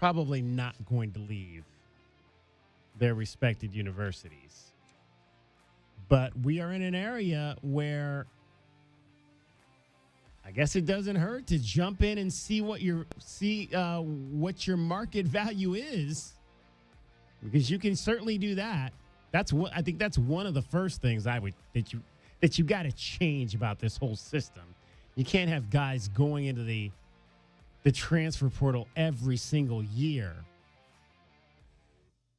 probably not going to leave their respected universities. But we are in an area where I guess it doesn't hurt to jump in and see what your market value is, because you can certainly do that. I think that's one of the first things that you got to change about this whole system. You can't have guys going into the transfer portal every single year.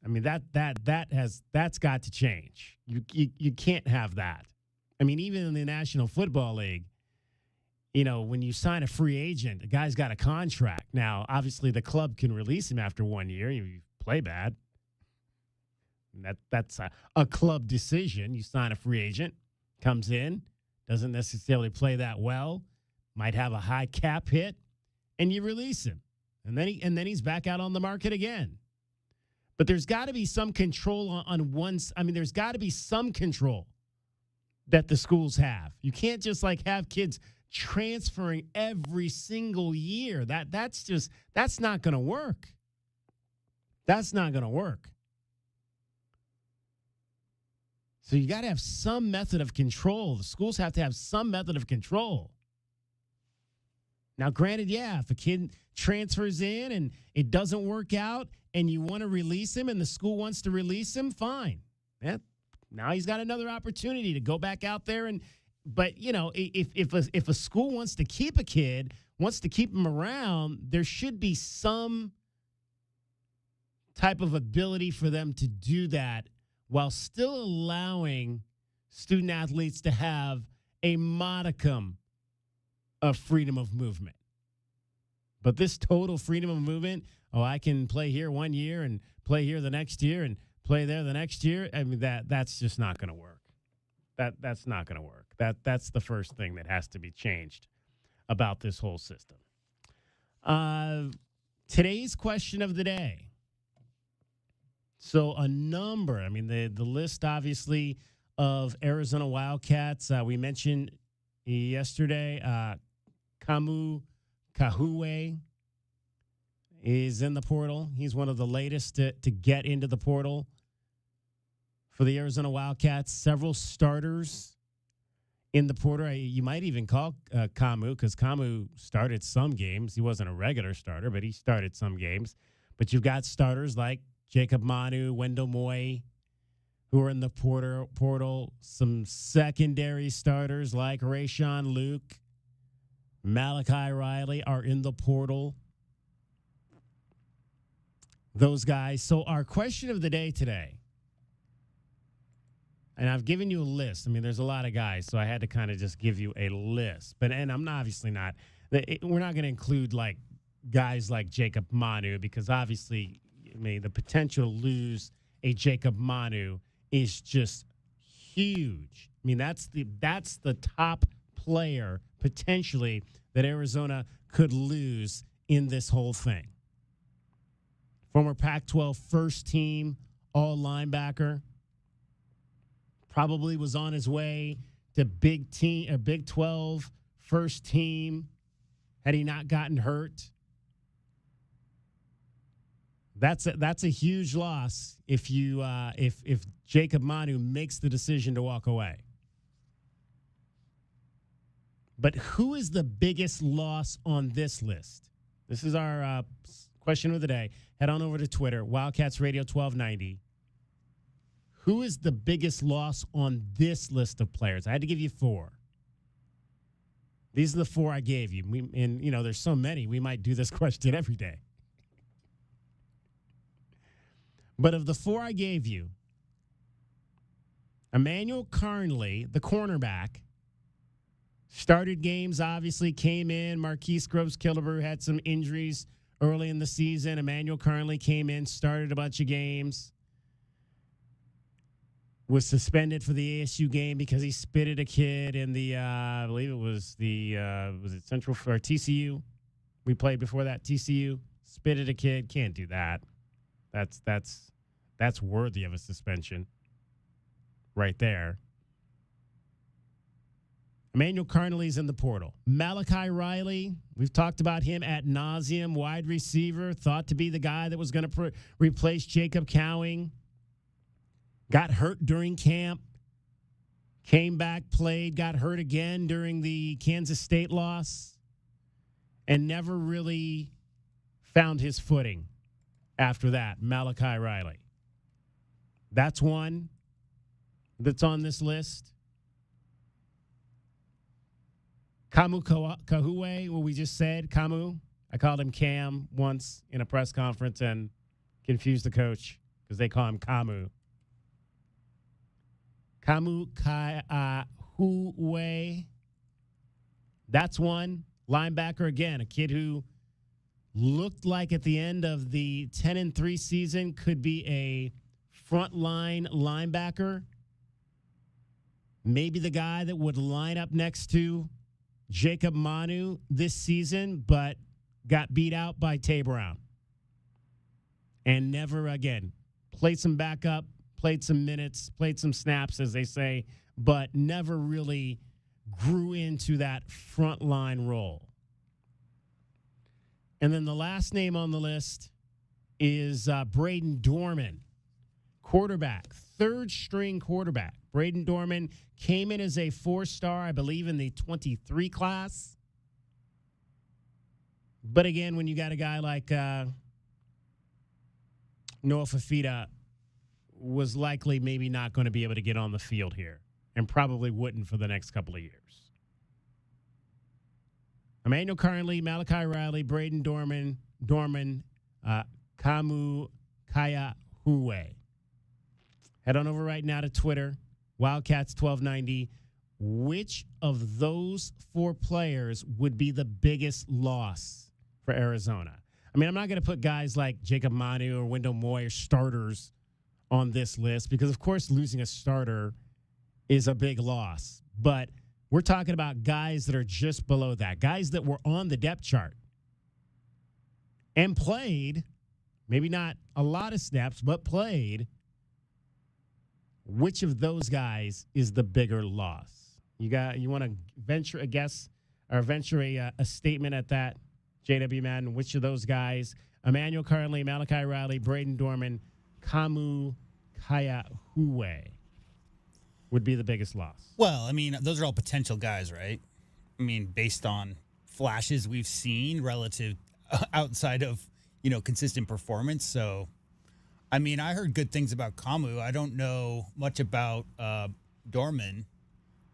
I mean, that's got to change. You can't have that. I mean, even in the National Football League, when you sign a free agent, a guy's got a contract. Now, obviously, the club can release him after 1 year. You play bad. That's a club decision. You sign a free agent, comes in, doesn't necessarily play that well, might have a high cap hit, and you release him. And then he's back out on the market again. But there's got to be some control there's got to be some control that the schools have. You can't just have kids transferring every single year. That's not going to work. That's not going to work. So you got to have some method of control. The schools have to have some method of control. Now, granted, if a kid transfers in and it doesn't work out and you want to release him and the school wants to release him, fine. Now he's got another opportunity to go back out there. But if a school wants to keep a kid, wants to keep him around, there should be some type of ability for them to do that while still allowing student athletes to have a modicum of freedom of movement. But this total freedom of movement, I can play here 1 year and play here the next year and play there the next year. I mean, that's just not going to work. That's not going to work. That's the first thing that has to be changed about this whole system. Today's question of the day. So the list, obviously, of Arizona Wildcats. We mentioned yesterday, Kamu Kahue is in the portal. He's one of the latest to get into the portal for the Arizona Wildcats. Several starters in the portal. You might even call Kamu, because Kamu started some games. He wasn't a regular starter, but he started some games. But you've got starters like Jacob Manu, Wendell Moy, who are in the portal. Some secondary starters like Rayshawn Luke, Malachi Riley are in the portal. Those guys. So our question of the day today, and I've given you a list. I mean, there's a lot of guys, so I had to kind of just give you a list. And I'm obviously not. We're not going to include guys like Jacob Manu, because obviously, the potential to lose a Jacob Manu is just huge. I mean, that's the top player potentially that Arizona could lose in this whole thing. Former Pac-12 first team all linebacker, probably was on his way to Big 12 first team had he not gotten hurt. That's a huge loss if Jacob Manu makes the decision to walk away. But who is the biggest loss on this list? This is our question of the day. Head on over to Twitter, Wildcats Radio 1290. Who is the biggest loss on this list of players? I had to give you 4. These are the 4 I gave you. There's so many, we might do this question every day. But of the 4 I gave you, Emmanuel Carnley, the cornerback, started games, obviously came in. Marquise Groves-Killebrew had some injuries early in the season. Emmanuel Carnley came in, started a bunch of games, was suspended for the ASU game because he spitted a kid in the, I believe it was was it Central or TCU? We played before that, TCU. Spitted a kid, can't do that. That's worthy of a suspension right there. Emmanuel Carnley's in the portal. Malachi Riley, we've talked about him ad nauseum, wide receiver, thought to be the guy that was going to replace Jacob Cowing. Got hurt during camp, came back, played, got hurt again during the Kansas State loss, and never really found his footing after that. Malachi Riley. That's one that's on this list. Kamu Kahue, what we just said, Kamu. I called him Cam once in a press conference and confused the coach because they call him Kamu. Kamu Kahue. That's one. Linebacker again, a kid who looked like at the end of the 10-3 season could be a frontline linebacker. Maybe the guy that would line up next to Jacob Manu this season, but got beat out by Tay Brown. And never again. Played some backup, played some minutes, played some snaps, as they say, but never really grew into that frontline role. And then the last name on the list is Braden Dorman, quarterback, third-string quarterback. Braden Dorman came in as a 4-star, I believe, in the 23 class. But again, when you got a guy like Noah Fafita, was likely maybe not going to be able to get on the field here and probably wouldn't for the next couple of years. Emmanuel Carnley, Malachi Riley, Braden Dorman, Kamu Kahue. Head on over right now to Twitter, Wildcats1290. Which of those 4 players would be the biggest loss for Arizona? I mean, I'm not going to put guys like Jacob Manu or Wendell Moyer starters on this list because, of course, losing a starter is a big loss. But we're talking about guys that are just below that, guys that were on the depth chart and played, maybe not a lot of snaps, but played. Which of those guys is the bigger loss? You want to venture a guess or venture a statement at that, JW Madden? Which of those guys, Emmanuel Carnley, Malachi Riley, Braden Dorman, Kamu Kahue, would be the biggest loss? Well, I mean, those are all potential guys, right? I mean, based on flashes we've seen relative outside of, consistent performance. So, I mean, I heard good things about Kamu. I don't know much about Dorman,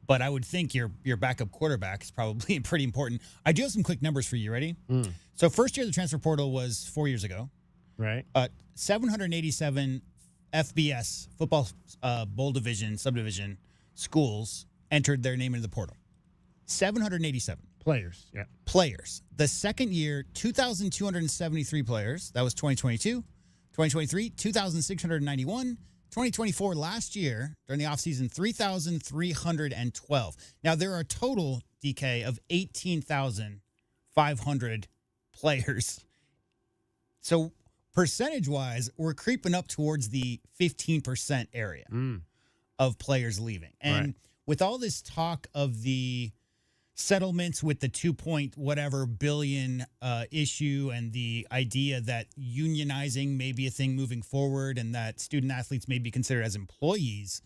but I would think your backup quarterback is probably pretty important. I do have some quick numbers for you. Ready? So first year of the transfer portal was 4 years ago. Right. 787 FBS, football bowl division, subdivision schools entered their name into the portal. 787. Players, yeah. Players. The second year, 2,273 players. That was 2022. 2023, 2,691. 2024, last year, during the offseason, 3,312. Now, there are a total, DK, of 18,500 players. So, percentage-wise, we're creeping up towards the 15% area of players leaving. And with all this talk of the settlements with the 2 billion issue and the idea that unionizing may be a thing moving forward and that student athletes may be considered as employees,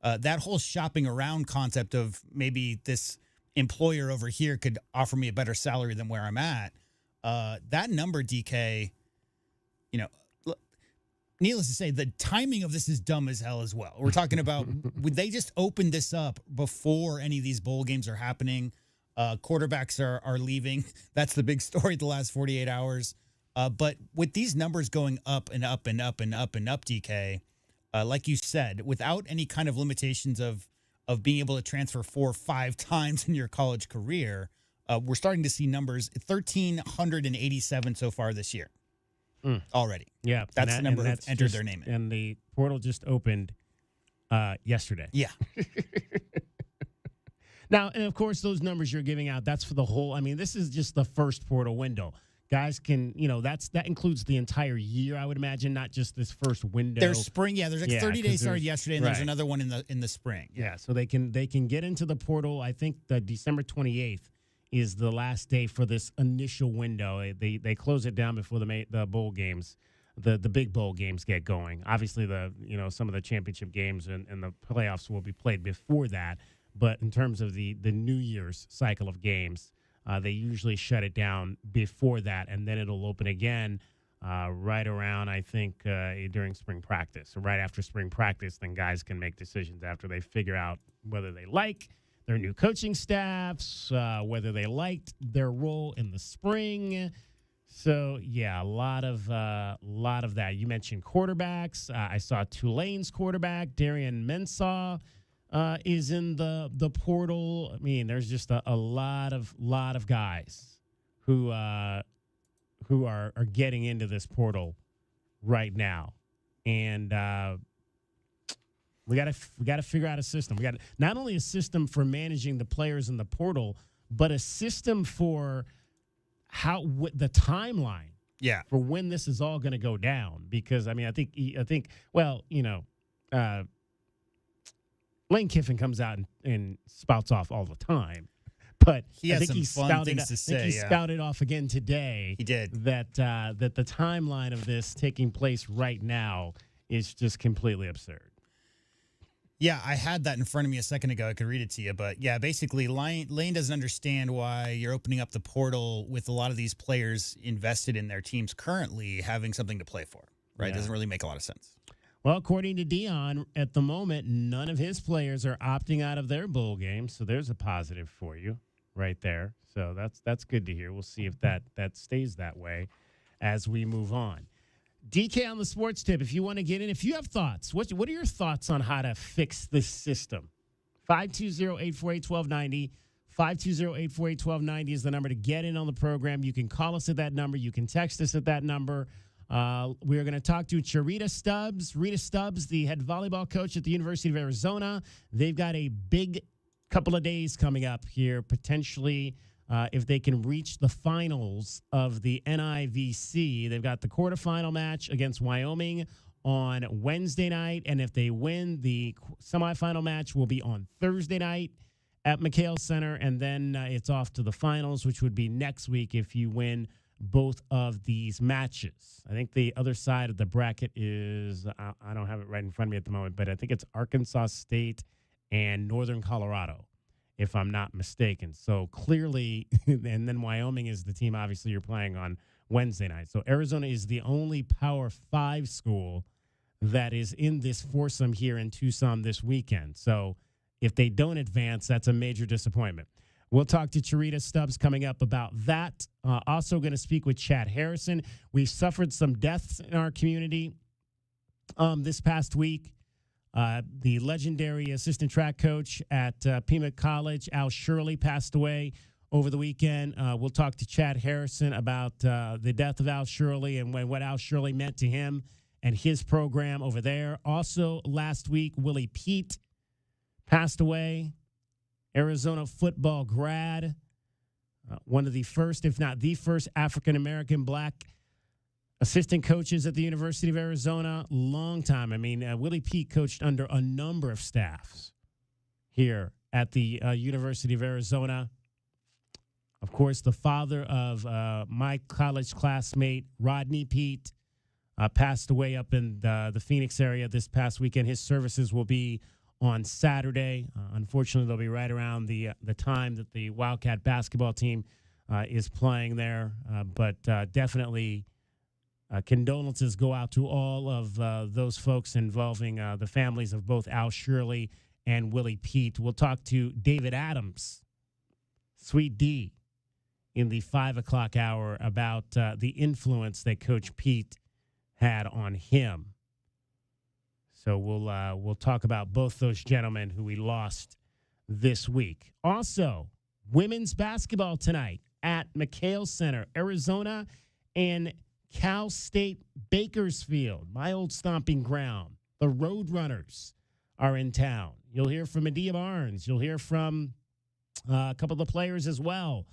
that whole shopping around concept of maybe this employer over here could offer me a better salary than where I'm at, that number, DK, needless to say, the timing of this is dumb as hell as well. We're talking about, would they just open this up before any of these bowl games are happening? Quarterbacks are leaving. That's the big story the last 48 hours. But with these numbers going up and up and up and up and up, DK, like you said, without any kind of limitations of being able to transfer 4 or 5 times in your college career, we're starting to see numbers 1,387 so far this year already. Yeah. That's the number who've entered their name in. And the portal just opened yesterday. Yeah. Now, and of course, those numbers you're giving out, that's for the whole. I mean, this is just the first portal window. guys can, that includes the entire year, I would imagine, not just this first window. There's spring, there's like 30 days started yesterday, and there's right. another one in the spring. Yeah, so they can get into the portal. I think the December 28th is the last day for this initial window. They close it down before the bowl games, the big bowl games get going. Obviously, some of the championship games and the playoffs will be played before that. But in terms of the New Year's cycle of games, they usually shut it down before that, and then it'll open again right around, I think, during spring practice. So right after spring practice, then guys can make decisions after they figure out whether they like their new coaching staffs, whether they liked their role in the spring. So, yeah, a lot of that. You mentioned quarterbacks. I saw Tulane's quarterback, Darian Mensah, is in the portal. I mean, there's just a lot of guys who are getting into this portal right now, and we got to figure out a system. We got not only a system for managing the players in the portal, but a system for the timeline. Yeah, for when this is all going to go down. Because I mean, I think. Well, Lane Kiffin comes out and spouts off all the time. But he spouted off again today. He did. That the timeline of this taking place right now is just completely absurd. Yeah, I had that in front of me a second ago. I could read it to you. But, yeah, basically, Lane doesn't understand why you're opening up the portal with a lot of these players invested in their teams currently having something to play for, right? Yeah. It doesn't really make a lot of sense. Well, according to Dion, at the moment, none of his players are opting out of their bowl games. So there's a positive for you right there. So that's good to hear. We'll see if that stays that way as we move on. DK on the sports tip, if you want to get in, if you have thoughts, what are your thoughts on how to fix this system? 520-848-1290. 520-848-1290 is the number to get in on the program. You can call us at that number. You can text us at that number. We're going to talk to Charita Stubbs. Rita Stubbs, the head volleyball coach at the University of Arizona. They've got a big couple of days coming up here, potentially, if they can reach the finals of the NIVC. They've got the quarterfinal match against Wyoming on Wednesday night, and if they win, the semifinal match will be on Thursday night at McHale Center, and then it's off to the finals, which would be next week if you win both of these matches. I think the other side of the bracket is, I don't have it right in front of me at the moment, but I think it's Arkansas State and Northern Colorado, if I'm not mistaken. So clearly, and then Wyoming is the team, obviously, you're playing on Wednesday night. So Arizona is the only Power 5 school that is in this foursome here in Tucson this weekend. So if they don't advance, that's a major disappointment. We'll talk to Charita Stubbs coming up about that. Also going to speak with Chad Harrison. We've suffered some deaths in our community this past week. The legendary assistant track coach at Pima College, Al Shirley, passed away over the weekend. We'll talk to Chad Harrison about the death of Al Shirley and what Al Shirley meant to him and his program over there. Also, last week, Willie Pete passed away. Arizona football grad, one of the first, if not the first, African-American black assistant coaches at the University of Arizona. Long time. I mean, Willie Pete coached under a number of staffs here at the University of Arizona. Of course, the father of my college classmate, Rodney Pete, passed away up in the Phoenix area this past weekend. His services will be on Saturday. Unfortunately, they'll be right around the time that the Wildcat basketball team is playing there. But definitely condolences go out to all of those folks involving the families of both Al Shirley and Willie Pete. We'll talk to David Adams, Sweet D, in the 5 o'clock hour about the influence that Coach Pete had on him. So we'll talk about both those gentlemen who we lost this week. Also, women's basketball tonight at McHale Center, Arizona, and Cal State Bakersfield, my old stomping ground. The Roadrunners are in town. You'll hear from Medea Barnes. You'll hear from a couple of the players as well.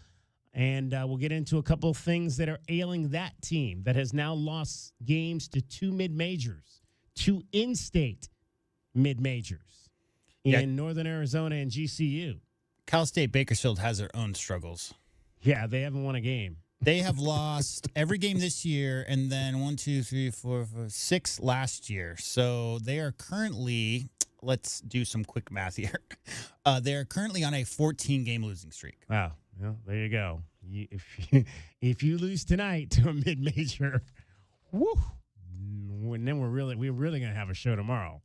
And we'll get into a couple of things that are ailing that team that has now lost games to two mid-majors, two in-state mid-majors in Northern Arizona and GCU. Cal State Bakersfield has their own struggles. Yeah, they haven't won a game. They have lost every game this year and then 6 last year. So they are currently, let's do some quick math here. They're currently on a 14-game losing streak. Wow. Well, there you go. If you lose tonight to a mid-major, woo, and then we're really going to have a show tomorrow.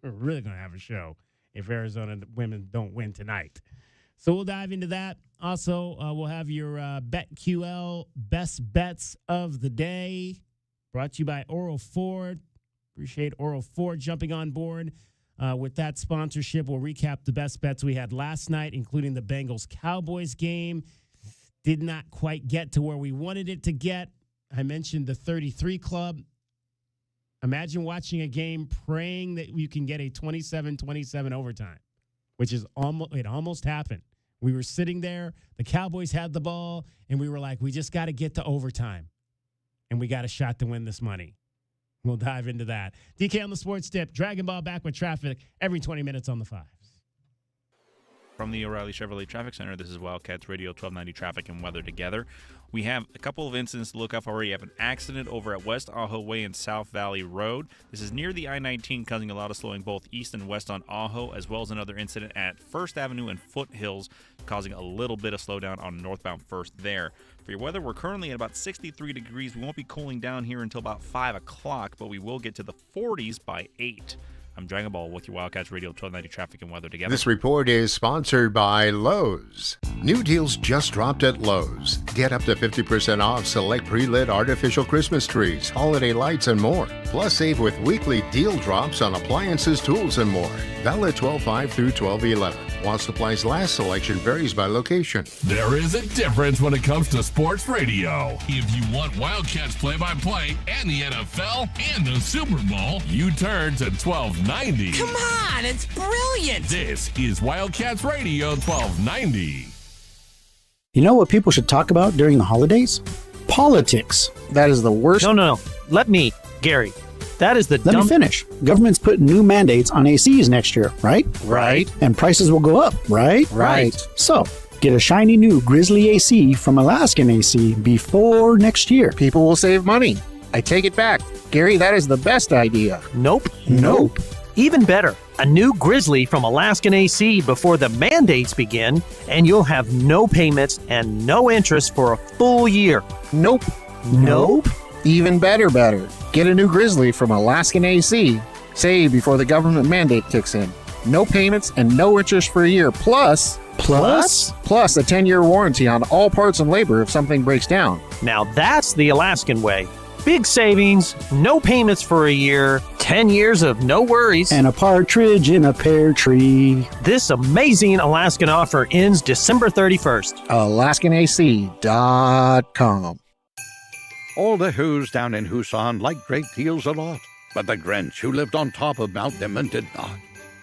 We're really going to have a show if Arizona women don't win tonight. So we'll dive into that. Also, we'll have your BetQL best bets of the day, brought to you by Oral Ford. Appreciate Oral Ford jumping on board with that sponsorship. We'll recap the best bets we had last night, including the Bengals-Cowboys game. Did not quite get to where we wanted it to get. I mentioned the 33 Club. Imagine watching a game praying that you can get a 27-27 overtime, which is almost happened. We were sitting there, the Cowboys had the ball, and we were like, we just got to get to overtime, and we got a shot to win this money. We'll dive into that. DK on the Sports Tip, Dragon Ball back with traffic every 20 minutes on the Fives. From the O'Reilly Chevrolet Traffic Center, this is Wildcats Radio 1290 Traffic and Weather Together. We have a couple of incidents to look out for. We have an accident over at West Ajo Way and South Valley Road. This is near the I-19, causing a lot of slowing both east and west on Ajo, as well as another incident at First Avenue and Foothills, causing a little bit of slowdown on northbound First there. For your weather, we're currently at about 63 degrees. We won't be cooling down here until about 5 o'clock, but we will get to the 40s by 8. I'm Dragon Ball with your Wildcats Radio 1290 Traffic and Weather Together. This report is sponsored by Lowe's. New deals just dropped at Lowe's. Get up to 50% off select pre-lit artificial Christmas trees, holiday lights, and more. Plus, save with weekly deal drops on appliances, tools, and more. Valid 12/5 through 12/11. While supplies last, selection varies by location. There is a difference when it comes to sports radio. If you want Wildcats play-by-play and the NFL and the Super Bowl, you turn to 1290. Come on, it's brilliant. This is Wildcats Radio 1290. You know what people should talk about during the holidays? Politics. That is the worst. No. Let me, Gary. That is the Let me finish. Government's putting new mandates on ACs next year, right? Right. And prices will go up, right? Right. So, get a shiny new Grizzly AC from Alaskan AC before next year. People will save money. I take it back. Gary, that is the best idea. Nope. Even better, a new Grizzly from Alaskan AC before the mandates begin, and you'll have no payments and no interest for a full year. Nope. Even better. Get a new Grizzly from Alaskan AC. Save before the government mandate kicks in. No payments and no interest for a year. Plus a 10-year warranty on all parts and labor if something breaks down. Now that's the Alaskan way. Big savings, no payments for a year, 10 years of no worries. And a partridge in a pear tree. This amazing Alaskan offer ends December 31st. AlaskanAC.com. All the Who's down in Husan liked great deals a lot, but the Grinch, who lived on top of Mount Denman, did not.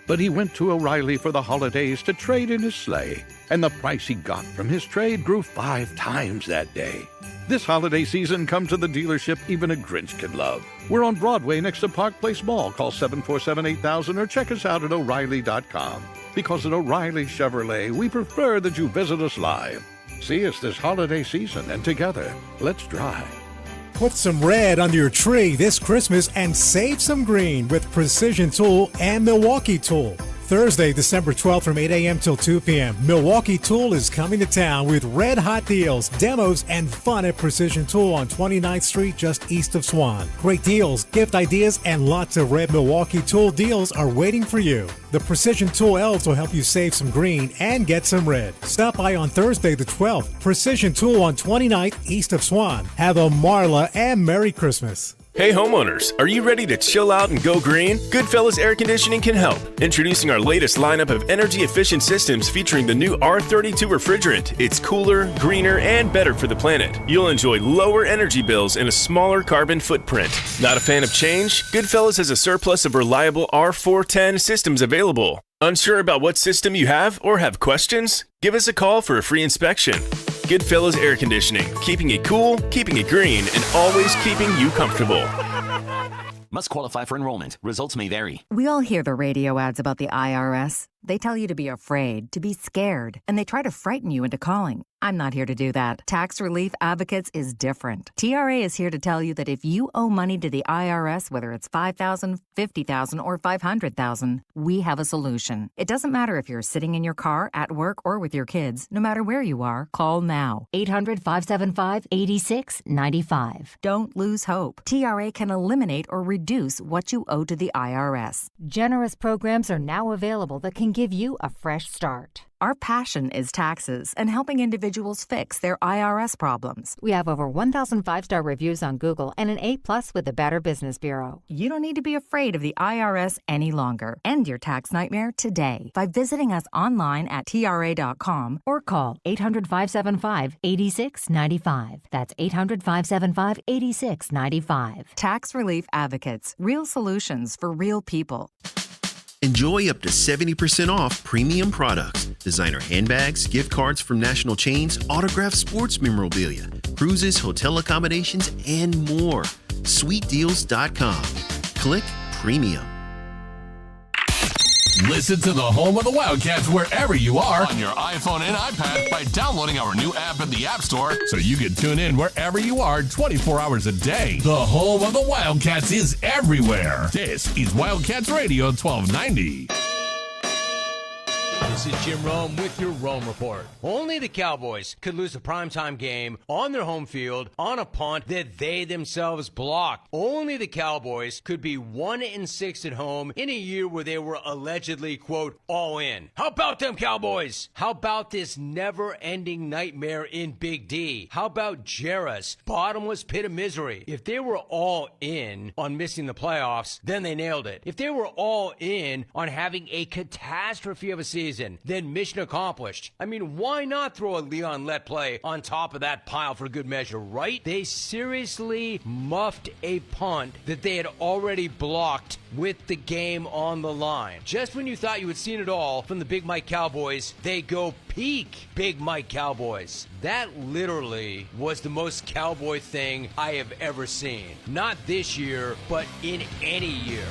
But he went to O'Reilly for the holidays to trade in his sleigh, and the price he got from his trade grew 5 times that day. This holiday season, come to the dealership even a Grinch can love. We're on Broadway next to Park Place Mall. Call 747-8000 or check us out at O'Reilly.com. Because at O'Reilly Chevrolet, we prefer that you visit us live. See us this holiday season, and together, let's drive. Put some red under your tree this Christmas and save some green with Precision Tool and Milwaukee Tool. Thursday, December 12th from 8 a.m. till 2 p.m. Milwaukee Tool is coming to town with red hot deals, demos, and fun at Precision Tool on 29th Street just east of Swan. Great deals, gift ideas, and lots of red Milwaukee Tool deals are waiting for you. The Precision Tool elves will help you save some green and get some red. Stop by on Thursday the 12th. Precision Tool on 29th east of Swan. Have a Marla and Merry Christmas. Hey homeowners, are you ready to chill out and go green? Goodfellas Air Conditioning can help. Introducing our latest lineup of energy-efficient systems featuring the new R32 refrigerant. It's cooler, greener, and better for the planet. You'll enjoy lower energy bills and a smaller carbon footprint. Not a fan of change? Goodfellas has a surplus of reliable R410 systems available. Unsure about what system you have or have questions? Give us a call for a free inspection. Goodfellas Air Conditioning. Keeping it cool, keeping it green, and always keeping you comfortable. Must qualify for enrollment. Results may vary. We all hear the radio ads about the IRS. They tell you to be afraid, to be scared, and they try to frighten you into calling. I'm not here to do that. Tax Relief Advocates is different. TRA is here to tell you that if you owe money to the IRS, whether it's $5,000, $50,000, or $500,000, we have a solution. It doesn't matter if you're sitting in your car, at work, or with your kids. No matter where you are, call now. 800-575-8695. Don't lose hope. TRA can eliminate or reduce what you owe to the IRS. Generous programs are now available that can give you a fresh start. Our passion is taxes and helping individuals fix their IRS problems. We have over 1,000 5-star reviews on Google and an A+ with the Better Business Bureau. You don't need to be afraid of the IRS any longer. End your tax nightmare today by visiting us online at TRA.com or call 800-575-8695. That's 800-575-8695. Tax Relief Advocates. Real solutions for real people. Enjoy up to 70% off premium products, designer handbags, gift cards from national chains, autographed sports memorabilia, cruises, hotel accommodations, and more. SweetDeals.com. Click Premium. Listen to the home of the Wildcats wherever you are on your iPhone and iPad by downloading our new app in the App Store so you can tune in wherever you are 24 hours a day. The home of the Wildcats is everywhere. This is Wildcats Radio 1290. This is Jim Rome with your Rome Report. Only the Cowboys could lose a primetime game on their home field on a punt that they themselves blocked. Only the Cowboys could be 1-6 at home in a year where they were allegedly, quote, all in. How about them Cowboys? How about this never-ending nightmare in Big D? How about Jarrah's bottomless pit of misery? If they were all in on missing the playoffs, then they nailed it. If they were all in on having a catastrophe of a season, then mission accomplished. I mean, why not throw a Leon Lett play on top of that pile for good measure, right? They seriously muffed a punt that they had already blocked with the game on the line. Just when you thought you had seen it all from the Big Mike Cowboys, they go peak Big Mike Cowboys. That literally was the most Cowboy thing I have ever seen. Not this year, but in any year.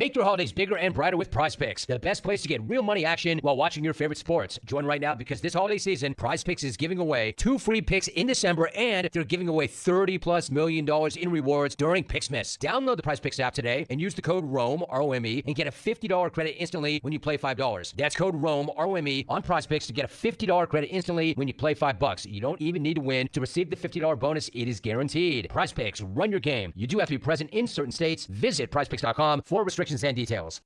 Make your holidays bigger and brighter with Prize Picks, the best place to get real money action while watching your favorite sports. Join right now because this holiday season, Prize Picks is giving away 2 free picks in December, and they're giving away $30+ million in rewards during Pixmas. Download the Prize Picks app today and use the code ROME, R-O-M-E, and get a $50 credit instantly when you play $5. That's code ROME, R-O-M-E, on Prize Picks to get a $50 credit instantly when you play $5. You don't even need to win to receive the $50 bonus. It is guaranteed. Prize Picks, run your game. You do have to be present in certain states. Visit prizepicks.com for restrictions and details.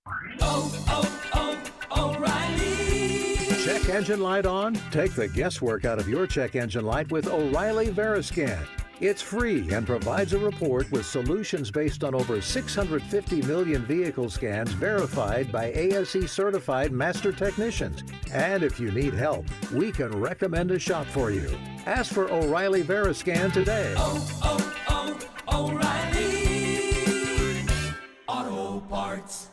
O'Reilly. Check engine light on? Take the guesswork out of your check engine light with O'Reilly Veriscan. It's free and provides a report with solutions based on over 650 million vehicle scans verified by ASE certified master technicians. And if you need help, we can recommend a shop for you. Ask for O'Reilly Veriscan today. O'Reilly Auto Parts.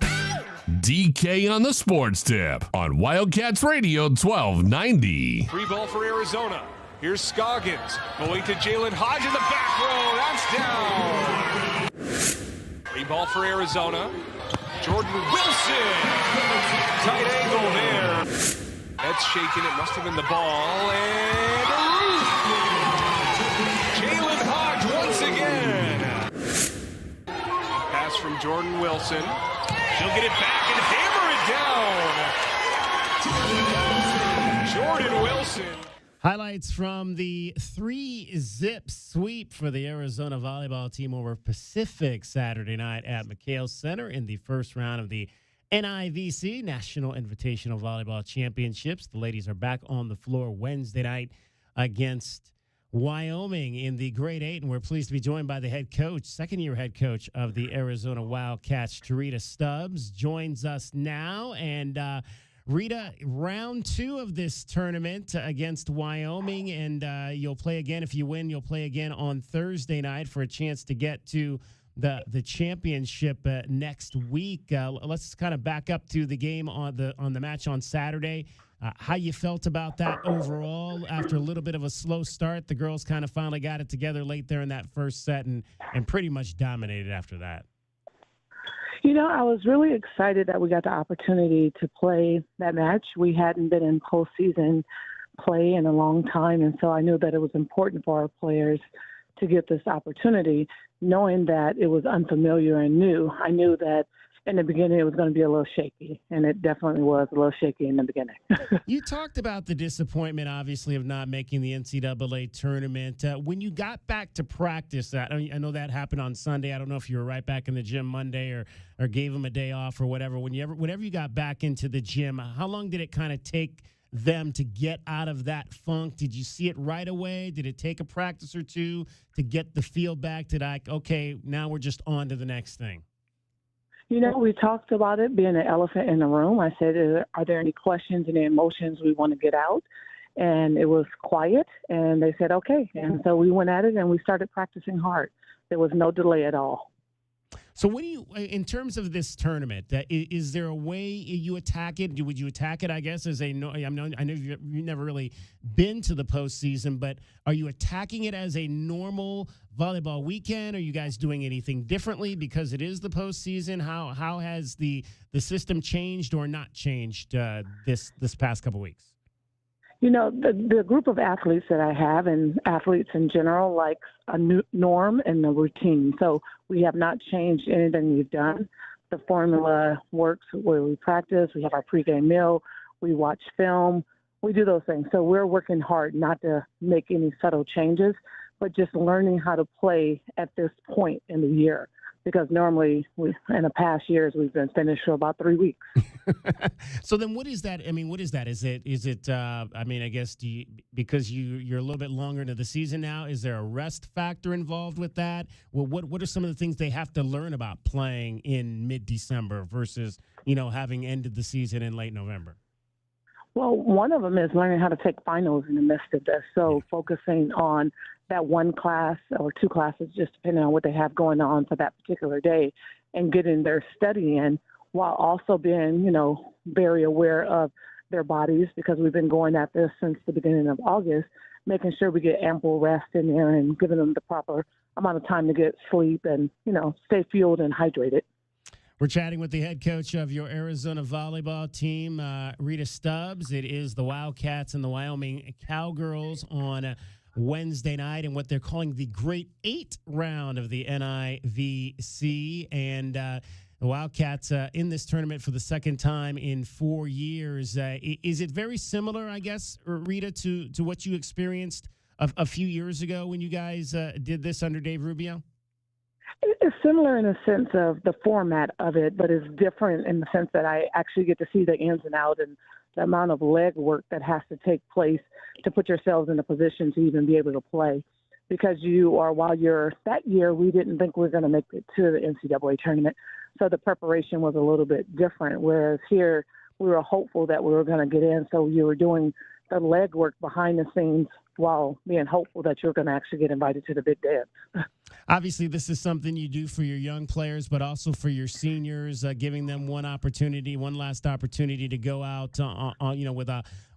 DK on the Sports Tip on Wildcats Radio 1290. Free ball for Arizona. Here's Scoggins going to Jalen Hodge in the back row. That's down. Free ball for Arizona. Jordan Wilson. Tight angle there. That's shaken. It must have been the ball. And Jalen Hodge once again. Pass from Jordan Wilson. She'll get it back and hammer it down. Jordan Wilson. Highlights from the 3-zip sweep for the Arizona volleyball team over Pacific Saturday night at McHale Center in the first round of the NIVC, National Invitational Volleyball Championships. The ladies are back on the floor Wednesday night against Wyoming in the Grade 8, and we're pleased to be joined by the head coach, second-year head coach of the Arizona Wildcats, Rita Stubbs, joins us now. And Rita, round 2 of this tournament against Wyoming, and you'll play again. If you win, you'll play again on Thursday night for a chance to get to the championship next week. Let's kind of back up to the game on the match on Saturday. How you felt about that overall after a little bit of a slow start? The girls kind of finally got it together late there in that first set and pretty much dominated after that. I was really excited that we got the opportunity to play that match. We hadn't been in postseason play in a long time, and so I knew that it was important for our players to get this opportunity, knowing that it was unfamiliar and new. I knew that in the beginning it was going to be a little shaky, and it definitely was a little shaky in the beginning. You talked about the disappointment, obviously, of not making the NCAA tournament. When you got back to practice, I know that happened on Sunday. I don't know if you were right back in the gym Monday or gave them a day off or whatever. Whenever you got back into the gym, how long did it kind of take them to get out of that funk? Did you see it right away? Did it take a practice or two to get the feel back to okay, now we're just on to the next thing? We talked about it being an elephant in the room. I said, are there any questions, any emotions we want to get out? And it was quiet, and they said, okay. And so we went at it, and we started practicing hard. There was no delay at all. So what do you, in terms of this tournament, is there a way you attack it? Would you attack it, I guess, as I know you've never really been to the postseason, but are you attacking it as a normal volleyball weekend? Are you guys doing anything differently because it is the postseason? How has the system changed or not changed this past couple weeks? The group of athletes that I have, and athletes in general, like a new norm and a routine. So we have not changed anything we've done. The formula works where we practice. We have our pregame meal. We watch film. We do those things. So we're working hard not to make any subtle changes, but just learning how to play at this point in the year. Because normally, in the past years, we've been finished for about 3 weeks. So then what is that? I mean, what is that? Is it I guess, because you're a little bit longer into the season now, is there a rest factor involved with that? Well, what are some of the things they have to learn about playing in mid-December versus, having ended the season in late November? Well, one of them is learning how to take finals in the midst of this. So focusing on that one class or two classes, just depending on what they have going on for that particular day, and getting their study in while also being, very aware of their bodies, because we've been going at this since the beginning of August, making sure we get ample rest in there and giving them the proper amount of time to get sleep and, stay fueled and hydrated. We're chatting with the head coach of your Arizona volleyball team, Rita Stubbs. It is the Wildcats and the Wyoming Cowgirls on Wednesday night in what they're calling the Great 8 round of the NIVC. And the Wildcats in this tournament for the second time in 4 years. Is it very similar, I guess, Rita, to what you experienced a few years ago when you guys did this under Dave Rubio? It's similar in the sense of the format of it, but it's different in the sense that I actually get to see the ins and outs and the amount of leg work that has to take place to put yourselves in a position to even be able to play. Because that year, we didn't think we were going to make it to the NCAA tournament. So the preparation was a little bit different, whereas here we were hopeful that we were going to get in. So you were doing the leg work behind the scenes while being hopeful that you're going to actually get invited to the big dance. Obviously, this is something you do for your young players, but also for your seniors, giving them one last opportunity to go out,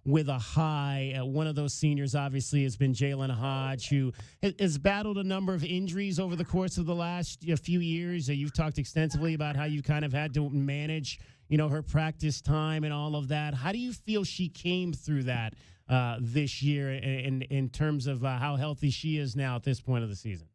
with a high. One of those seniors, obviously, has been Jalen Hodge, who has battled a number of injuries over the course of the last few years. You've talked extensively about how you kind of had to manage, her practice time and all of that. How do you feel she came through that this year in terms of how healthy she is now at this point of the season?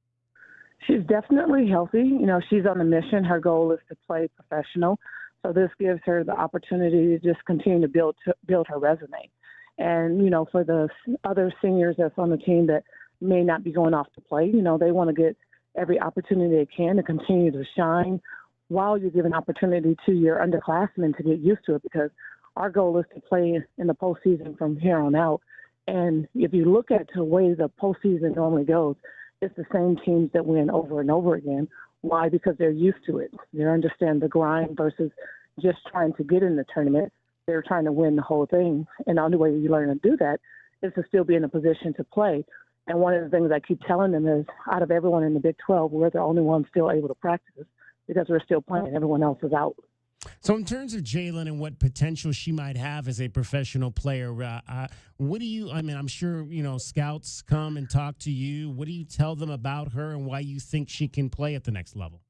She's definitely healthy. She's on a mission. Her goal is to play professional. So this gives her the opportunity to just continue to build her resume. And, for the other seniors that's on the team that may not be going off to play, they want to get every opportunity they can to continue to shine while you give an opportunity to your underclassmen to get used to it, because our goal is to play in the postseason from here on out. And if you look at the way the postseason normally goes, it's the same teams that win over and over again. Why? Because they're used to it. They understand the grind versus just trying to get in the tournament. They're trying to win the whole thing. And the only way you learn to do that is to still be in a position to play. And one of the things I keep telling them is, out of everyone in the Big 12, we're the only ones still able to practice because we're still playing. Everyone else is out. So in terms of Jalen and what potential she might have as a professional player, what do you, I mean, I'm sure, scouts come and talk to you. What do you tell them about her and why you think she can play at the next level?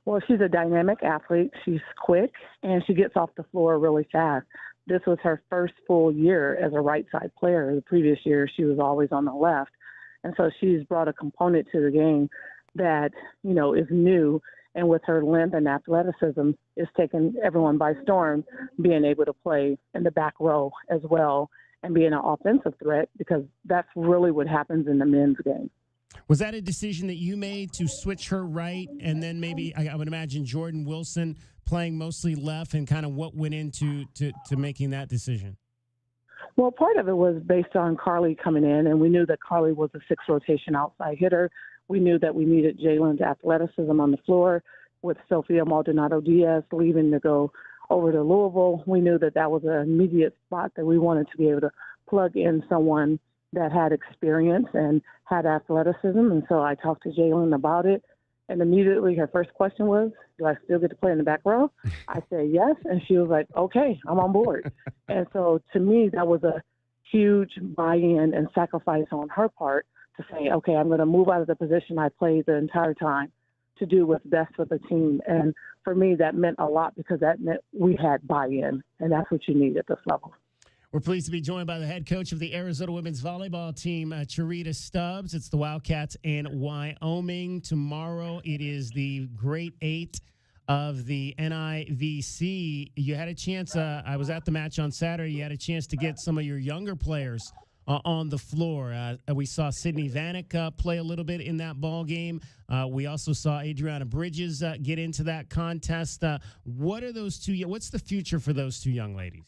Well, she's a dynamic athlete. She's quick, and she gets off the floor really fast. This was her first full year as a right side player. The previous year, she was always on the left. And so she's brought a component to the game that, is new. And with her length and athleticism, it's taken everyone by storm, being able to play in the back row as well and being an offensive threat, because that's really what happens in the men's game. Was that a decision that you made to switch her right, and then maybe I would imagine Jordan Wilson playing mostly left, and kind of what went into to making that decision? Well, part of it was based on Carly coming in, and we knew that Carly was a sixth rotation outside hitter. We knew that we needed Jalen's athleticism on the floor with Sophia Maldonado-Diaz leaving to go over to Louisville. We knew that that was an immediate spot that we wanted to be able to plug in someone that had experience and had athleticism. And so I talked to Jalen about it. And immediately her first question was, do I still get to play in the back row? I said yes. And she was like, okay, I'm on board. And so to me, that was a huge buy-in and sacrifice on her part to say, okay, I'm going to move out of the position I played the entire time to do what's best for the team. And for me, that meant a lot because that meant we had buy-in, and that's what you need at this level. We're pleased to be joined by the head coach of the Arizona women's volleyball team, Cherita Stubbs. It's the Wildcats in Wyoming. Tomorrow it is the Great 8 of the NIVC. You had a chance, I was at the match on Saturday, you had a chance to get some of your younger players on the floor. We saw Sydney Vanek play a little bit in that ball game. We also saw Adriana Bridges get into that contest. What are those two? What's the future for those two young ladies?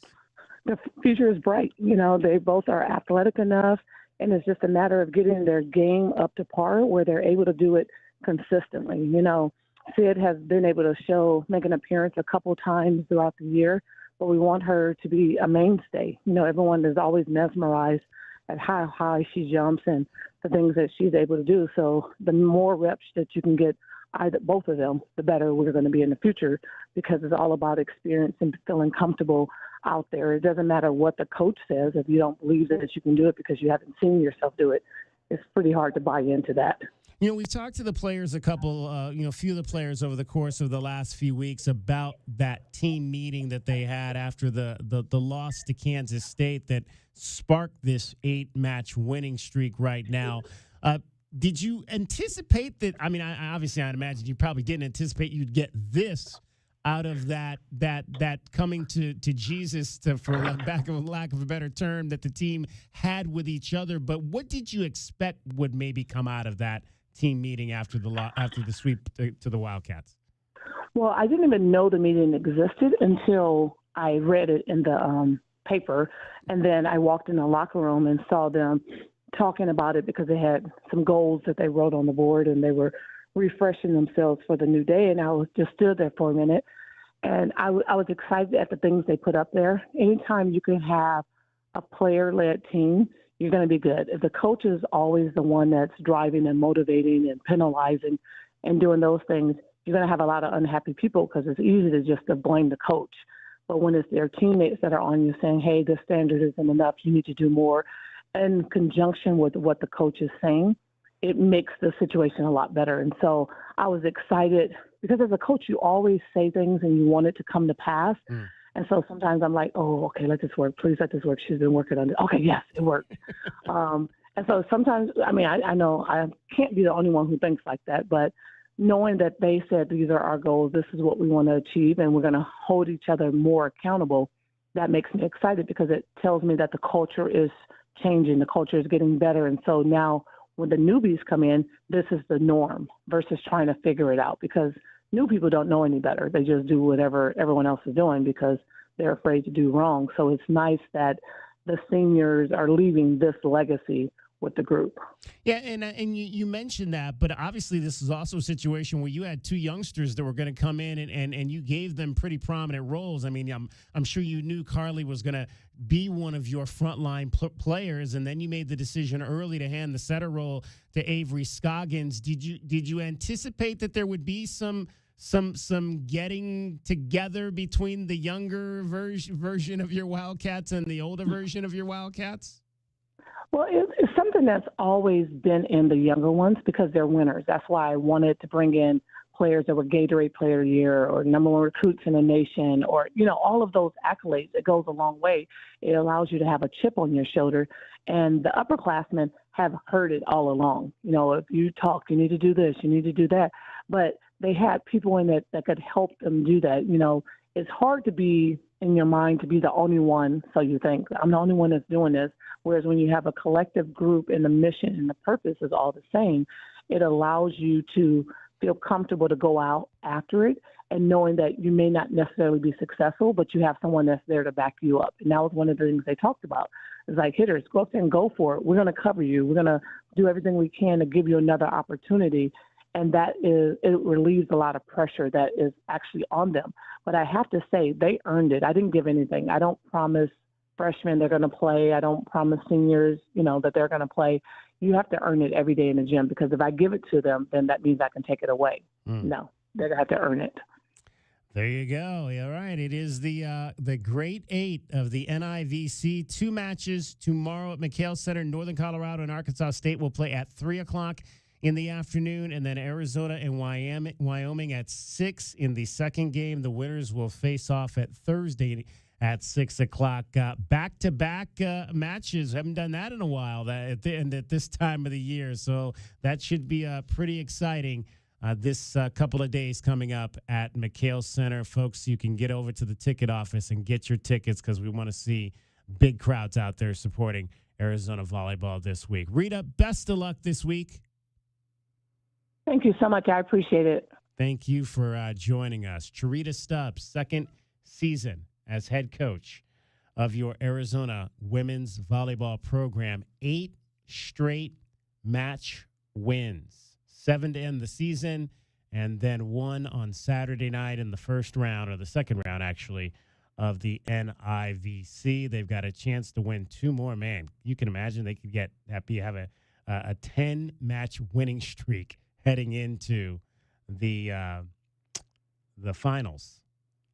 The future is bright. They both are athletic enough, and it's just a matter of getting their game up to par where they're able to do it consistently. Sid has been able to make an appearance a couple times throughout the year, but we want her to be a mainstay. Everyone is always mesmerized at how high she jumps and the things that she's able to do. So the more reps that you can get both of them, the better we're going to be in the future, because it's all about experience and feeling comfortable out there. It doesn't matter what the coach says. If you don't believe that you can do it because you haven't seen yourself do it, it's pretty hard to buy into that. We've talked to the players, few of the players over the course of the last few weeks about that team meeting that they had after the loss to Kansas State that sparked this 8-match winning streak right now. Did you anticipate that? I mean, I'd imagine you probably didn't anticipate you'd get this out of that coming to Jesus, for lack of a better term, that the team had with each other. But what did you expect would maybe come out of that team meeting after the sweep to the Wildcats? Well, I didn't even know the meeting existed until I read it in the paper, and then I walked in the locker room and saw them talking about it because they had some goals that they wrote on the board, and they were refreshing themselves for the new day. And I was just stood there for a minute, and I was excited at the things they put up there. Anytime you can have a player-led team, you're going to be good. If the coach is always the one that's driving and motivating and penalizing and doing those things, you're going to have a lot of unhappy people because it's easy to just to blame the coach. But when it's their teammates that are on you saying, hey, this standard isn't enough, you need to do more, in conjunction with what the coach is saying, it makes the situation a lot better. And so I was excited because as a coach, you always say things and you want it to come to pass. And so sometimes I'm like, oh, okay, let this work. Please let this work. She's been working on it. Okay, yes, it worked. And so sometimes, I know I can't be the only one who thinks like that, but knowing that they said these are our goals, this is what we want to achieve, and we're going to hold each other more accountable, that makes me excited because it tells me that the culture is changing, the culture is getting better. And so now when the newbies come in, this is the norm versus trying to figure it out, because new people don't know any better. They just do whatever everyone else is doing because they're afraid to do wrong. So it's nice that the seniors are leaving this legacy with the group. Yeah, and you mentioned that, but obviously this is also a situation where you had two youngsters that were going to come in and you gave them pretty prominent roles. I mean, I'm sure you knew Carly was going to be one of your frontline players, and then you made the decision early to hand the setter role to Avery Scoggins. Did you anticipate that there would be some getting together between the younger version of your Wildcats and the older version of your Wildcats? Well, it's something that's always been in the younger ones because they're winners. That's why I wanted to bring in players that were Gatorade Player of the Year or #1 recruits in the nation or, all of those accolades. It goes a long way. It allows you to have a chip on your shoulder. And the upperclassmen have heard it all along. If you talk, you need to do this, you need to do that. But they had people in it that could help them do that. It's hard to be in your mind to be the only one, so you think, I'm the only one that's doing this. Whereas when you have a collective group and the mission and the purpose is all the same, it allows you to feel comfortable to go out after it and knowing that you may not necessarily be successful, but you have someone that's there to back you up. And that was one of the things they talked about. It's like, hitters, go up there and go for it. We're going to cover you. We're going to do everything we can to give you another opportunity. And it relieves a lot of pressure that is actually on them. But I have to say, they earned it. I didn't give anything. I don't promise freshmen they're going to play. I don't promise seniors, that they're going to play. You have to earn it every day in the gym because if I give it to them, then that means I can take it away. No, they're going to have to earn it. There you go. All right. It is the Great Eight of the NIVC. 2 matches tomorrow at McHale Center. Northern Colorado and Arkansas State will play at 3 o'clock in the afternoon, and then Arizona and Wyoming at 6 in the second game. The winners will face off at Thursday at 6 o'clock. Back-to-back matches. Haven't done that in a while at this time of the year, so that should be pretty exciting this couple of days coming up at McHale Center. Folks, you can get over to the ticket office and get your tickets because we want to see big crowds out there supporting Arizona volleyball this week. Rita, best of luck this week. Thank you so much. I appreciate it. Thank you for joining us. Charita Stubbs, second season as head coach of your Arizona women's volleyball program. 8 straight match wins, 7 to end the season, and then 1 on Saturday night in the first round, or the second round, actually, of the NIVC. They've got a chance to win 2 more. Man, you can imagine they could have a 10-match winning streak heading into the finals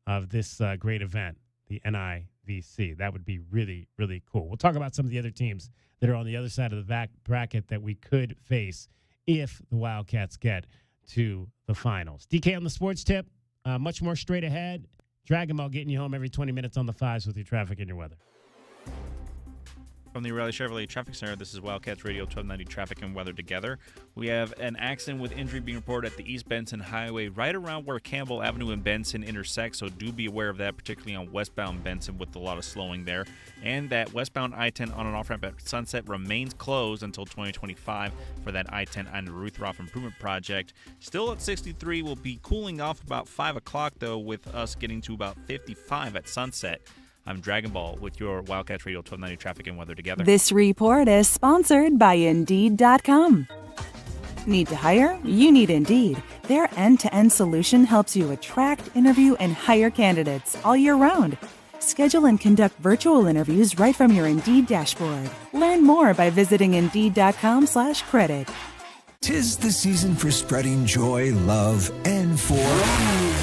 of this great event, the NIVC. That would be really, really cool. We'll talk about some of the other teams that are on the other side of the bracket that we could face if the Wildcats get to the finals. DK on the sports tip. Much more straight ahead. Dragon Ball getting you home every 20 minutes on the 5s with your traffic and your weather. From the O'Reilly Chevrolet Traffic Center, this is Wildcats Radio 1290 Traffic and Weather Together. We have an accident with injury being reported at the East Benson Highway right around where Campbell Avenue and Benson intersect, so do be aware of that, particularly on westbound Benson with a lot of slowing there. And that westbound I-10 on and off ramp at Sunset remains closed until 2025 for that I-10 on the Ruthroff Improvement Project. Still at 63, will be cooling off about 5 o'clock, though, with us getting to about 55 at Sunset. I'm Dragon Ball with your Wildcats Radio 1290 Traffic and Weather Together. This report is sponsored by Indeed.com. Need to hire? You need Indeed. Their end-to-end solution helps you attract, interview, and hire candidates all year round. Schedule and conduct virtual interviews right from your Indeed dashboard. Learn more by visiting Indeed.com/credit. 'Tis the season for spreading joy, love, and find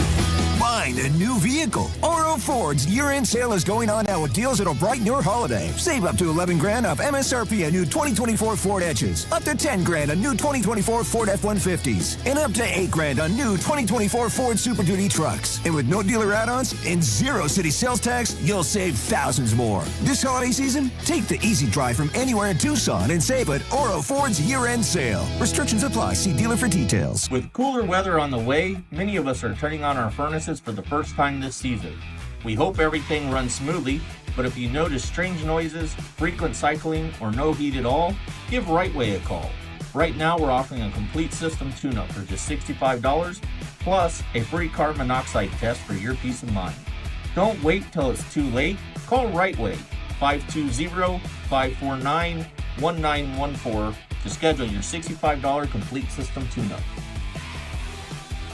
a new vehicle. Oro Ford's year-end sale is going on now with deals that'll brighten your holiday. Save up to $11,000 off MSRP on new 2024 Ford Edges, up to $10,000 on new 2024 Ford F-150s, and up to $8,000 on new 2024 Ford Super Duty trucks. And with no dealer add-ons and 0 city sales tax, you'll save thousands more. This holiday season, take the easy drive from anywhere in Tucson and save at Oro Ford's year-end sale. Restrictions apply. See dealer for details. With cooler weather on the way, many of us are turning on our furnaces for the first time this season. We hope everything runs smoothly, but if you notice strange noises, frequent cycling, or no heat at all, give Rightway a call. Right now we're offering a complete system tune-up for just $65, plus a free carbon monoxide test for your peace of mind. Don't wait till it's too late. Call Rightway, 520-549 1914 to schedule your $65 complete system tune-up.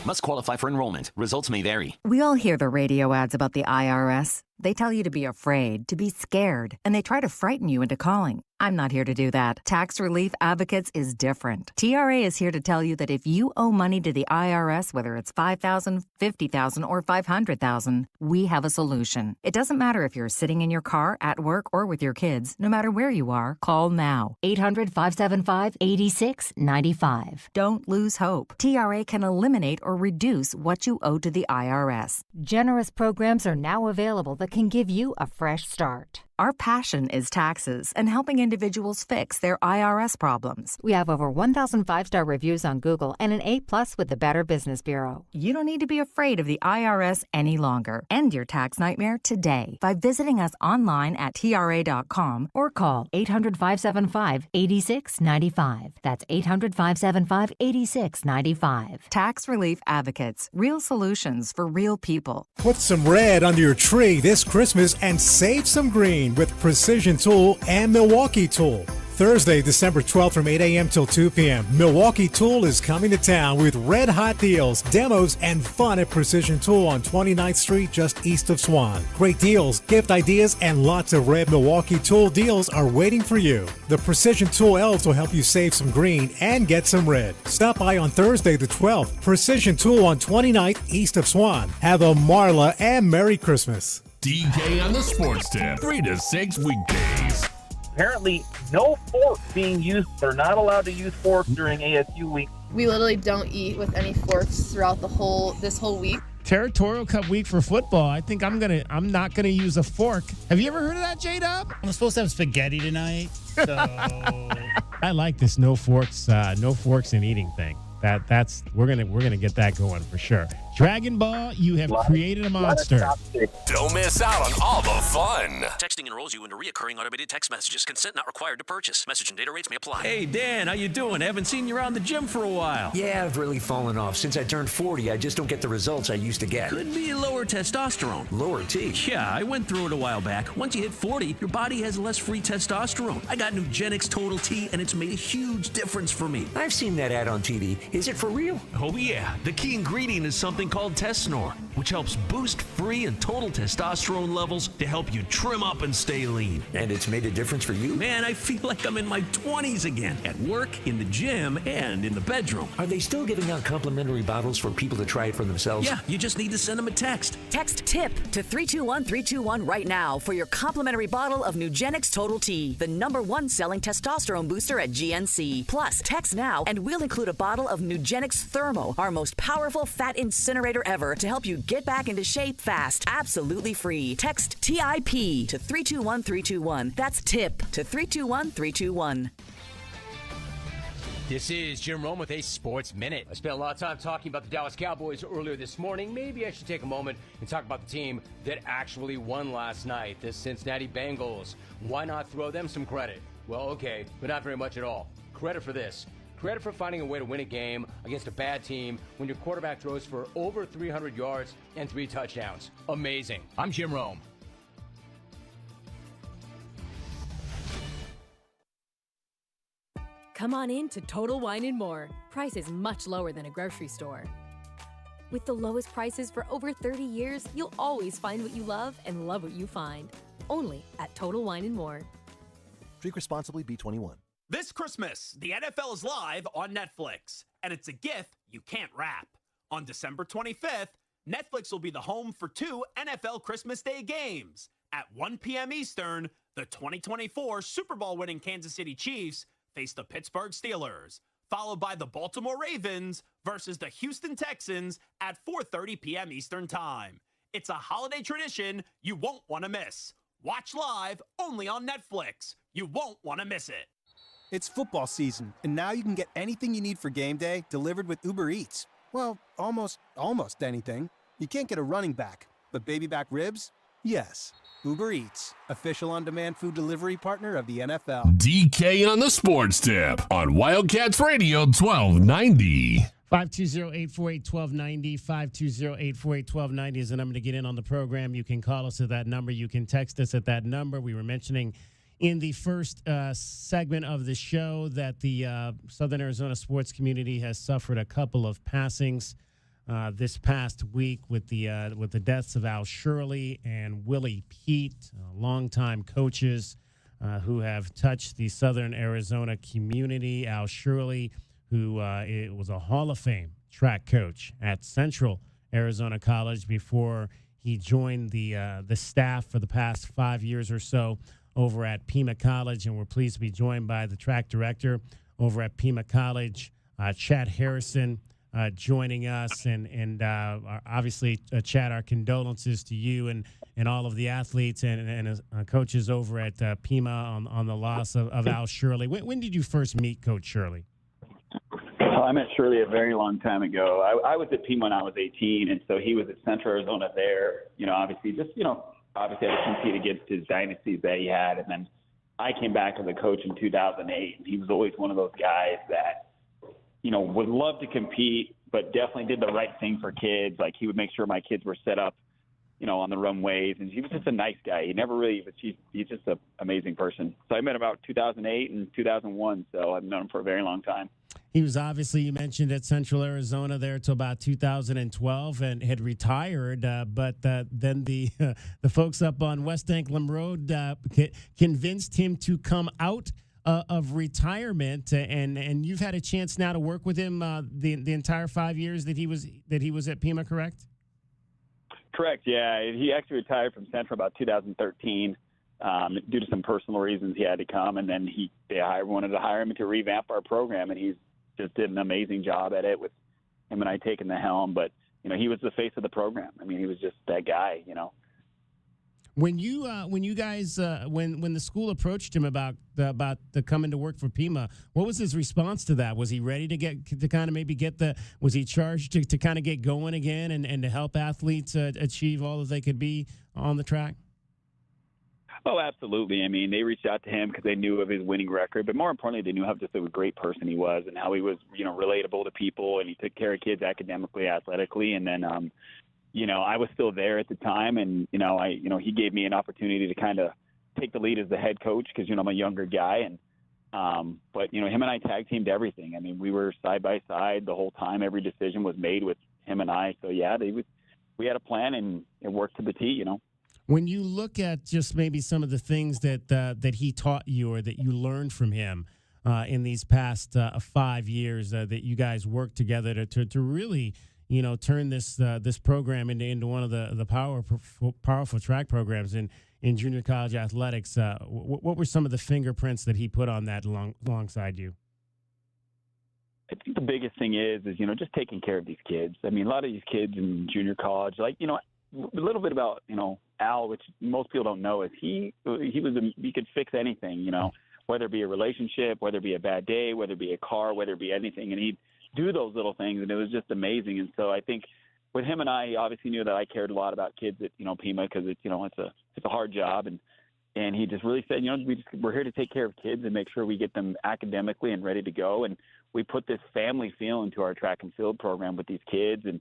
Must qualify for enrollment. Results may vary. We all hear the radio ads about the IRS. They tell you to be afraid, to be scared, and they try to frighten you into calling. I'm not here to do that. Tax Relief Advocates is different. TRA is here to tell you that if you owe money to the IRS, whether it's $5,000, $50,000, or $500,000, we have a solution. It doesn't matter if you're sitting in your car, at work, or with your kids. No matter where you are, call now. 800-575-8695. Don't lose hope. TRA can eliminate or reduce what you owe to the IRS. Generous programs are now available that can give you a fresh start. Our passion is taxes and helping individuals fix their IRS problems. We have over 1,000 5-star reviews on Google and an A+ with the Better Business Bureau. You don't need to be afraid of the IRS any longer. End your tax nightmare today by visiting us online at TRA.com or call 800-575-8695. That's 800-575-8695. Tax Relief Advocates. Real solutions for real people. Put some red under your tree this Christmas and save some green with Precision Tool and Milwaukee Tool. Thursday, December 12th from 8 a.m. till 2 p.m., Milwaukee Tool is coming to town with red-hot deals, demos, and fun at Precision Tool on 29th Street, just east of Swan. Great deals, gift ideas, and lots of red Milwaukee Tool deals are waiting for you. The Precision Tool elves will help you save some green and get some red. Stop by on Thursday, the 12th. Precision Tool on 29th, east of Swan. Have a Marla and Merry Christmas. DK on the Sports Tip, 3 to 6 weekdays. Apparently, no forks being used. They're not allowed to use forks during ASU week. We literally don't eat with any forks throughout this whole week. Territorial Cup week for football. I think I'm not gonna use a fork. Have you ever heard of that, J-Dub? I'm supposed to have spaghetti tonight, so I like this no forks in eating thing. We're gonna get that going for sure. Dragon Ball, you have created a monster. Don't miss out on all the fun. Texting enrolls you into recurring automated text messages. Consent not required to purchase. Message and data rates may apply. Hey, Dan, how you doing? I haven't seen you around the gym for a while. Yeah, I've really fallen off. Since I turned 40, I just don't get the results I used to get. Could be lower testosterone. Lower T? Yeah, I went through it a while back. Once you hit 40, your body has less free testosterone. I got Nugenix Total T, and it's made a huge difference for me. I've seen that ad on TV. Is it for real? Oh, yeah. The key ingredient is something called Tesnor, which helps boost free and total testosterone levels to help you trim up and stay lean. And it's made a difference for you? Man, I feel like I'm in my 20s again. At work, in the gym, and in the bedroom. Are they still giving out complimentary bottles for people to try it for themselves? Yeah, you just need to send them a text. Text TIP to 321-321 right now for your complimentary bottle of Nugenix Total T, the #1 selling testosterone booster at GNC. Plus, text now and we'll include a bottle of Nugenix Thermo, our most powerful fat incinerator ever, to help you get back into shape fast. Absolutely free. Text TIP to 321-321. That's TIP to 321-321. This is Jim Rome with a Sports Minute. I spent a lot of time talking about the Dallas Cowboys earlier this morning. Maybe I should take a moment and talk about the team that actually won last night, the Cincinnati Bengals. Why not throw them some credit? Well, okay, but not very much at all. Credit for this. Credit for finding a way to win a game against a bad team when your quarterback throws for over 300 yards and 3 touchdowns. Amazing. I'm Jim Rome. Come on in to Total Wine & More. Prices much lower than a grocery store. With the lowest prices for over 30 years, you'll always find what you love and love what you find. Only at Total Wine & More. Drink responsibly, B21. This Christmas, the NFL is live on Netflix, and it's a gift you can't wrap. On December 25th, Netflix will be the home for 2 NFL Christmas Day games. At 1 p.m. Eastern, the 2024 Super Bowl winning Kansas City Chiefs face the Pittsburgh Steelers, followed by the Baltimore Ravens versus the Houston Texans at 4:30 p.m. Eastern Time. It's a holiday tradition you won't want to miss. Watch live only on Netflix. You won't want to miss it. It's football season, and now you can get anything you need for game day delivered with Uber Eats. Well, almost anything. You can't get a running back, but baby back ribs? Yes. Uber Eats, official on-demand food delivery partner of the NFL. DK on the Sports Tip on Wildcats Radio 1290. 520-848-1290, 520-848-1290 is the number to get in on the program. You can call us at that number. You can text us at that number. We were mentioning in the first segment of the show that the Southern Arizona sports community has suffered a couple of passings this past week with the deaths of Al Shirley and Willie Pete, longtime coaches who have touched the Southern Arizona community. Al Shirley, who it was a Hall of Fame track coach at Central Arizona College before he joined the staff for the past 5 years or so over at Pima College, and we're pleased to be joined by the track director over at Pima College, Chad Harrison, joining us, and obviously, Chad, our condolences to you and all of the athletes and coaches over at Pima on the loss of Al Shirley. When did you first meet Coach Shirley? I met Shirley a very long time ago. I was at Pima when I was 18, and so he was at Central Arizona there. Obviously had to compete against his dynasties that he had, and then I came back as a coach in 2008, and he was always one of those guys that would love to compete, but definitely did the right thing for kids. Like, he would make sure my kids were set up, on the runways, and he was just a nice guy. He never really, he's just an amazing person. So I met him about 2008 and 2001, so I've known him for a very long time. He was obviously, you mentioned, at Central Arizona there till about 2012 and had retired. But then the folks up on West Anklam Road convinced him to come out of retirement. And you've had a chance now to work with him the entire 5 years that he was at Pima, correct? Correct. Yeah, he actually retired from Central about 2013. Due to some personal reasons, he had to come, and then they wanted to hire him to revamp our program, and he's just did an amazing job at it with him and I taking the helm. But he was the face of the program. I mean, he was just that guy. When you guys when the school approached him about the coming to work for Pima, what was his response to that? Was he ready to kind of maybe was he charged to kind of get going again and to help athletes achieve all that they could be on the track? Oh, absolutely. I mean, they reached out to him because they knew of his winning record, but more importantly, they knew how just a great person he was and how he was, relatable to people, and he took care of kids academically, athletically. And then, I was still there at the time, and he gave me an opportunity to kind of take the lead as the head coach because I'm a younger guy, and but him and I tag teamed everything. I mean, we were side by side the whole time. Every decision was made with him and I. So yeah, we had a plan, and it worked to the T. When you look at just maybe some of the things that he taught you or that you learned from him in these past 5 years that you guys worked together to really turn this program into one of the powerful track programs in junior college athletics, what were some of the fingerprints that he put on that alongside you? I think the biggest thing is just taking care of these kids. I mean, a lot of these kids in junior college, a little bit about Al, which most people don't know, is he could fix anything, whether it be a relationship, whether it be a bad day, whether it be a car, whether it be anything, and he'd do those little things, and it was just amazing. And so I think with him and I obviously knew that I cared a lot about kids at Pima because it's a hard job, and he just really said we're here to take care of kids and make sure we get them academically and ready to go, and we put this family feel into our track and field program with these kids. And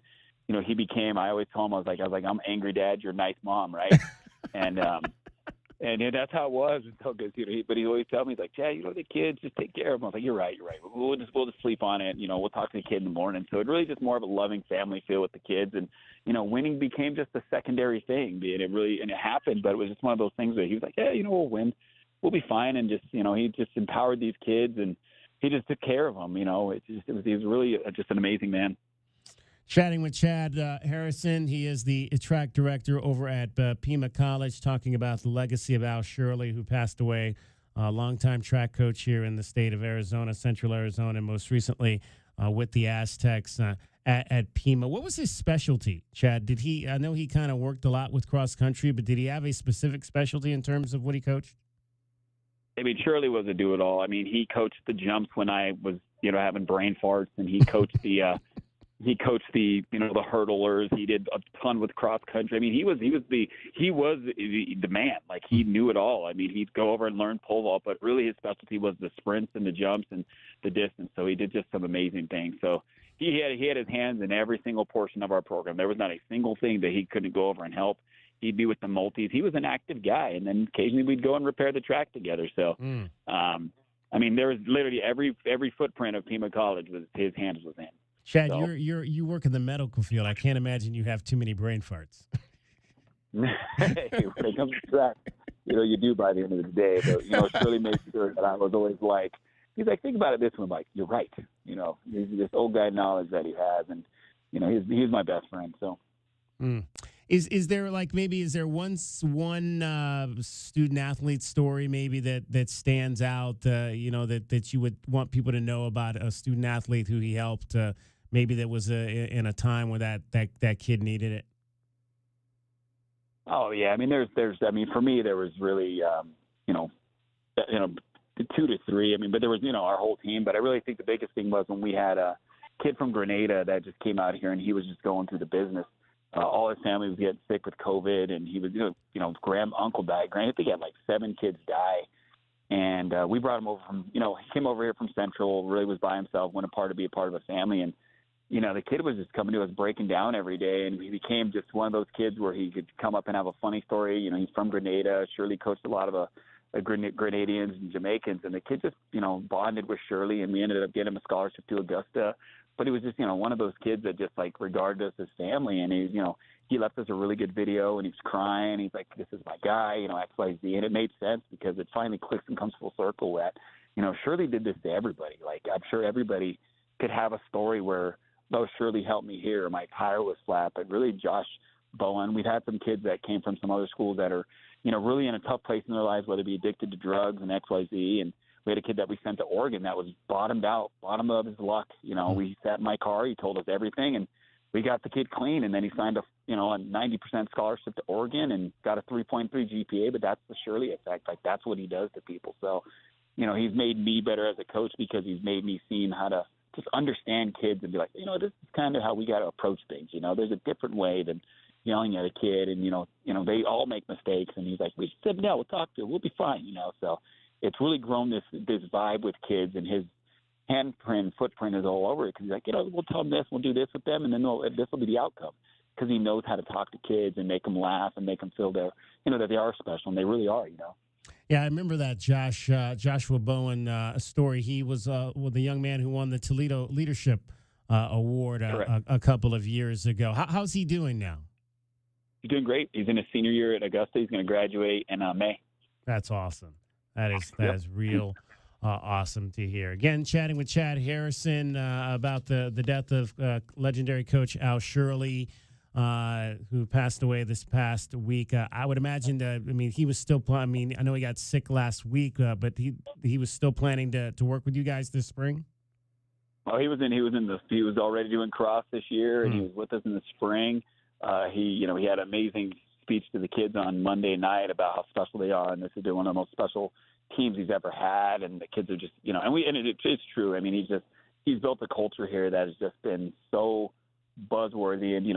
he became, I always told him, I was like, I'm angry dad, you're a nice mom, right? and that's how it was. But he always tell me, he's like, Chad, the kids, just take care of them. I was like, you're right. We'll just sleep on it. We'll talk to the kid in the morning. So it really just more of a loving family feel with the kids. And, winning became just a secondary thing. And it happened, but it was just one of those things that he was like, yeah, we'll win. We'll be fine. And just, he just empowered these kids, and he just took care of them. He was really just an amazing man. Chatting with Chad Harrison. He is the track director over at Pima College, talking about the legacy of Al Shirley, who passed away, a longtime track coach here in the state of Arizona, Central Arizona, and most recently with the Aztecs at Pima. What was his specialty, Chad? I know he kind of worked a lot with cross country, but did he have a specific specialty in terms of what he coached? I mean, Shirley was a do-it-all. I mean, he coached the jumps when I was, having brain farts, and he coached the he coached the hurdlers. He did a ton with cross country. I mean, he was the man. Like, he knew it all. I mean, he'd go over and learn pole vault, but really his specialty was the sprints and the jumps and the distance. So he did just some amazing things. So he had his hands in every single portion of our program. There was not a single thing that he couldn't go over and help. He'd be with the multis. He was an active guy, and then occasionally we'd go and repair the track together. So, I mean, there was literally every footprint of Pima College was his hands was in. Chad, So- you work in the medical field. I can't imagine you have too many brain farts. Hey, when it comes to track, you do by the end of the day. But Shirley made sure that I was always like, he's like, think about it this way. I'm like, you're right. There's this old guy knowledge that he has, and he's my best friend. So. Is there one student athlete story maybe that stands out that you would want people to know about a student athlete who he helped maybe that was in a time where that kid needed it? Oh yeah, I mean for me there was really 2 to 3. I mean, but there was our whole team. But I really think the biggest thing was when we had a kid from Grenada that just came out here and he was just going through the business. All his family was getting sick with COVID, and he was, uncle died. Granted, I think he had like 7 kids die, and we brought him over from, he came over here from Central. Really was by himself, went apart to be a part of a family, and the kid was just coming to us, breaking down every day, and he became just one of those kids where he could come up and have a funny story. He's from Grenada. Shirley coached a lot of Grenadians and Jamaicans, and the kid just, bonded with Shirley, and we ended up getting him a scholarship to Augusta. But he was just, one of those kids that just like regarded us as family, and he left us a really good video, and he was crying. He's like, "This is my guy," X, Y, Z, and it made sense because it finally clicks and comes full circle that, Shirley did this to everybody. Like I'm sure everybody could have a story where, "Oh, Shirley helped me here," or "My tire was flat." But really, Josh Bowen, we've had some kids that came from some other schools that are, really in a tough place in their lives, whether it be addicted to drugs and X, Y, Z, and we had a kid that we sent to Oregon that was bottom of his luck. We sat in my car. He told us everything, and we got the kid clean. And then he signed a 90% scholarship to Oregon and got a 3.3 GPA. But that's the Shirley effect. Like that's what he does to people. So, he's made me better as a coach because he's made me see how to just understand kids and be like, this is kind of how we got to approach things. There's a different way than yelling at a kid, and they all make mistakes. And he's like, we sit down, we'll talk to him, we'll be fine. So. It's really grown this vibe with kids, and his footprint is all over it. Because he's like, we'll tell them this, we'll do this with them, and then this will be the outcome. Because he knows how to talk to kids and make them laugh and make them feel that they are special, and they really are. Yeah, I remember that Joshua Bowen story. He was the young man who won the Toledo Leadership Award a couple of years ago. How's he doing now? He's doing great. He's in his senior year at Augusta. He's going to graduate in May. That's awesome. That is real awesome to hear. Again, chatting with Chad Harrison about the death of legendary coach Al Shirley, who passed away this past week. I would imagine that. I mean, he was still. I know he got sick last week, but he was still planning to work with you guys this spring. Oh, he was already doing cross this year, and he was with us in the spring. He had an amazing speech to the kids on Monday night about how special they are, and this is one of the most special teams he's ever had, and the kids are just it's true. I mean, he's built a culture here that has just been so buzzworthy, and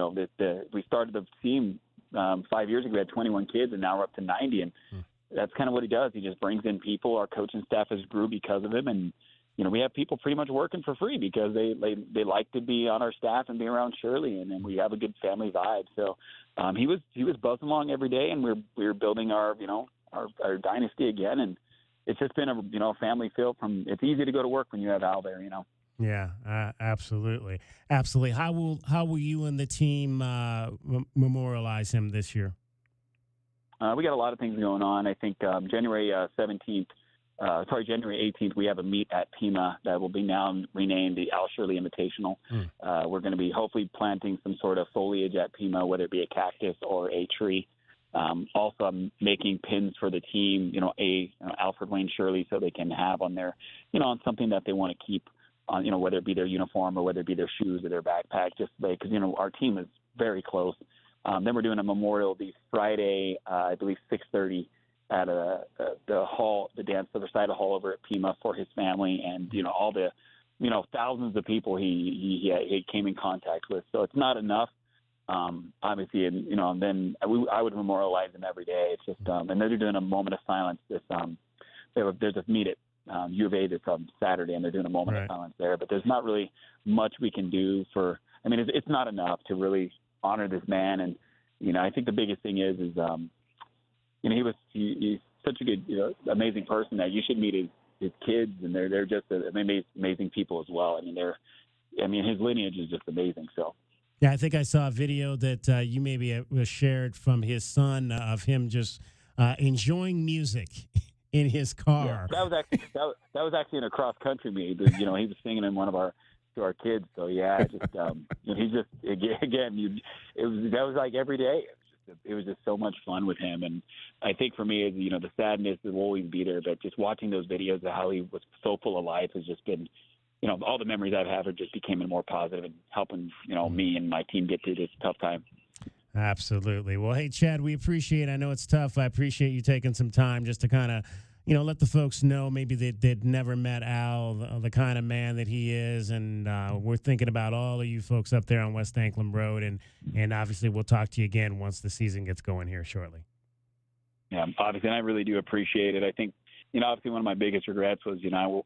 we started the team 5 years ago. We had 21 kids, and now we're up to 90, and that's kind of what he does. He just brings in people. Our coaching staff has grew because of him, and we have people pretty much working for free because they like to be on our staff and be around Shirley, and then we have a good family vibe. So he was buzzing along every day, and we're building our dynasty again, and it's just been a family feel. It's easy to go to work when you have Al there. Yeah, absolutely. How will you and the team memorialize him this year? We got a lot of things going on. I think January 18th, we have a meet at Pima that will be now renamed the Al Shirley Invitational. We're going to be hopefully planting some sort of foliage at Pima, whether it be a cactus or a tree. Also, I'm making pins for the team, Alfred Wayne Shirley, so they can have on their, on something that they want to keep on, whether it be their uniform or whether it be their shoes or their backpack, just because, our team is very close. Then we're doing a memorial this Friday, I believe 6:30 at the hall, the dance other side of the hall over at Pima for his family and, all the, thousands of people he came in contact with. So it's not enough. Obviously, and then I would memorialize them every day. It's just, and they're doing a moment of silence. There's a meet at U of A that's on Saturday, and they're doing a moment of silence there. But there's not really much we can do it's not enough to really honor this man. And I think the biggest thing is he's such a good, amazing person that you should meet his kids, and they're just amazing people as well. His lineage is just amazing. So. Yeah, I think I saw a video that you maybe was shared from his son of him just enjoying music in his car. Yeah, that was actually in a cross country meet. He was singing in to our kids. So yeah, just he's just again, that was like every day. It was just so much fun with him, and I think for me, the sadness will always be there. But just watching those videos of how he was so full of life has just been. All the memories I've had are just becoming more positive and helping, me and my team get through this tough time. Absolutely. Well, hey, Chad, we appreciate it. I know it's tough. I appreciate you taking some time just to kind of, let the folks know maybe they'd never met Al, the kind of man that he is. And we're thinking about all of you folks up there on West Anklam Road. And obviously we'll talk to you again once the season gets going here shortly. Yeah, obviously, and I really do appreciate it. I think, obviously one of my biggest regrets was,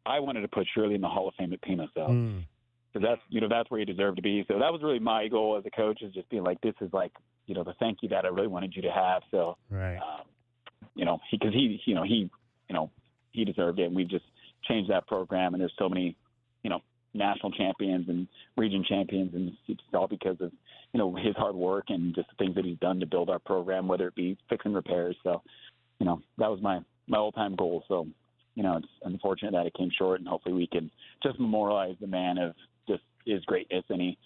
I wanted to put Shirley in the Hall of Fame at Pima. So that's where he deserved to be. So that was really my goal as a coach, is just being like, this is like, the thank you that I really wanted you to have. So, right. Because he deserved it. And we've just changed that program. And there's so many, national champions and region champions. And it's all because of, his hard work and just the things that he's done to build our program, whether it be fixing repairs. So, that was my all-time goal. So, it's unfortunate that it came short, and hopefully we can just memorialize the man of just his greatness. And he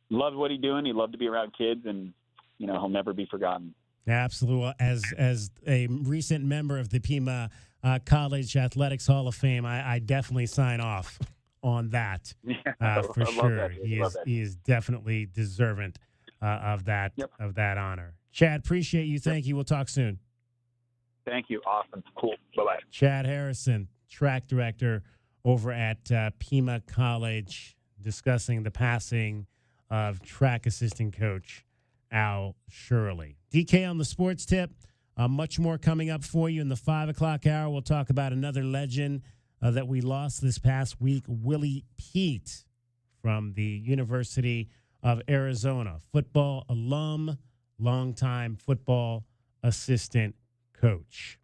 loved what he's doing. He loved to be around kids, and, he'll never be forgotten. Absolutely. As a recent member of the Pima College Athletics Hall of Fame, I definitely sign off on that for sure. He is definitely deserving of that honor. Chad, appreciate you. Thank you. We'll talk soon. Thank you. Awesome. Cool. Bye-bye. Chad Harrison, track director over at Pima College, discussing the passing of track assistant coach Al Shirley. DK on the sports tip. Much more coming up for you in the 5 o'clock hour. We'll talk about another legend that we lost this past week, Willie Pete from the University of Arizona. Football alum, longtime football assistant coach.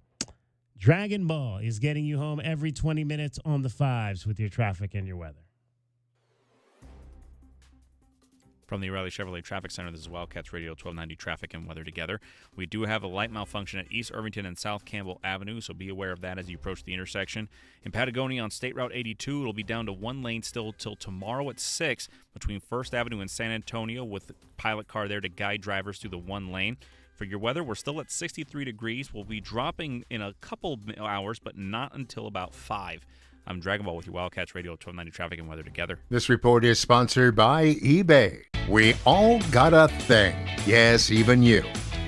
Dragon Ball is getting you home every 20 minutes on the 5s with your traffic and your weather. From the O'Reilly Chevrolet Traffic Center, this is Wildcats Radio 1290 Traffic and Weather Together. We do have a light malfunction at East Irvington and South Campbell Avenue, so be aware of that as you approach the intersection. In Patagonia on State Route 82, it'll be down to one lane still till tomorrow at 6 between 1st Avenue and San Antonio, with the pilot car there to guide drivers through the one lane. For your weather, we're still at 63 degrees. We'll be dropping in a couple hours, but not until about 5. I'm Dragon Ball with your Wildcats Radio 1290 Traffic and Weather Together. This report is sponsored by eBay. We all got a thing. Yes, even you.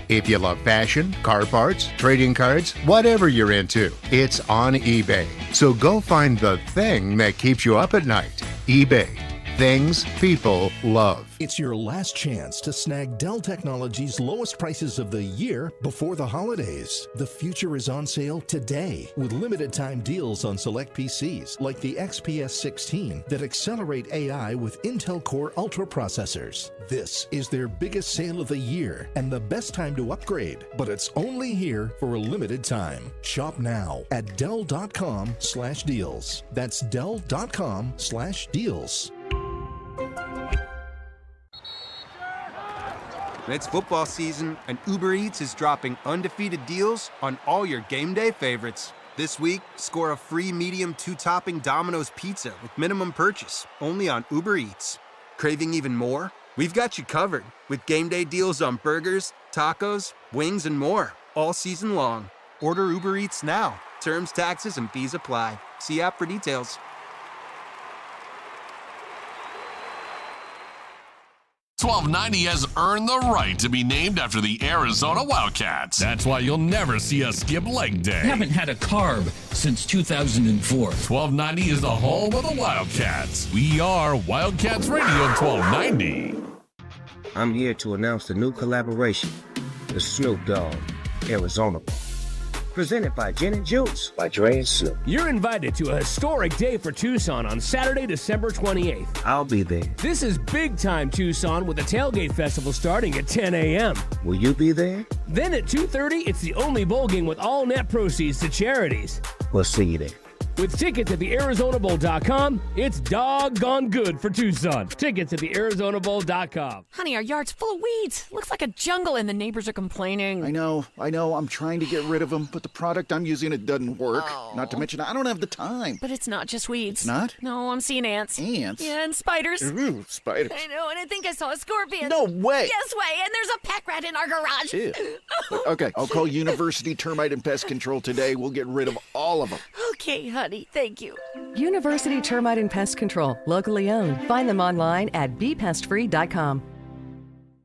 If you love fashion, car parts, trading cards, whatever you're into, it's on eBay. So go find the thing that keeps you up at night. eBay. Things people love. It's your last chance to snag Dell Technologies' lowest prices of the year before the holidays. The future is on sale today with limited time deals on select PCs like the XPS 16 that accelerate AI with Intel Core Ultra processors. This is their biggest sale of the year and the best time to upgrade, but it's only here for a limited time. Shop now at Dell.com/deals. That's Dell.com/deals. It's football season, and Uber Eats is dropping undefeated deals on all your game day favorites. This week, score a free medium 2-topping Domino's pizza with minimum purchase, only on Uber Eats. Craving even more? We've got you covered with game day deals on burgers, tacos, wings, and more, all season long. Order Uber Eats now. Terms, taxes, and fees apply. See app for details. 1290 has earned the right to be named after the Arizona Wildcats. That's why you'll never see us skip leg day. Haven't had a carb since 2004. 1290 is the home of the Wildcats. We are Wildcats Radio 1290. I'm here to announce the new collaboration, the Snoop Dogg Arizona Bowl. presented by Gin and Juice by Dre and Snoop. You're invited to a historic day for Tucson on Saturday, December 28th. I'll be there. This is big time Tucson with a tailgate festival starting at 10 a.m. Will you be there? Then at 2:30, it's the only bowl game with all net proceeds to charities. We'll see you there. With tickets at thearizonabowl.com, it's doggone good for Tucson. Tickets at thearizonabowl.com. Honey, our yard's full of weeds. Looks like a jungle and the neighbors are complaining. I know. I'm trying to get rid of them, but the product I'm using, it doesn't work. Oh. Not to mention, I don't have the time. But it's not just weeds. It's not? No, I'm seeing ants. Ants? Yeah, and spiders. Ooh, spiders. I know, and I think I saw a scorpion. No way. Yes way, and there's a pack rat in our garage. Ew. Okay, I'll call University Termite and Pest Control today. We'll get rid of all of them. Okay, honey, thank you. University Termite and Pest Control, locally owned. Find them online at bepestfree.com.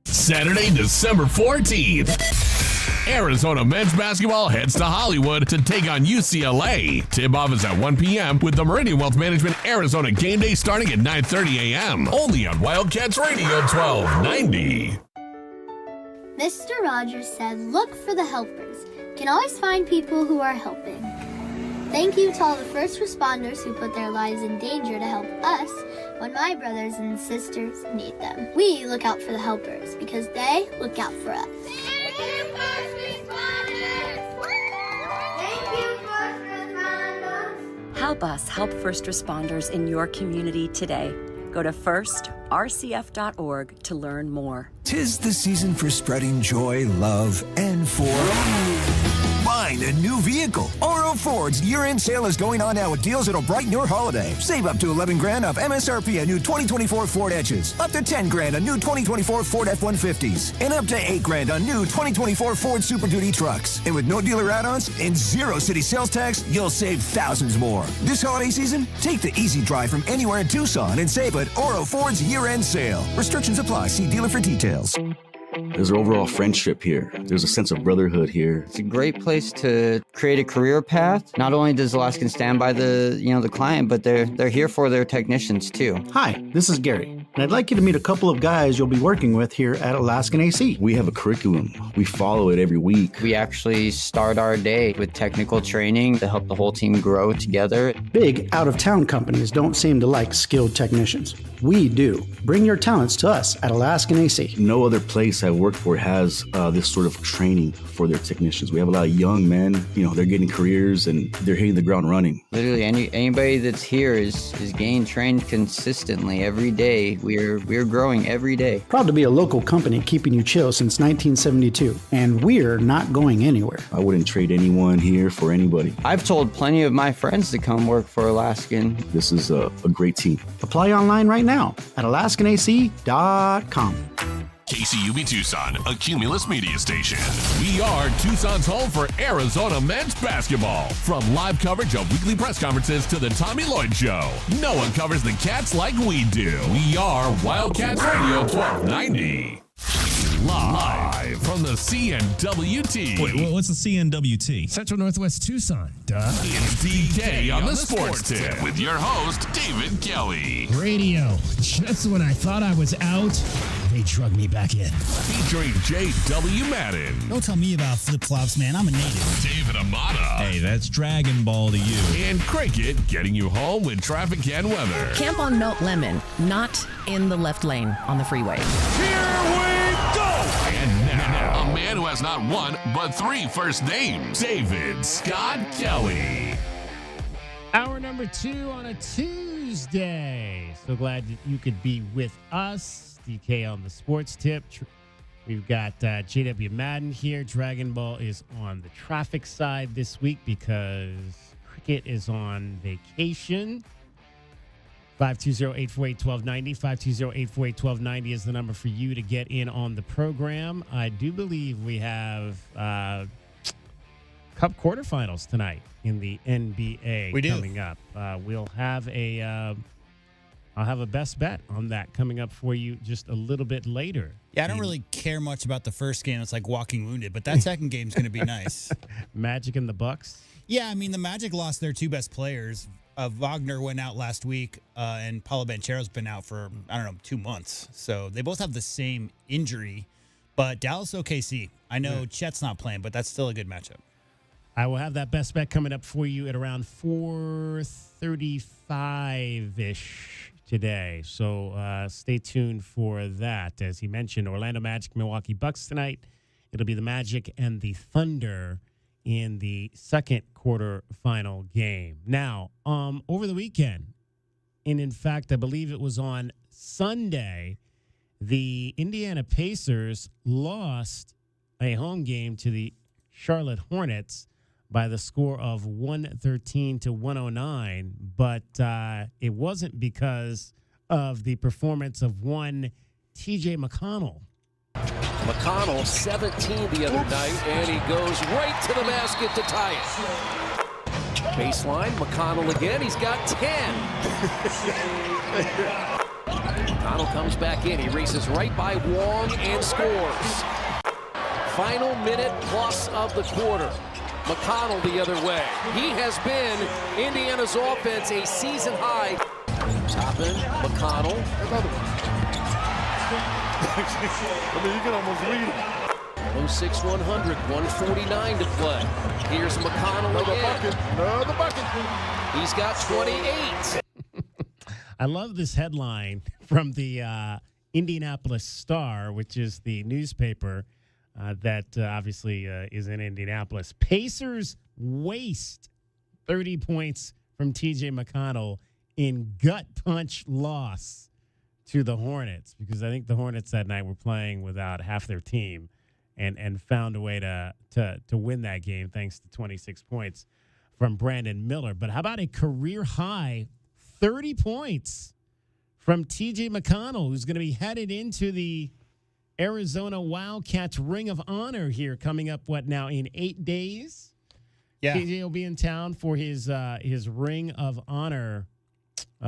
Saturday, December 14th. Arizona men's basketball heads to Hollywood to take on UCLA. Tip-off is at 1 p.m. with the Meridian Wealth Management Arizona game day starting at 9:30 a.m. Only on Wildcats Radio 1290. Mr. Rogers said, look for the helpers. You can always find people who are helping. Thank you to all the first responders who put their lives in danger to help us when my brothers and sisters need them. We look out for the helpers because they look out for us. Thank you, first responders! Thank you, first responders! Help us help first responders in your community today. Go to firstrcf.org to learn more. 'Tis the season for spreading joy, love, and for... Find a new vehicle. Oro Ford's year-end sale is going on now with deals that'll brighten your holiday. Save up to $11,000 off MSRP on new 2024 Ford Edges, up to $10,000 on new 2024 Ford F-150s, and up to $8,000 on new 2024 Ford Super Duty trucks. And with no dealer add-ons and zero city sales tax, you'll save thousands more. This holiday season, take the easy drive from anywhere in Tucson and save at Oro Ford's year-end sale. Restrictions apply. See dealer for details. There's an overall friendship here. There's a sense of brotherhood here. It's a great place to create a career path. Not only does Alaskan stand by the client, but they're here for their technicians too. Hi, this is Gary, and I'd like you to meet a couple of guys you'll be working with here at Alaskan AC. We have a curriculum. We follow it every week. We actually start our day with technical training to help the whole team grow together. Big out-of-town companies don't seem to like skilled technicians. We do. Bring your talents to us at Alaskan AC. No other place I've worked for has this sort of training for their technicians. We have a lot of young men, they're getting careers and they're hitting the ground running. Literally anybody that's here is getting trained consistently every day. We're growing every day. Proud to be a local company keeping you chill since 1972, and we're not going anywhere. I wouldn't trade anyone here for anybody. I've told plenty of my friends to come work for Alaskan. This is a great team. Apply online right now at alaskanac.com. KCUB Tucson, a Cumulus media station. We are Tucson's home for Arizona men's basketball. From live coverage of weekly press conferences to the Tommy Lloyd Show, no one covers the Cats like we do. We are Wildcats Radio 1290. Live from the CNWT. Wait, what's the CNWT? Central Northwest Tucson. Duh. It's DK on the Sports Tip with your host, David Kelly. Radio. Just when I thought I was out, they drug me back in. Featuring J.W. Madden. Don't tell me about flip-flops, man. I'm a native. David Amata. Hey, that's Dragon Ball to you. And Cricket getting you home with traffic and weather. Camp on Melt Lemon, not in the left lane on the freeway. Here we go! And now, a man who has not one, but three first names, David Scott Kelly. Hour number 2 on a Tuesday. So glad that you could be with us. DK on the Sports Tip. We've got JW Madden here. Dragon Ball is on the traffic side this week because Cricket is on vacation. 520-848-1290. 520-848-1290 is the number for you to get in on the program. I do believe we have Cup quarterfinals tonight in the NBA coming up. We'll have I'll have a best bet on that coming up for you just a little bit later. Yeah, I don't really care much about the first game. It's like walking wounded, but that second game's going to be nice. Magic and the Bucks? Yeah, I mean, the Magic lost their two best players. Wagner went out last week, and Paulo Banchero's been out for, 2 months. So they both have the same injury, but Dallas OKC. I know Chet's not playing, but that's still a good matchup. I will have that best bet coming up for you at around 4:35-ish today. So stay tuned for that. As he mentioned, Orlando Magic, Milwaukee Bucks tonight. It'll be the Magic and the Thunder in the second quarterfinal game. Now, over the weekend, and in fact, I believe it was on Sunday, the Indiana Pacers lost a home game to the Charlotte Hornets by the score of 113-109, but it wasn't because of the performance of one T.J. McConnell. McConnell, 17 the other night, and he goes right to the basket to tie it. Baseline, McConnell again, he's got 10. McConnell comes back in, he races right by Wong and scores. Final minute plus of the quarter. McConnell the other way. He has been Indiana's offense a season high. Toppin, McConnell. Another one. I mean, you can almost read it. 06-100, 149 to play. Here's McConnell again. Another bucket. He's got 28. I love this headline from the Indianapolis Star, which is the newspaper that obviously is in Indianapolis. Pacers waste 30 points from T.J. McConnell in gut punch loss to the Hornets, because I think the Hornets that night were playing without half their team and found a way to win that game thanks to 26 points from Brandon Miller. But how about a career high 30 points from T.J. McConnell, who's going to be headed into the Arizona Wildcats Ring of Honor here coming up, in 8 days? Yeah. TJ will be in town for his Ring of Honor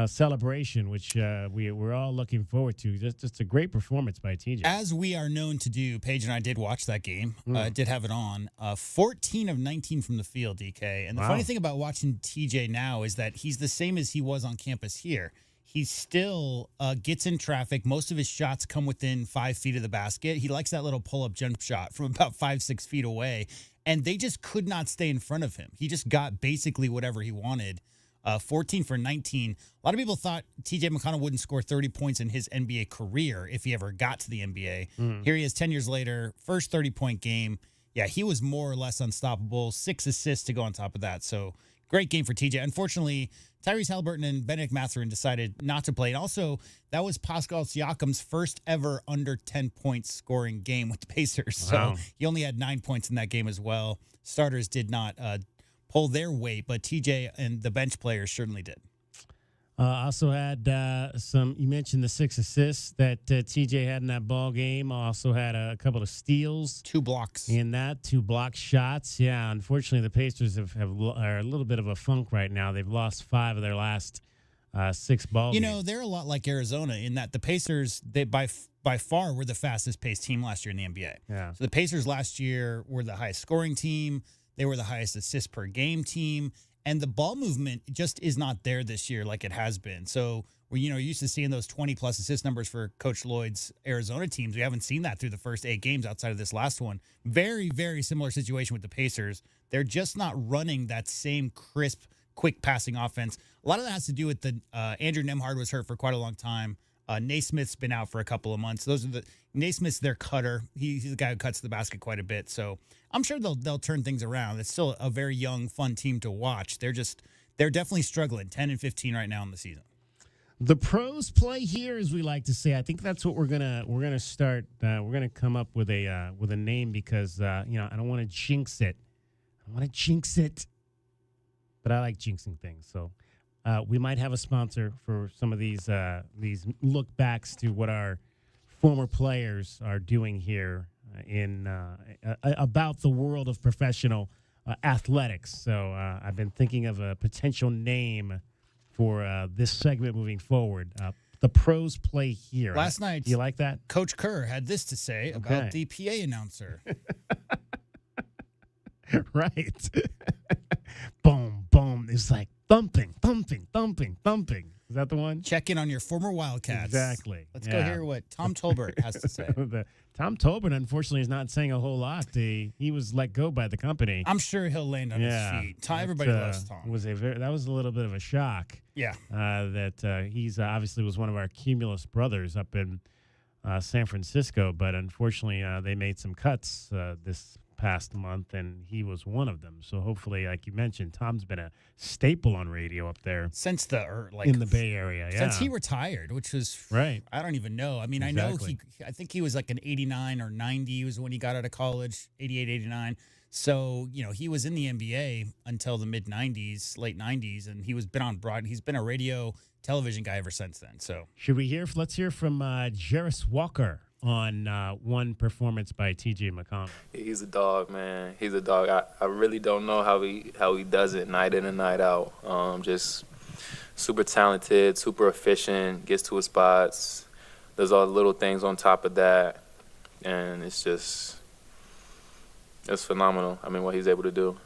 celebration, which we're all looking forward to. Just a great performance by TJ. As we are known to do, Paige and I did watch that game. Did have it on. 14 of 19 from the field, DK. And the funny thing about watching TJ now is that he's the same as he was on campus here. He still gets in traffic. Most of his shots come within 5 feet of the basket. He likes that little pull-up jump shot from about 5-6 feet away. And they just could not stay in front of him. He just got basically whatever he wanted. 14 for 19. A lot of people thought T.J. McConnell wouldn't score 30 points in his NBA career if he ever got to the NBA. Here he is 10 years later, first 30-point game. Yeah, he was more or less unstoppable. 6 assists to go on top of that. So great game for TJ. Unfortunately, Tyrese Haliburton and Benedict Mathurin decided not to play. And also, that was Pascal Siakam's first ever under 10-point scoring game with the Pacers. So he only had 9 points in that game as well. Starters did not pull their weight, but TJ and the bench players certainly did. Also had you mentioned the 6 assists that TJ had in that ball game. Also had a couple of steals. 2 blocks. In that, 2 block shots. Yeah, unfortunately, the Pacers are a little bit of a funk right now. They've lost 5 of their last 6 ball games. You know, they're a lot like Arizona in that the Pacers, they by far were the fastest paced team last year in the NBA. Yeah. So the Pacers last year were the highest scoring team. They were the highest assist per game team. And the ball movement just is not there this year like it has been. So we're used to seeing those 20-plus assist numbers for Coach Lloyd's Arizona teams. We haven't seen that through the first 8 games outside of this last one. Very, very similar situation with the Pacers. They're just not running that same crisp, quick passing offense. A lot of that has to do with the Andrew Nembhard was hurt for quite a long time. Naismith's been out for a couple of months. Naismith's their cutter. He's the guy who cuts the basket quite a bit. So I'm sure they'll turn things around. It's still a very young, fun team to watch. They're definitely struggling. 10-15 right now in the season. The pros play here, as we like to say. I think that's what we're gonna start. We're gonna come up with a name because I don't want to jinx it. But I like jinxing things. So we might have a sponsor for some of these look backs to what our former players are doing here in about the world of professional athletics. So I've been thinking of a potential name for this segment moving forward. The pros play here. Last night, do you like that? Coach Kerr had this to say about the PA announcer. Right. Boom, boom. It's like thumping, thumping, thumping, thumping. Is that the one? Check in on your former Wildcats. Exactly. Let's go hear what Tom Tolbert has to say. Tom Tolbert, unfortunately, is not saying a whole lot. He was let go by the company. I'm sure he'll land on his feet. Everybody loves Tom. That was a little bit of a shock. Yeah. That he's obviously was one of our Cumulus brothers up in San Francisco, but unfortunately they made some cuts this past month, and he was one of them. So hopefully, like you mentioned, Tom's been a staple on radio up there since in the Bay Area. Yeah. Since he retired, which was right. I don't even know. I mean, exactly. I think he was like an 89 or 90 was when he got out of college, 88, 89. So, he was in the NBA until the mid 90s, late 90s, and he's been a radio television guy ever since then. So let's hear from Jarris Walker on one performance by T.J. McConnell. He's a dog, man. He's a dog. I really don't know how he does it night in and night out. Just super talented, super efficient, gets to his spots, does all the little things on top of that, and it's phenomenal. I mean, what he's able to do.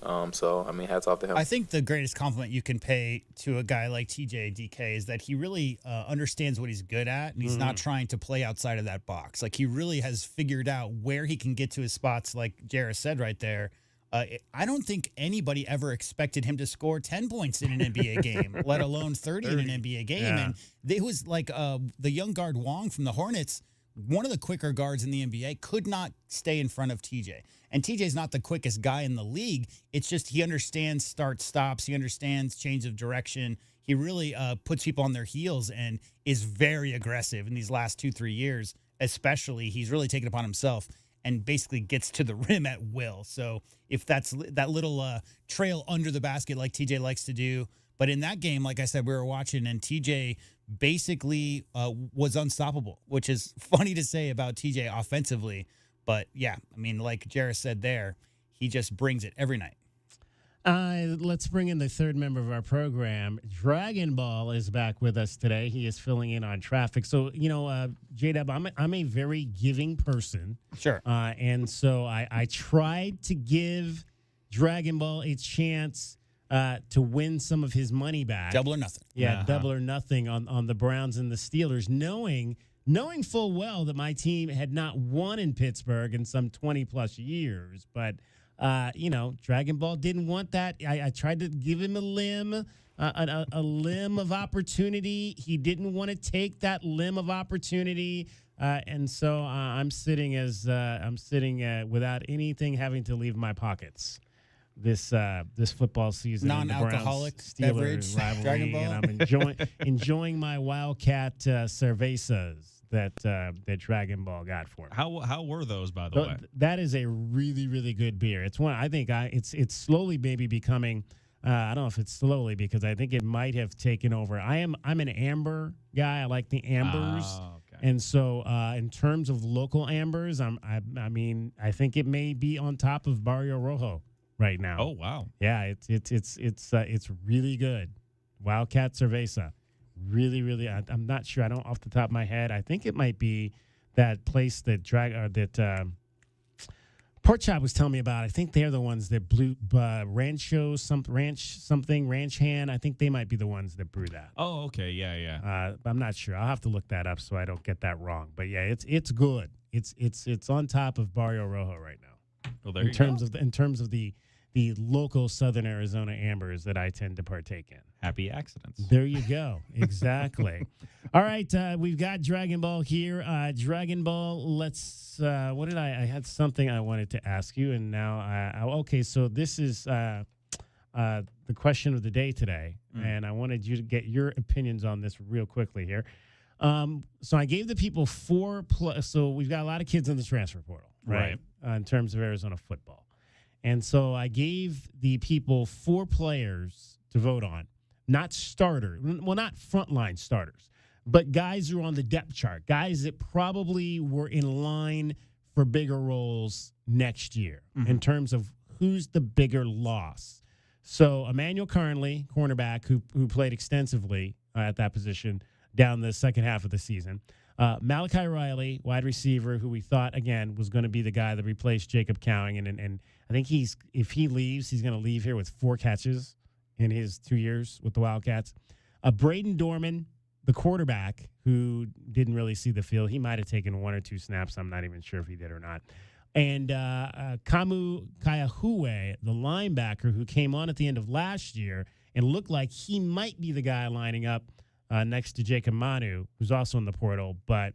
Hats off to him. I think the greatest compliment you can pay to a guy like TJ DK is that he really understands what he's good at, and he's not trying to play outside of that box. Like, he really has figured out where he can get to his spots, like Jarris said right there. I don't think anybody ever expected him to score 10 points in an NBA game, let alone 30 in an NBA game. Yeah. And it was like the young guard Wong from the Hornets, one of the quicker guards in the NBA, could not stay in front of TJ. And TJ's not the quickest guy in the league. It's just he understands start-stops. He understands change of direction. He really puts people on their heels and is very aggressive in these last 2-3 years, especially. He's really taken upon himself and basically gets to the rim at will. So if that's that little trail under the basket like TJ likes to do. But in that game, like I said, we were watching, and TJ basically was unstoppable, which is funny to say about TJ offensively. But, yeah, I mean, like Jarris said there, he just brings it every night. Let's bring in the third member of our program. Dragon Ball is back with us today. He is filling in on traffic. So, J-Dub, I'm a very giving person. Sure. And so I tried to give Dragon Ball a chance to win some of his money back. Double or nothing. Yeah, double or nothing on the Browns and the Steelers, knowing full well that my team had not won in Pittsburgh in some 20-plus years. But, Dragon Ball didn't want that. I tried to give him a limb of opportunity. He didn't want to take that limb of opportunity. And so I'm sitting without anything having to leave my pockets this football season. Non-alcoholic beverage, rivalry, Dragon Ball. And I'm enjoying my Wildcat cervezas that Dragon Ball got for me. How were those, by the way? That is a really, really good beer. It's one I think it's slowly maybe becoming. I don't know if it's slowly, because I think it might have taken over. I'm an amber guy. I like the ambers. Okay. And so in terms of local ambers, I think it may be on top of Barrio Rojo right now. Oh wow. Yeah, it's really good. Wildcat Cerveza. Really, really, I'm not sure. I don't off the top of my head. I think it might be that place that Pork Chop was telling me about. I think they're the ones that blew Ranch Hand. I think they might be the ones that brew that. Oh, okay, yeah. I'm not sure. I'll have to look that up so I don't get that wrong. But yeah, it's good. It's on top of Barrio Rojo right now. Well, there in terms of the local Southern Arizona ambers that I tend to partake in. Happy accidents. There you go. Exactly. All right, we've got Dragon Ball here. Dragon Ball, let's I had something I wanted to ask you, and now okay, so this is the question of the day today, and I wanted you to get your opinions on this real quickly here. So I gave the people so we've got a lot of kids in the transfer portal, right? In terms of Arizona football. And so I gave the people 4 players to vote on, not frontline starters, but guys who are on the depth chart, guys that probably were in line for bigger roles next year in terms of who's the bigger loss. So Emmanuel Carnley, cornerback, who played extensively at that position down the second half of the season. Malachi Riley, wide receiver, who we thought, again, was going to be the guy that replaced Jacob Cowing. And I think if he leaves, he's going to leave here with 4 catches in his 2 years with the Wildcats. Braden Dorman, the quarterback, who didn't really see the field. He might have taken 1 or 2 snaps. I'm not even sure if he did or not. And Kamu Kayahue, the linebacker who came on at the end of last year and looked like he might be the guy lining up next to Jacob Manu, who's also in the portal, but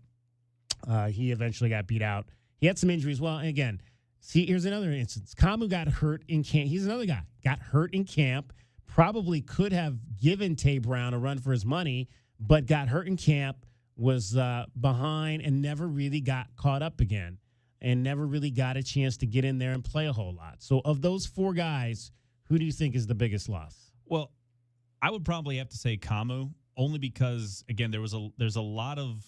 he eventually got beat out. He had some injuries. Well, and again, see, here's another instance. Kamu got hurt in camp. He's another guy. Got hurt in camp. Probably could have given Tay Brown a run for his money, but got hurt in camp, was behind, and never really got caught up again, and never really got a chance to get in there and play a whole lot. So of those 4 guys, who do you think is the biggest loss? Well, I would probably have to say Kamu, only because, again, there's a lot of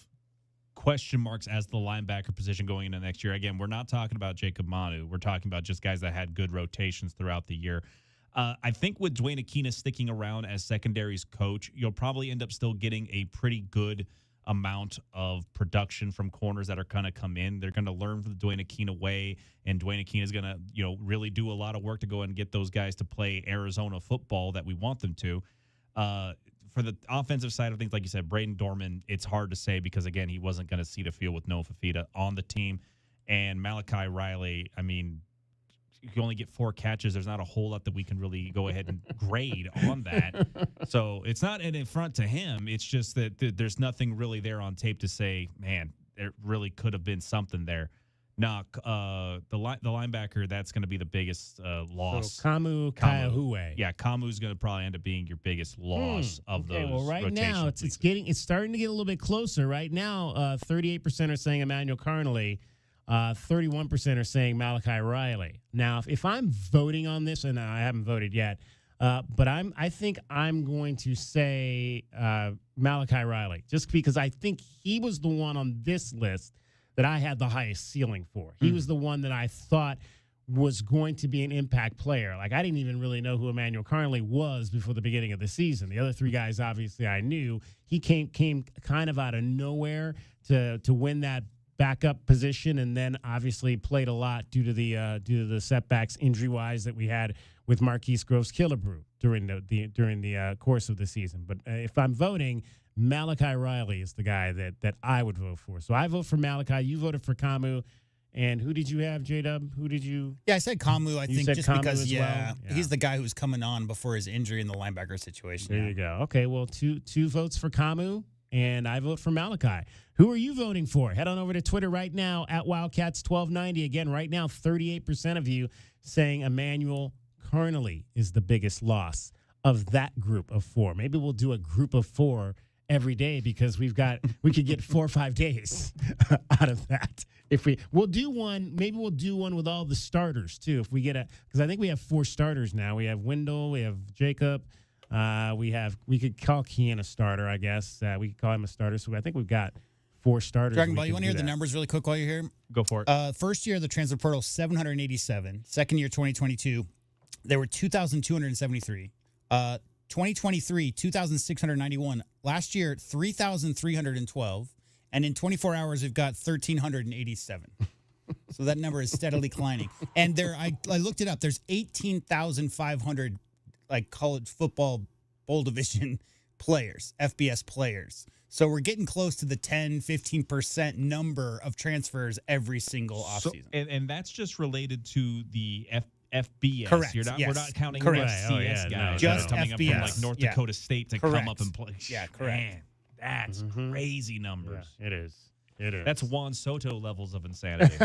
question marks as the linebacker position going into next year. Again, we're not talking about Jacob Manu. We're talking about just guys that had good rotations throughout the year. I think with Dwayne Akina sticking around as secondaries coach, you'll probably end up still getting a pretty good amount of production from corners that are going to come in. They're going to learn the Dwayne Akina way, and Dwayne Akina is going to, really do a lot of work to go and get those guys to play Arizona football that we want them to. For the offensive side of things, like you said, Braden Dorman, it's hard to say because, again, he wasn't going to see the field with Noah Fafita on the team. And Malachi Riley, I mean, you only get 4 catches. There's not a whole lot that we can really go ahead and grade on that. So it's not an affront to him. It's just that there's nothing really there on tape to say, man, there really could have been something there. No, the linebacker, that's going to be the biggest loss. So Kamu Kayahue. Yeah, Kamu's going to probably end up being your biggest loss of those. Well, right now it's starting to get a little bit closer. Right now, 38% are saying Emmanuel Carnley. 31% are saying Malachi Riley. Now, if I'm voting on this, and I haven't voted yet, but I think I'm going to say Malachi Riley, just because I think he was the one on this list that I had the highest ceiling for. He was the one that I thought was going to be an impact player. Like, I didn't even really know who Emmanuel Carnley was before the beginning of the season. The other 3 guys, obviously, I knew. He came kind of out of nowhere to win that backup position, and then obviously played a lot due to the setbacks injury-wise that we had with Marquise Groves-Killebrew during the course of the season. But if I'm voting, Malachi Riley is the guy that I would vote for. So I vote for Malachi. You voted for Kamu. And who did you have, J-Dub? Who did you? Yeah, I said Kamu, I think, just Kamu because, well? He's the guy who's coming on before his injury in the linebacker situation. There you go. Okay, well, two votes for Kamu, and I vote for Malachi. Who are you voting for? Head on over to Twitter right now, at Wildcats1290. Again, right now, 38% of you saying Emmanuel Carnley is the biggest loss of that group of 4. Maybe we'll do a group of 4 every day because we could get 4 or 5 days out of that. We'll do one with all the starters too. If we get because I think we have 4 starters now. We have Wendell, we have Jacob, we could call Kean a starter, I guess. We could call him a starter. So I think we've got 4 starters. Dragon Ball, you want to hear the numbers really quick while you're here? Go for it. First year, the transfer portal, 787. Second year, 2022, there were 2,273. 2023, 2,691. Last year, 3,312. And in 24 hours, we've got 1,387. So that number is steadily climbing. And I looked it up. There's 18,500 college football bowl division players, FBS players. So we're getting close to the 10, 15% number of transfers every single offseason. And that's just related to the FBS. Correct. We're not counting correct. FCS guys. Just coming FBS. up from North Dakota State to come up and play. Yeah, correct. Man, that's crazy numbers. Yeah, it is. That's Juan Soto levels of insanity.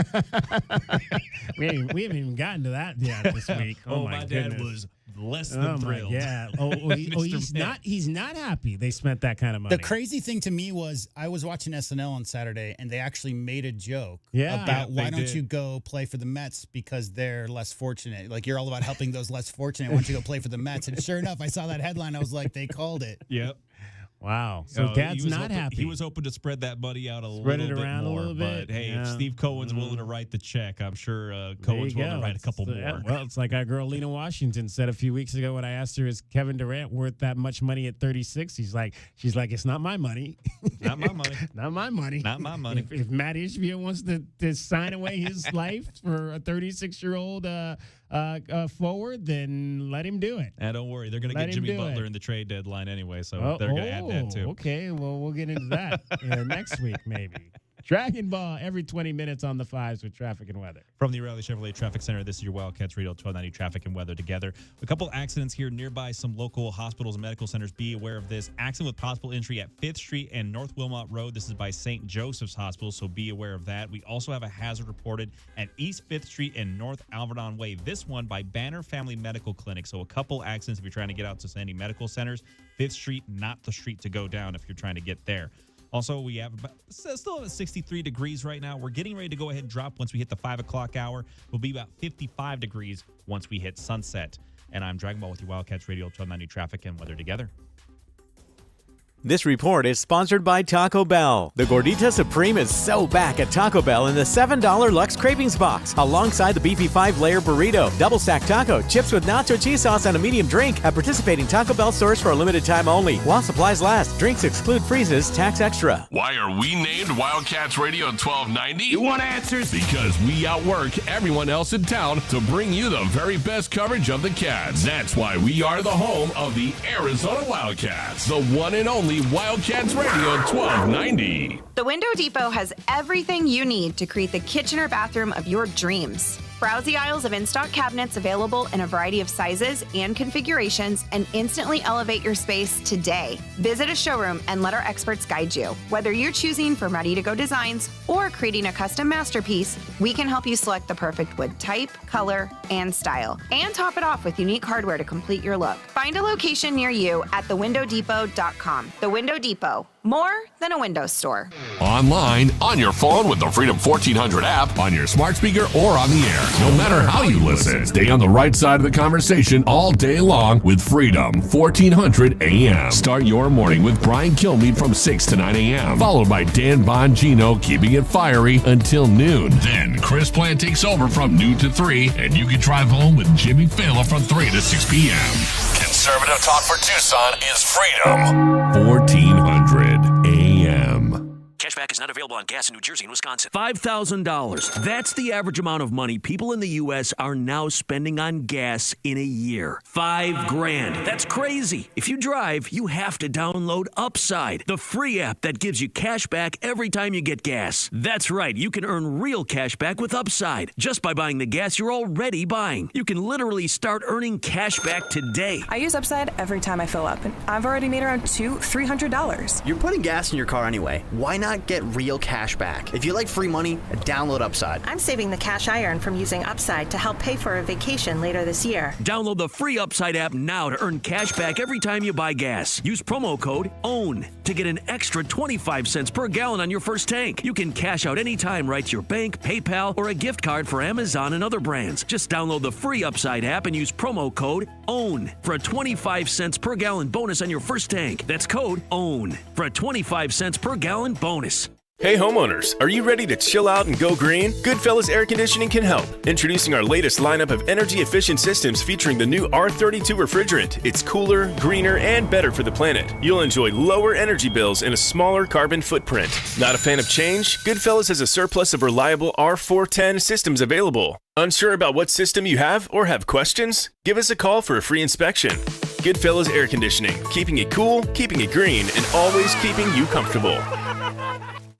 we haven't even gotten to that yet this week. Oh my dad was less than thrilled. Yeah. He's not happy they spent that kind of money. The crazy thing to me was I was watching SNL on Saturday and they actually made a joke about why don't you go play for the Mets because they're less fortunate. Like, you're all about helping those less fortunate. Why don't you go play for the Mets? And sure enough, I saw that headline. I was like, they called it. Yep. Wow. So Dad's not happy. He was hoping to spread that money out a little bit more. A little bit. But hey, if Steve Cohen's willing to write the check, I'm sure Cohen's willing to write a couple more. Well, it's like our girl Lena Washington said a few weeks ago when I asked her, is Kevin Durant worth that much money at 36? She's like, it's not my money. Not my money. Not my money. Not my money. If Matt Ishbia wants to sign away his life for a 36-year-old forward, then let him do it. And don't worry, they're going to get Jimmy Butler in the trade deadline anyway, so they're going to add that too. Okay, well, we'll get into that next week maybe. Dragon Ball every 20 minutes on the 5s with traffic and weather. From the O'Reilly Chevrolet Traffic Center, this is your Wildcats Radio 1290 traffic and weather together. A couple accidents here nearby some local hospitals and medical centers. Be aware of this. Accident with possible injury at 5th Street and North Wilmot Road. This is by St. Joseph's Hospital, so be aware of that. We also have a hazard reported at East 5th Street and North Alverdon Way. This one by Banner Family Medical Clinic. So a couple accidents if you're trying to get out to any medical centers. 5th Street, not the street to go down if you're trying to get there. Also, we have still at 63 degrees right now. We're getting ready to go ahead and drop once we hit the 5 o'clock hour. We'll be about 55 degrees once we hit sunset. And I'm Dragon Ball with your Wildcats Radio 1290 traffic and weather together. This report is sponsored by Taco Bell. The Gordita Supreme is so back at Taco Bell in the $7 Lux Cravings Box, alongside the beefy 5-layer burrito, double stack taco, chips with nacho cheese sauce, and a medium drink at participating Taco Bell stores for a limited time only. While supplies last, drinks exclude freezes, tax extra. Why are we named Wildcats Radio 1290? You want answers? Because we outwork everyone else in town to bring you the very best coverage of the Cats. That's why we are the home of the Arizona Wildcats, the one and only Wildcats Radio 1290. The Window Depot has everything you need to create the kitchen or bathroom of your dreams. Browse the aisles of in-stock cabinets available in a variety of sizes and configurations and instantly elevate your space today. Visit a showroom and let our experts guide you. Whether you're choosing from ready-to-go designs or creating a custom masterpiece, we can help you select the perfect wood type, color, and style, and top it off with unique hardware to complete your look. Find a location near you at thewindowdepot.com. The Window Depot. More than a window store. Online, on your phone with the Freedom 1400 app, on your smart speaker, or on the air. No matter how you listen, stay on the right side of the conversation all day long with Freedom 1400 AM. Start your morning with Brian Kilmeade from 6 to 9 a.m. Followed by Dan Bongino keeping it fiery until noon. Then Chris Plant takes over from noon to 3, and you can drive home with Jimmy Fallon from 3 to 6 p.m. Conservative talk for Tucson is Freedom 1400 AM. Cashback is not available on gas in New Jersey and Wisconsin. $5,000. That's the average amount of money people in the U.S. are now spending on gas in a year. $5,000. That's crazy. If you drive, you have to download Upside, the free app that gives you cash back every time you get gas. That's right. You can earn real cash back with Upside just by buying the gas you're already buying. You can literally start earning cash back today. I use Upside every time I fill up, and I've already made around $300. You're putting gas in your car anyway. Why not get real cash back? If you like free money, download Upside. I'm saving the cash I earn from using Upside to help pay for a vacation later this year. Download the free Upside app now to earn cash back every time you buy gas. Use promo code OWN to get an extra 25 cents per gallon on your first tank. You can cash out anytime right to your bank, PayPal, or a gift card for Amazon and other brands. Just download the free Upside app and use promo code OWN for a 25 cents per gallon bonus on your first tank. That's code OWN for a 25 cents per gallon bonus. Hey homeowners, are you ready to chill out and go green? Goodfellas Air Conditioning can help. Introducing our latest lineup of energy-efficient systems featuring the new R32 refrigerant. It's cooler, greener, and better for the planet. You'll enjoy lower energy bills and a smaller carbon footprint. Not a fan of change? Goodfellas has a surplus of reliable R410 systems available. Unsure about what system you have or have questions? Give us a call for a free inspection. Goodfellas Air Conditioning, keeping it cool, keeping it green, and always keeping you comfortable.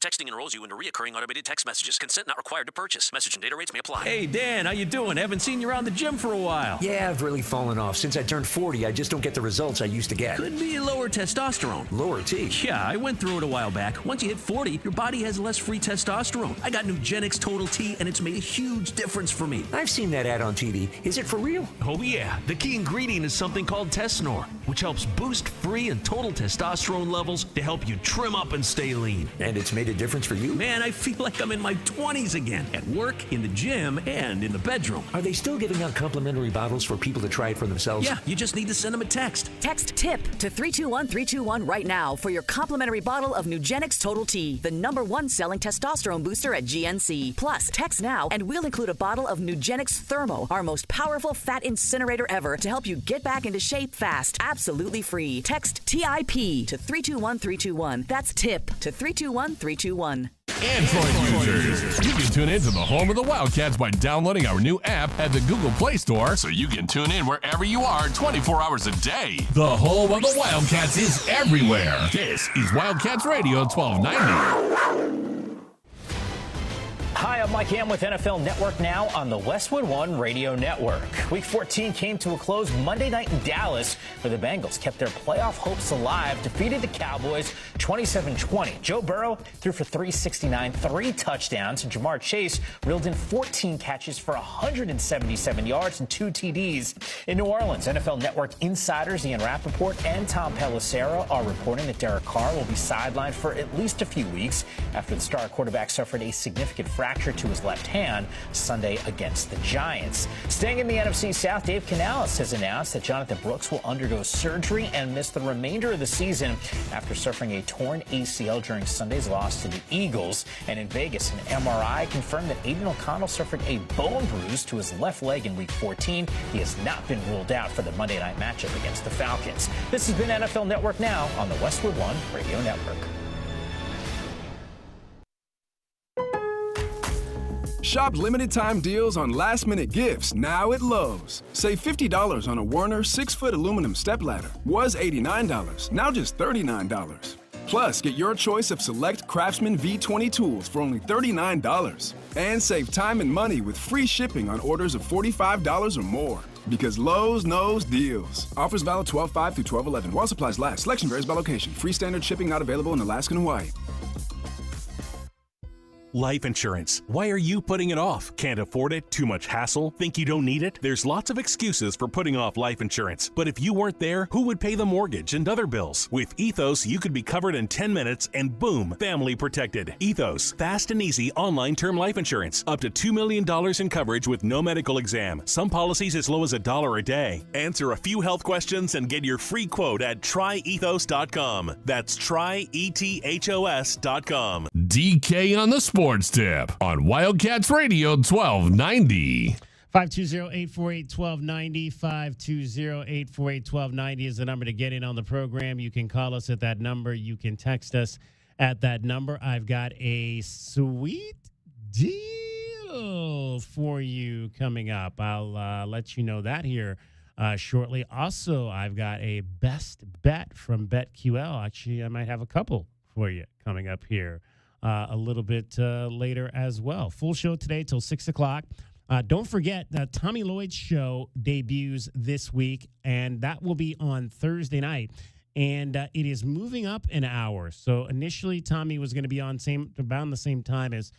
Texting enrolls you into recurring automated text messages. Consent not required to purchase. Message and data rates may apply. Hey, Dan, how you doing? Haven't seen you around the gym for a while. Yeah, I've really fallen off. Since I turned 40, I just don't get the results I used to get. Could be lower testosterone. Lower T? Yeah, I went through it a while back. Once you hit 40, your body has less free testosterone. I got Nugenix Total T, and it's made a huge difference for me. I've seen that ad on TV. Is it for real? Oh, yeah. The key ingredient is something called Tesnor, which helps boost free and total testosterone levels to help you trim up and stay lean. And it's made a difference for you? Man, I feel like I'm in my 20s again. At work, in the gym, and in the bedroom. Are they still giving out complimentary bottles for people to try it for themselves? Yeah, you just need to send them a text. Text TIP to 321-321 right now for your complimentary bottle of Nugenix Total T, the #1 selling testosterone booster at GNC. Plus, text now and we'll include a bottle of Nugenix Thermo, our most powerful fat incinerator ever, to help you get back into shape fast. Absolutely free. Text TIP to 321-321. That's TIP to 321-321. Android users, you can tune in to the home of the Wildcats by downloading our new app at the Google Play Store so you can tune in wherever you are 24 hours a day. The home of the Wildcats is everywhere. This is Wildcats Radio 1290. Hi, I'm Mike Ham with NFL Network Now on the Westwood One Radio Network. Week 14 came to a close Monday night in Dallas, where the Bengals kept their playoff hopes alive, defeated the Cowboys 27-20. Joe Burrow threw for 369, 3 touchdowns, and Jamar Chase reeled in 14 catches for 177 yards and 2 TDs. In New Orleans, NFL Network insiders Ian Rappaport and Tom Pelissero are reporting that Derek Carr will be sidelined for at least a few weeks after the star quarterback suffered a significant fracture to his left hand Sunday against the Giants. Staying in the NFC South, Dave Canales has announced that Jonathan Brooks will undergo surgery and miss the remainder of the season after suffering a torn ACL during Sunday's loss to the Eagles. And in Vegas, an MRI confirmed that Aiden O'Connell suffered a bone bruise to his left leg in Week 14. He has not been ruled out for the Monday night matchup against the Falcons. This has been NFL Network Now on the Westwood One Radio Network. Shop limited-time deals on last-minute gifts now at Lowe's. Save $50 on a Werner 6-foot aluminum stepladder. Was $89, now just $39. Plus, get your choice of select Craftsman V20 tools for only $39. And save time and money with free shipping on orders of $45 or more. Because Lowe's knows deals. Offers valid 12/5 through 12/11 while supplies last. Selection varies by location. Free standard shipping not available in Alaska and Hawaii. Life insurance. Why are you putting it off? Can't afford it? Too much hassle? Think you don't need it? There's lots of excuses for putting off life insurance. But if you weren't there, who would pay the mortgage and other bills? With Ethos, you could be covered in 10 minutes and boom, family protected. Ethos, fast and easy online term life insurance. Up to $2 million in coverage with no medical exam. Some policies as low as $1 a day. Answer a few health questions and get your free quote at tryethos.com. That's tryethos.com. DK on the Sports Tip on Wildcats Radio 1290. 520-848-1290. 520-848-1290 is the number to get in on the program. You can call us at that number. You can text us at that number. I've got a sweet deal for you coming up. I'll let you know that here shortly. Also, I've got a best bet from BetQL. Actually, I might have a couple for you coming up here a little bit later as well. Full show today till 6 o'clock. Don't forget that Tommy Lloyd's show debuts this week, and that will be on Thursday night. And it is moving up an hour. So initially, Tommy was going to be on around the same time as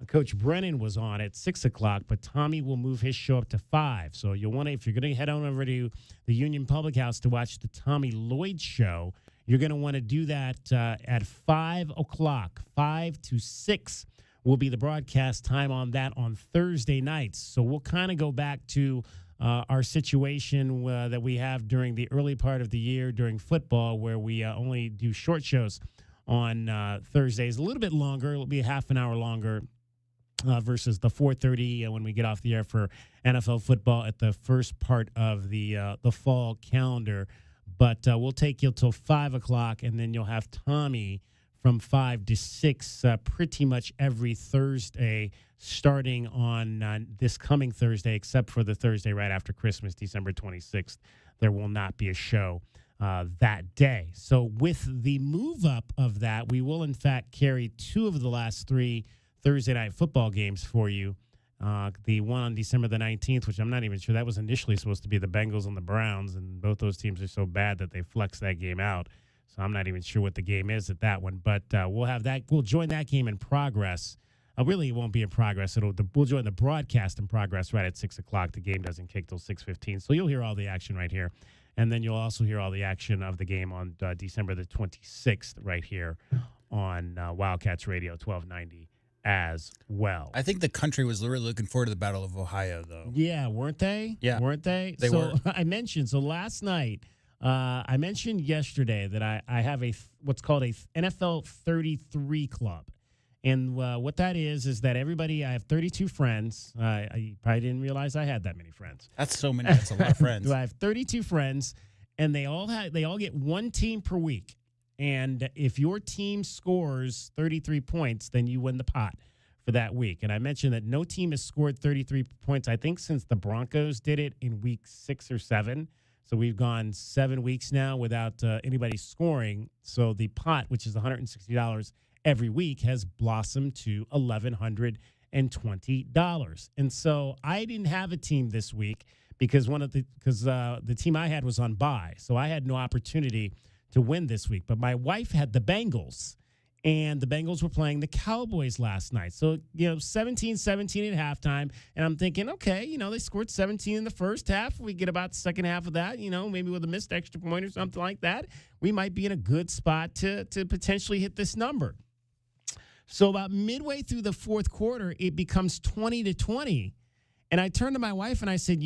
Coach Brennan was on at 6 o'clock, but Tommy will move his show up to 5. So you'll want to, if you're going to head on over to the Union Public House to watch the Tommy Lloyd show, you're going to want to do that at 5 o'clock. 5 to 6 will be the broadcast time on that on Thursday nights. So we'll kind of go back to our situation that we have during the early part of the year during football, where we only do short shows on Thursdays, a little bit longer. It'll be half an hour longer versus the 4:30 when we get off the air for NFL football at the first part of the fall calendar. But we'll take you till 5 o'clock, and then you'll have Tommy from 5 to 6 pretty much every Thursday, starting on this coming Thursday, except for the Thursday right after Christmas, December 26th. There will not be a show that day. So with the move up of that, we will, in fact, carry 2 of the last 3 Thursday night football games for you. The one on December the 19th, which I'm not even sure, that was initially supposed to be the Bengals and the Browns, and both those teams are so bad that they flexed that game out. So I'm not even sure what the game is at that one. But we'll have that. We'll join that game in progress. Really, it won't be in progress. We'll join the broadcast in progress right at 6 o'clock. The game doesn't kick till 6:15. So you'll hear all the action right here. And then you'll also hear all the action of the game on December the 26th right here on Wildcats Radio 1290. As well. I think the country was really looking forward to the Battle of Ohio, though. Yeah, weren't they? Yeah. Weren't they? They were. I mentioned, last night, I mentioned yesterday that I have what's called a NFL 33 club. And what that is that everybody, I have 32 friends. I probably didn't realize I had that many friends. That's so many. That's a lot of friends. I have 32 friends, and they all get one team per week. And if your team scores 33 points, then you win the pot for that week. And I mentioned that no team has scored 33 points, I think, since the Broncos did it in week 6 or 7. So we've gone 7 weeks now without anybody scoring. So the pot, which is $160 every week, has blossomed to $1,120. And so I didn't have a team this week because the team I had was on bye. So I had no opportunity to win this week. But my wife had the Bengals, and the Bengals were playing the Cowboys last night. So, 17-17 at halftime. And I'm thinking, okay, they scored 17 in the first half. We get about the second half of that, maybe with a missed extra point or something like that. We might be in a good spot to potentially hit this number. So about midway through the fourth quarter, it becomes 20-20. And I turned to my wife and I said,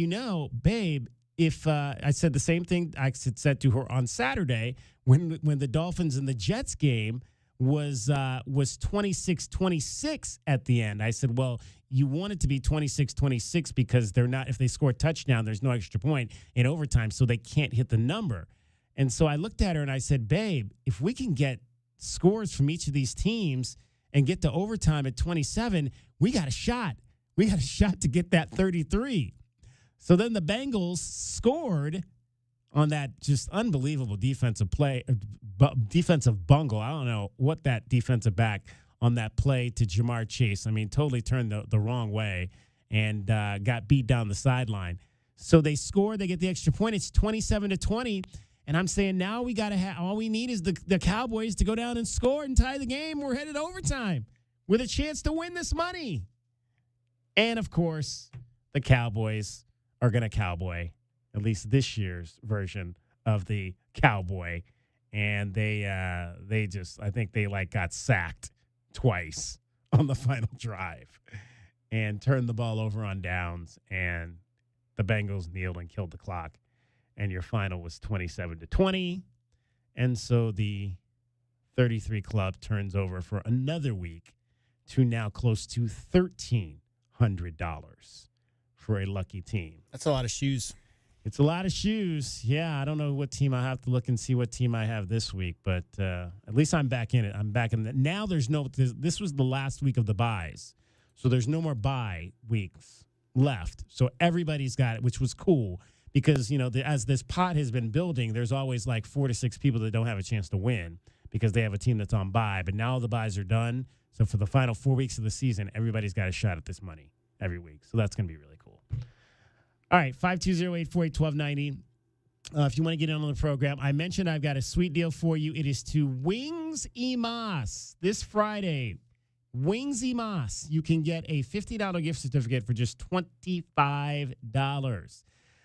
babe, if I said the same thing I said to her on Saturday when the Dolphins and the Jets game was 26-26 at the end. I said, well, you want it to be 26-26 because they're not, if they score a touchdown, there's no extra point in overtime, so they can't hit the number. And so I looked at her and I said, babe, if we can get scores from each of these teams and get to overtime at 27, we got a shot. We got a shot to get that 33. So then the Bengals scored on that just unbelievable defensive bungle. I don't know what that defensive back on that play to Jamar Chase. I mean, totally turned the wrong way and got beat down the sideline. So they score. They get the extra point. It's 27-20. And I'm saying now we got to have all we need is the Cowboys to go down and score and tie the game. We're headed overtime with a chance to win this money. And, of course, the Cowboys are going to cowboy, at least this year's version of the cowboy. And they just, I think they got sacked twice on the final drive and turned the ball over on downs. And the Bengals kneeled and killed the clock. And your final was 27-20. And so the 33 club turns over for another week to now close to $1,300 for a lucky team. That's a lot of shoes. It's a lot of shoes. Yeah, I don't know what team I have to look and see what team I have this week, but at least I'm back in it. I'm back in it. Now there's this was the last week of the buys. So there's no more bye weeks left. So everybody's got it, which was cool because, as this pot has been building, there's always 4 to 6 people that don't have a chance to win because they have a team that's on bye. But now the buys are done. So for the final 4 weeks of the season, everybody's got a shot at this money every week. So that's going to be really cool. All right, 520-848-1290. If you want to get in on the program, I mentioned I've got a sweet deal for you. It is to Wings Emas this Friday. Wings Emas. You can get a $50 gift certificate for just $25.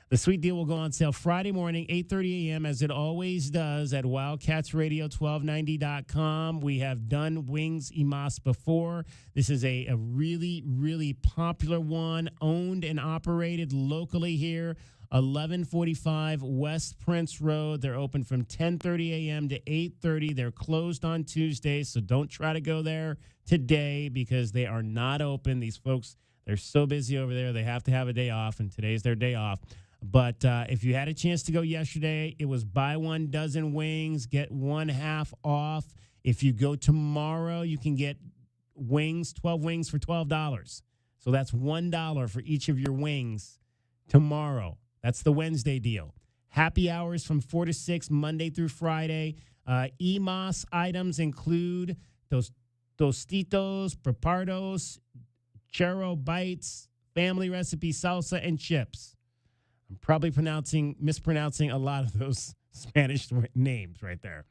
The sweet deal will go on sale Friday morning, 8:30 a.m., as it always does at WildcatsRadio1290.com. We have done Wings Emas before. This is a really, really popular one, owned and operated locally here, 1145 West Prince Road. They're open from 10:30 a.m. to 8:30. They're closed on Tuesdays, so don't try to go there today because they are not open. These folks, they're so busy over there, they have to have a day off, and today's their day off. But if you had a chance to go yesterday, it was buy 1 dozen wings, get 1 half off. If you go tomorrow, you can get 12 wings for $12. So that's $1 for each of your wings tomorrow. That's the Wednesday deal. Happy hours from 4 to 6, Monday through Friday. Emas items include those Tostitos, Prepardos, Churro Bites, family recipe salsa, and chips. I'm probably mispronouncing a lot of those Spanish names right there.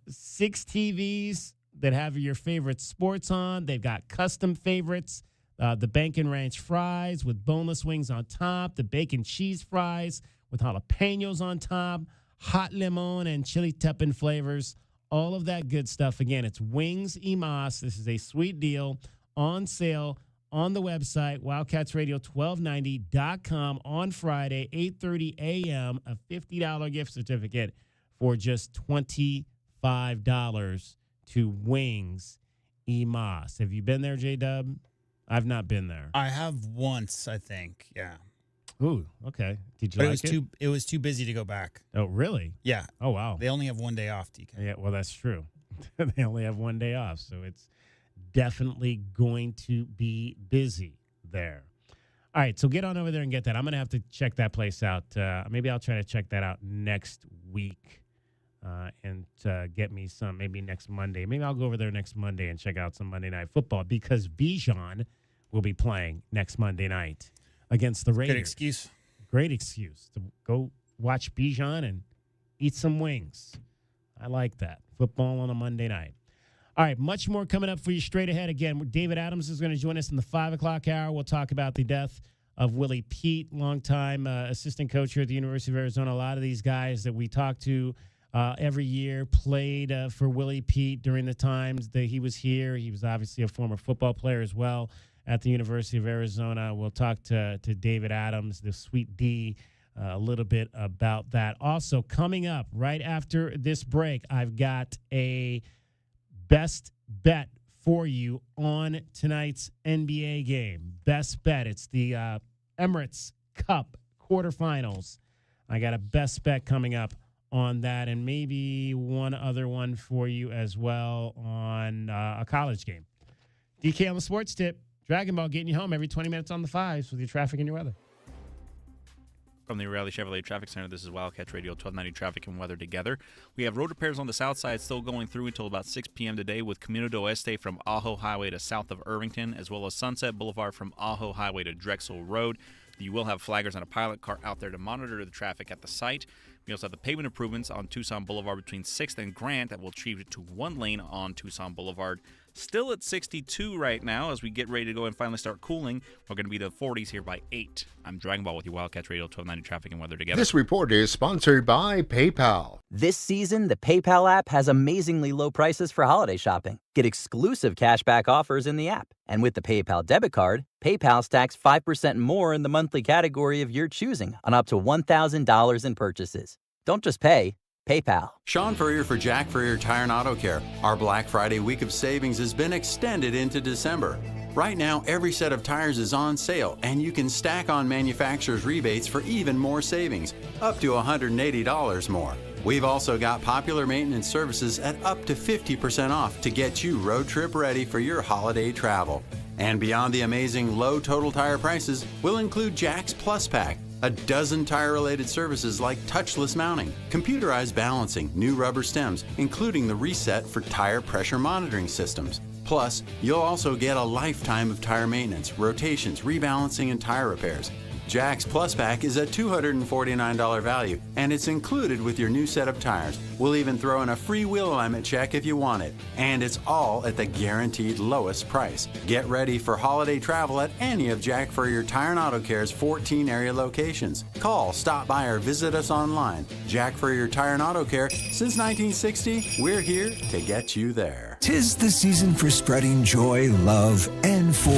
6 TVs that have your favorite sports on. They've got custom favorites. The Bacon Ranch fries with boneless wings on top. The bacon cheese fries with jalapenos on top. Hot lemon and chili tepin flavors. All of that good stuff. Again, it's Wings Emas. This is a sweet deal on sale on the website, WildcatsRadio1290.com on Friday, 8:30 a.m., a $50 gift certificate for just $25 to Wings Emas. Have you been there, J-Dub? I've not been there. I have once, I think, yeah. Ooh, okay. Did you But like it? It was too busy to go back. Oh, really? Yeah. Oh, wow. They only have one day off, DK. Yeah, well, that's true. They only have one day off, so it's definitely going to be busy there. All right, so get on over there and get that. I'm going to have to check that place out. Maybe I'll try to check that out next week and get me some, maybe next Monday. Maybe I'll go over there next Monday and check out some Monday Night Football because Bijan will be playing next Monday night against the Raiders. Good excuse. Great excuse to go watch Bijan and eat some wings. I like that. Football on a Monday night. All right, much more coming up for you straight ahead. Again, David Adams is going to join us in the 5 o'clock hour. We'll talk about the death of Willie Pete, longtime assistant coach here at the University of Arizona. A lot of these guys that we talk to every year played for Willie Pete during the times that he was here. He was obviously a former football player as well at the University of Arizona. We'll talk to David Adams, the Sweet D, a little bit about that. Also, coming up right after this break, I've got a best bet for you on tonight's NBA game. Best bet. It's the Emirates Cup quarterfinals. I got a best bet coming up on that and maybe one other one for you as well on a college game. DK on the Sports Tip. Dragon Ball getting you home every 20 minutes on the fives with your traffic and your weather. From the O'Reilly Chevrolet Traffic Center, this is Wildcat Radio 1290 Traffic and Weather together. We have road repairs on the south side still going through until about 6 p.m. today with Camino do Oeste from Ajo Highway to south of Irvington, as well as Sunset Boulevard from Ajo Highway to Drexel Road. You will have flaggers and a pilot car out there to monitor the traffic at the site. We also have the pavement improvements on Tucson Boulevard between 6th and Grant that will achieve it to one lane on Tucson Boulevard. Still at 62 right now as we get ready to go and finally start cooling. We're going to be the 40s here by 8. I'm Dragon Ball with you, Wildcats Radio 1290 Traffic and Weather together. This report is sponsored by PayPal. This season, the PayPal app has amazingly low prices for holiday shopping. Get exclusive cashback offers in the app. And with the PayPal debit card, PayPal stacks 5% more in the monthly category of your choosing on up to $1,000 in purchases. Don't just pay. PayPal. Sean Furrier for Jack Furrier Tire and Auto Care. Our Black Friday week of savings has been extended into December. Right now, every set of tires is on sale, and you can stack on manufacturer's rebates for even more savings, up to $180 more. We've also got popular maintenance services at up to 50% off to get you road trip ready for your holiday travel. And beyond the amazing low total tire prices, we'll include Jack's Plus Pack, a dozen tire-related services like touchless mounting, computerized balancing, new rubber stems, including the reset for tire pressure monitoring systems. Plus, you'll also get a lifetime of tire maintenance, rotations, rebalancing, and tire repairs. Jack's Plus Pack is a $249 value, and it's included with your new set of tires. We'll even throw in a free wheel alignment check if you want it, and it's all at the guaranteed lowest price. Get ready for holiday travel at any of Jack Furrier Tire and Auto Care's 14 area locations. Call, stop by, or visit us online. Jack Furrier Tire and Auto Care, since 1960, we're here to get you there. 'Tis the season for spreading joy, love, and for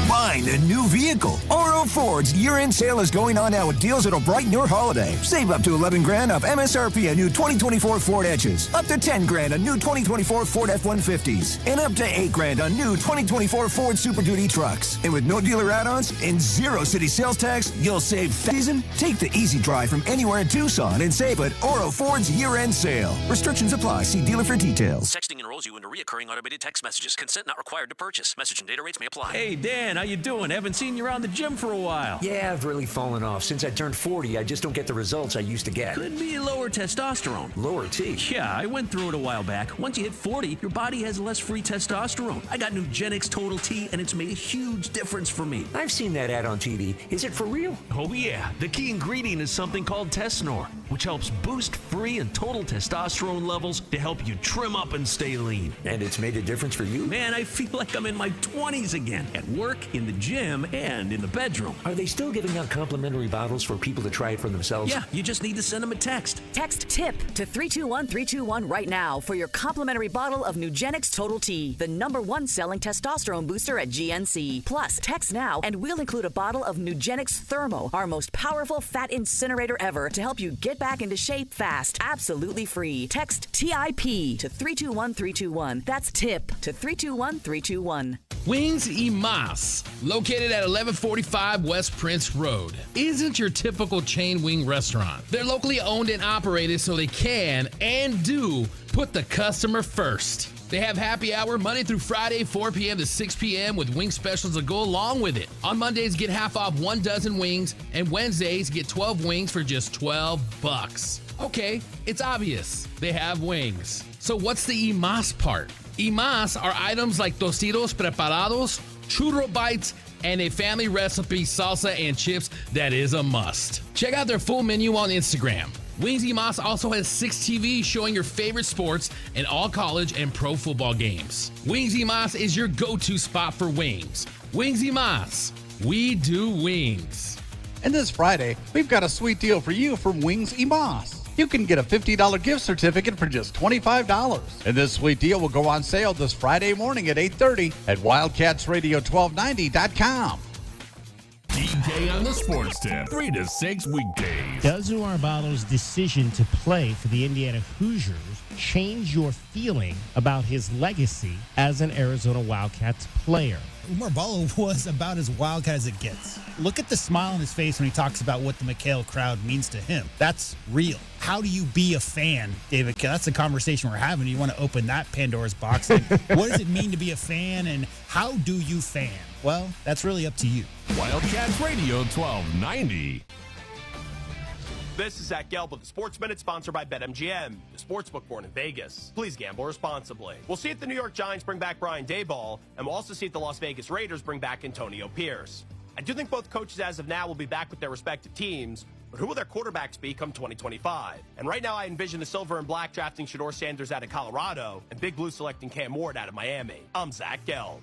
buying a new vehicle. Oro Ford's year-end sale is going on now with deals that'll brighten your holiday. Save up to $11,000 off MSRP on new 2024 Ford Edges, up to $10,000 on new 2024 Ford F-150s, and up to $8,000 on new 2024 Ford Super Duty trucks. And with no dealer add-ons and zero city sales tax, you'll save season. Take the easy drive from anywhere in Tucson and save at Oro Ford's year-end sale. Restrictions apply. See dealer for details. Texting enrolls you into recurring automated text messages. Consent not required to purchase. Message and data rates may apply. Hey, Dan, how you doing? Haven't seen you around the gym for a while. Yeah, I've really fallen off. Since I turned 40, I just don't get the results I used to get. Could be lower testosterone. Lower T? Yeah, I went through it a while back. Once you hit 40, your body has less free testosterone. I got Nugenix Total T, and it's made a huge difference for me. I've seen that ad on TV. Is it for real? Oh, yeah. The key ingredient is something called Tesnor, which helps boost free and total testosterone levels to help you trim up and stay lean. And it's made a difference for you? Man, I feel like I'm in my 20s again. At work, in the gym, and in the bedroom. Are they still giving out complimentary bottles for people to try it for themselves? Yeah, you just need to send them a text. Text TIP to 321-321 right now for your complimentary bottle of Nugenix Total T, the #1 selling testosterone booster at GNC. Plus, text now and we'll include a bottle of Nugenix Thermo, our most powerful fat incinerator ever, to help you get back into shape fast, absolutely free. Text TIP to 321-321. That's TIP to 321-321. Wings y Más. located at 1145 West Prince Road, isn't your typical chain wing restaurant. They're locally owned and operated, so they can and do put the customer first. They have happy hour Monday through Friday, 4 p.m. to 6 p.m. with wing specials that go along with it. On Mondays, get half off 1 dozen wings, and Wednesdays, get 12 wings for just $12. Okay, it's obvious. They have wings. So what's the Imas part? Imas are items like tostitos preparados, churro bites, and a family recipe salsa and chips that is a must. Check out their full menu on Instagram. Wings Imas also has 6 TVs showing your favorite sports and all college and pro football games. Wings Imas is your go-to spot for wings. Wings Imas, we do wings. And this Friday, we've got a sweet deal for you from Wings Imas. You can get a $50 gift certificate for just $25. And this sweet deal will go on sale this Friday morning at 8:30 at WildcatsRadio1290.com. DK on the Sports Tip, 3 to 6 weekdays. Does Arbalo's decision to play for the Indiana Hoosiers change your feeling about his legacy as an Arizona Wildcats player? Umar Ballo was about as Wildcat as it gets. Look at the smile on his face when he talks about what the McHale crowd means to him. That's real. How do you be a fan, David? That's the conversation we're having. You want to open that Pandora's box. Like, what does it mean to be a fan, and how do you fan? Well, that's really up to you. Wildcats Radio 1290. This is Zach Gelb with the Sports Minute, sponsored by BetMGM, the sportsbook born in Vegas. Please gamble responsibly. We'll see if the New York Giants bring back Brian Daboll, and we'll also see if the Las Vegas Raiders bring back Antonio Pierce. I do think both coaches as of now will be back with their respective teams, but who will their quarterbacks be come 2025? And right now I envision the Silver and Black drafting Shedeur Sanders out of Colorado and Big Blue selecting Cam Ward out of Miami. I'm Zach Gelb.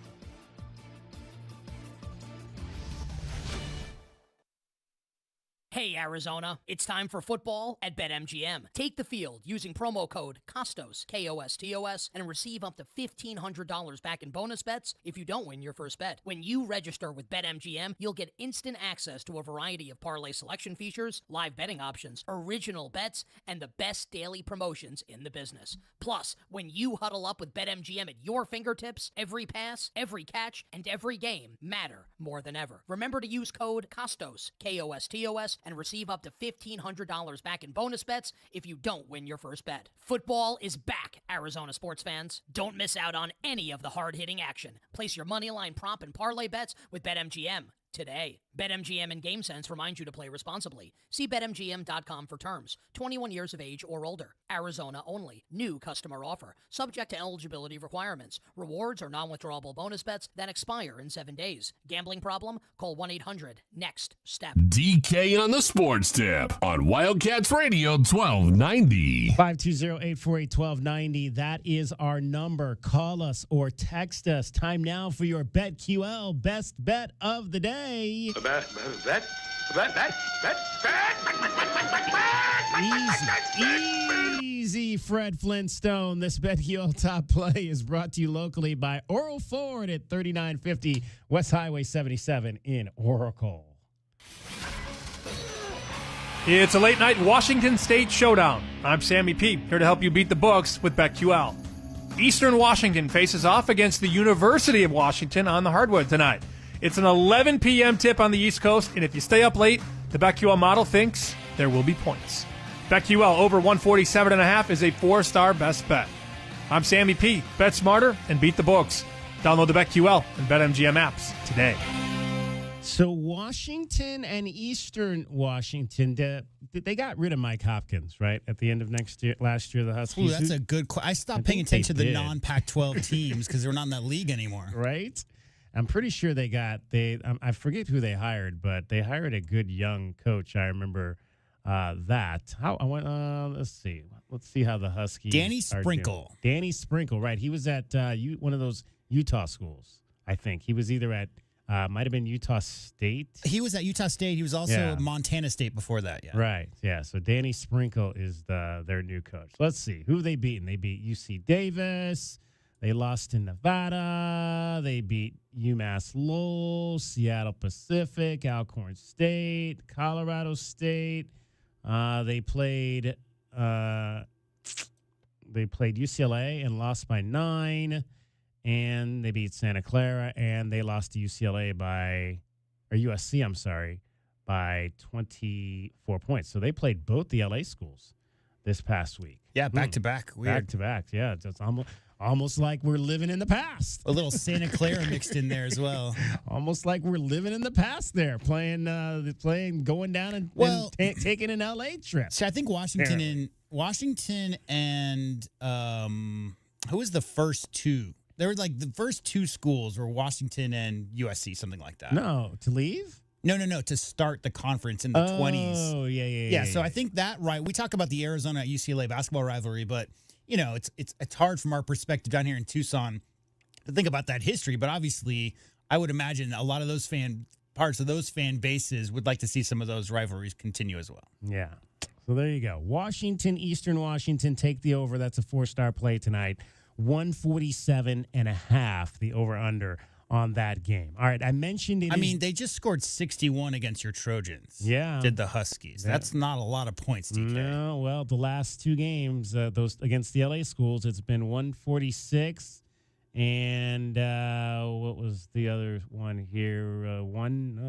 Hey, Arizona, it's time for football at BetMGM. Take the field using promo code KOSTOS, K-O-S-T-O-S, and receive up to $1,500 back in bonus bets if you don't win your first bet. When you register with BetMGM, you'll get instant access to a variety of parlay selection features, live betting options, original bets, and the best daily promotions in the business. Plus, when you huddle up with BetMGM at your fingertips, every pass, every catch, and every game matter more than ever. Remember to use code KOSTOS, K-O-S-T-O-S, and receive up to $1,500 back in bonus bets if you don't win your first bet. Football is back, Arizona sports fans. Don't miss out on any of the hard-hitting action. Place your moneyline prop and parlay bets with BetMGM today. BetMGM and GameSense remind you to play responsibly. See BetMGM.com for terms. 21 years of age or older. Arizona only. New customer offer. Subject to eligibility requirements. Rewards are non-withdrawable bonus bets that expire in 7 days. Gambling problem? Call 1-800-NEXT-STEP. DK on the Sports Tip on Wildcats Radio 1290. 520-848-1290. That is our number. Call us or text us. Time now for your BetQL best bet of the day. Easy, Fred Flintstone. This BetQL top play is brought to you locally by Oral Ford at 3950 West Highway 77 in Oracle. It's a late night Washington State showdown. I'm Sammy P, here to help you beat the books with BetQL. Eastern Washington faces off against the University of Washington on the hardwood tonight. It's an 11 p.m. tip on the East Coast, and if you stay up late, the BetQL model thinks there will be points. BetQL over 147.5 is a 4-star best bet. I'm Sammy P. Bet smarter and beat the books. Download the BetQL and BetMGM apps today. So Washington and Eastern Washington, they got rid of Mike Hopkins, right? At the end of last year, the Huskies. Ooh, that's a good question. I stopped paying attention to the non-Pac-12 teams because they're not in that league anymore. Right? I'm pretty sure I forget who they hired, but they hired a good young coach. I remember that. Let's see. Let's see how the Huskies Danny Sprinkle. Danny Sprinkle, right. He was at one of those Utah schools, I think. He was either at might have been Utah State. He was at Utah State. He was also at Montana State before that, yeah. Right, yeah. So Danny Sprinkle is their new coach. Let's see. Who they beaten? They beat UC Davis. They lost in Nevada. They beat UMass Lowell, Seattle Pacific, Alcorn State, Colorado State. They played UCLA and lost by 9. and they beat Santa Clara, and they lost to UCLA USC, I'm sorry, by 24 points. So they played both the LA schools this past week. Yeah, back-to-back. Weird. Back-to-back, yeah. It's almost like we're living in the past. A little Santa Clara mixed in there as well. Almost like we're living in the past there, playing, going down and taking an LA trip. So I think Washington and who was the first two? There were like the first two schools were Washington and USC, something like that. No, to leave? No, to start the conference in the 20s. Oh, yeah. So I think that, right, we talk about the Arizona-UCLA basketball rivalry, but, you know, it's hard from our perspective down here in Tucson to think about that history, but obviously I would imagine a lot of those parts of those fan bases would like to see some of those rivalries continue as well. Yeah. So there you go. Eastern Washington, take the over. That's a 4-star play tonight. 147.5, the over-under on that game. All right, I mentioned it. They just scored 61 against your Trojans. Yeah. Did the Huskies. Yeah. That's not a lot of points, DK. No, well, the last two games, those against the LA schools, it's been 146. And what was the other one here?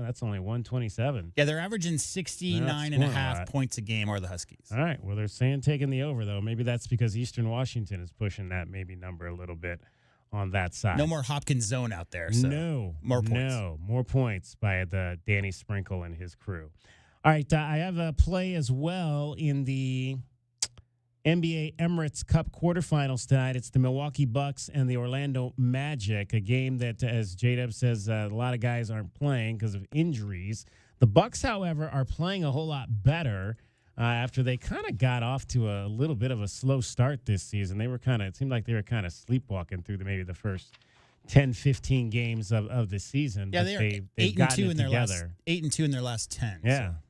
That's only 127. Yeah, they're averaging 69.5 points a game are the Huskies. All right, well, they're saying taking the over, though. Maybe that's because Eastern Washington is pushing that maybe number a little bit on that side. No more Hopkins zone out there. So more points. No, more points by the Danny Sprinkle and his crew. All right, I have a play as well in the NBA Emirates Cup quarterfinals tonight. It's the Milwaukee Bucks and the Orlando Magic, a game that, as J-Dub says, a lot of guys aren't playing because of injuries. The Bucks, however, are playing a whole lot better after they kind of got off to a little bit of a slow start this season. It seemed like they were kind of sleepwalking through maybe the first 10, 15 games of the season. Yeah, they're 8-2 in their last 8-2 in their last 10.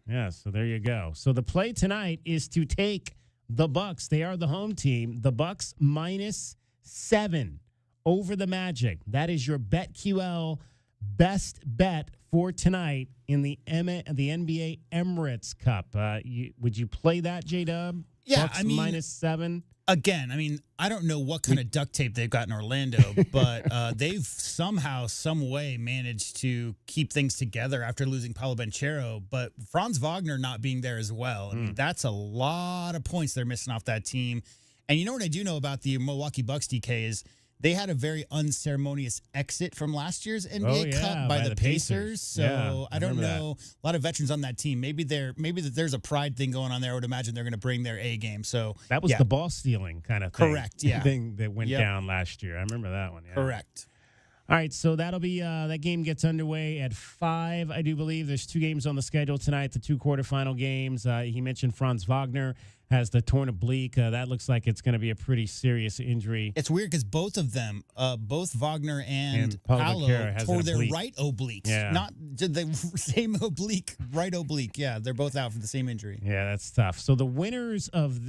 Yeah. So there you go. So the play tonight is to take the Bucks. They are the home team. The Bucks -7 over the Magic. That is your BetQL best bet for tonight in the NBA Emirates Cup. Would you play that, J-Dub? Yeah, Bucks -7. Again, I don't know what kind of duct tape they've got in Orlando, but they've somehow, some way managed to keep things together after losing Paolo Banchero. But Franz Wagner not being there as well, that's a lot of points they're missing off that team. And you know what I do know about the Milwaukee Bucks, DK, is they had a very unceremonious exit from last year's NBA Cup by the Pacers. So I don't know. A lot of veterans on that team. Maybe there's a pride thing going on there. I would imagine they're going to bring their A game. So that was the ball stealing kind of thing. Correct. Yeah. Thing that went down last year. I remember that one. Yeah. Correct. All right, so that'll be that game gets underway at 5, I do believe. There's 2 games on the schedule tonight, the 2 quarterfinal games. He mentioned Franz Wagner has the torn oblique. That looks like it's going to be a pretty serious injury. It's weird because both of them, both Wagner and Paolo, tore their right obliques. Yeah. Not the same oblique, right oblique. Yeah, they're both out for the same injury. Yeah, that's tough. So the winners of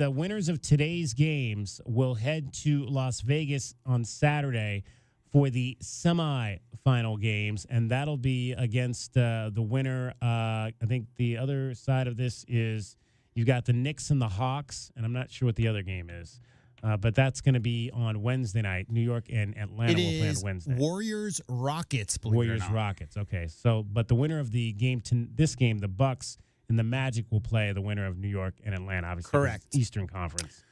today's games will head to Las Vegas on Saturday for the semi-final games, and that'll be against the winner. I think the other side of this is you've got the Knicks and the Hawks, and I'm not sure what the other game is, but that's going to be on Wednesday night. New York and Atlanta will play on Wednesday. Warriors-Rockets, Warriors-Rockets, okay. So, but the winner of the game, this game, the Bucks and the Magic will play the winner of New York and Atlanta, obviously. Correct. Eastern Conference.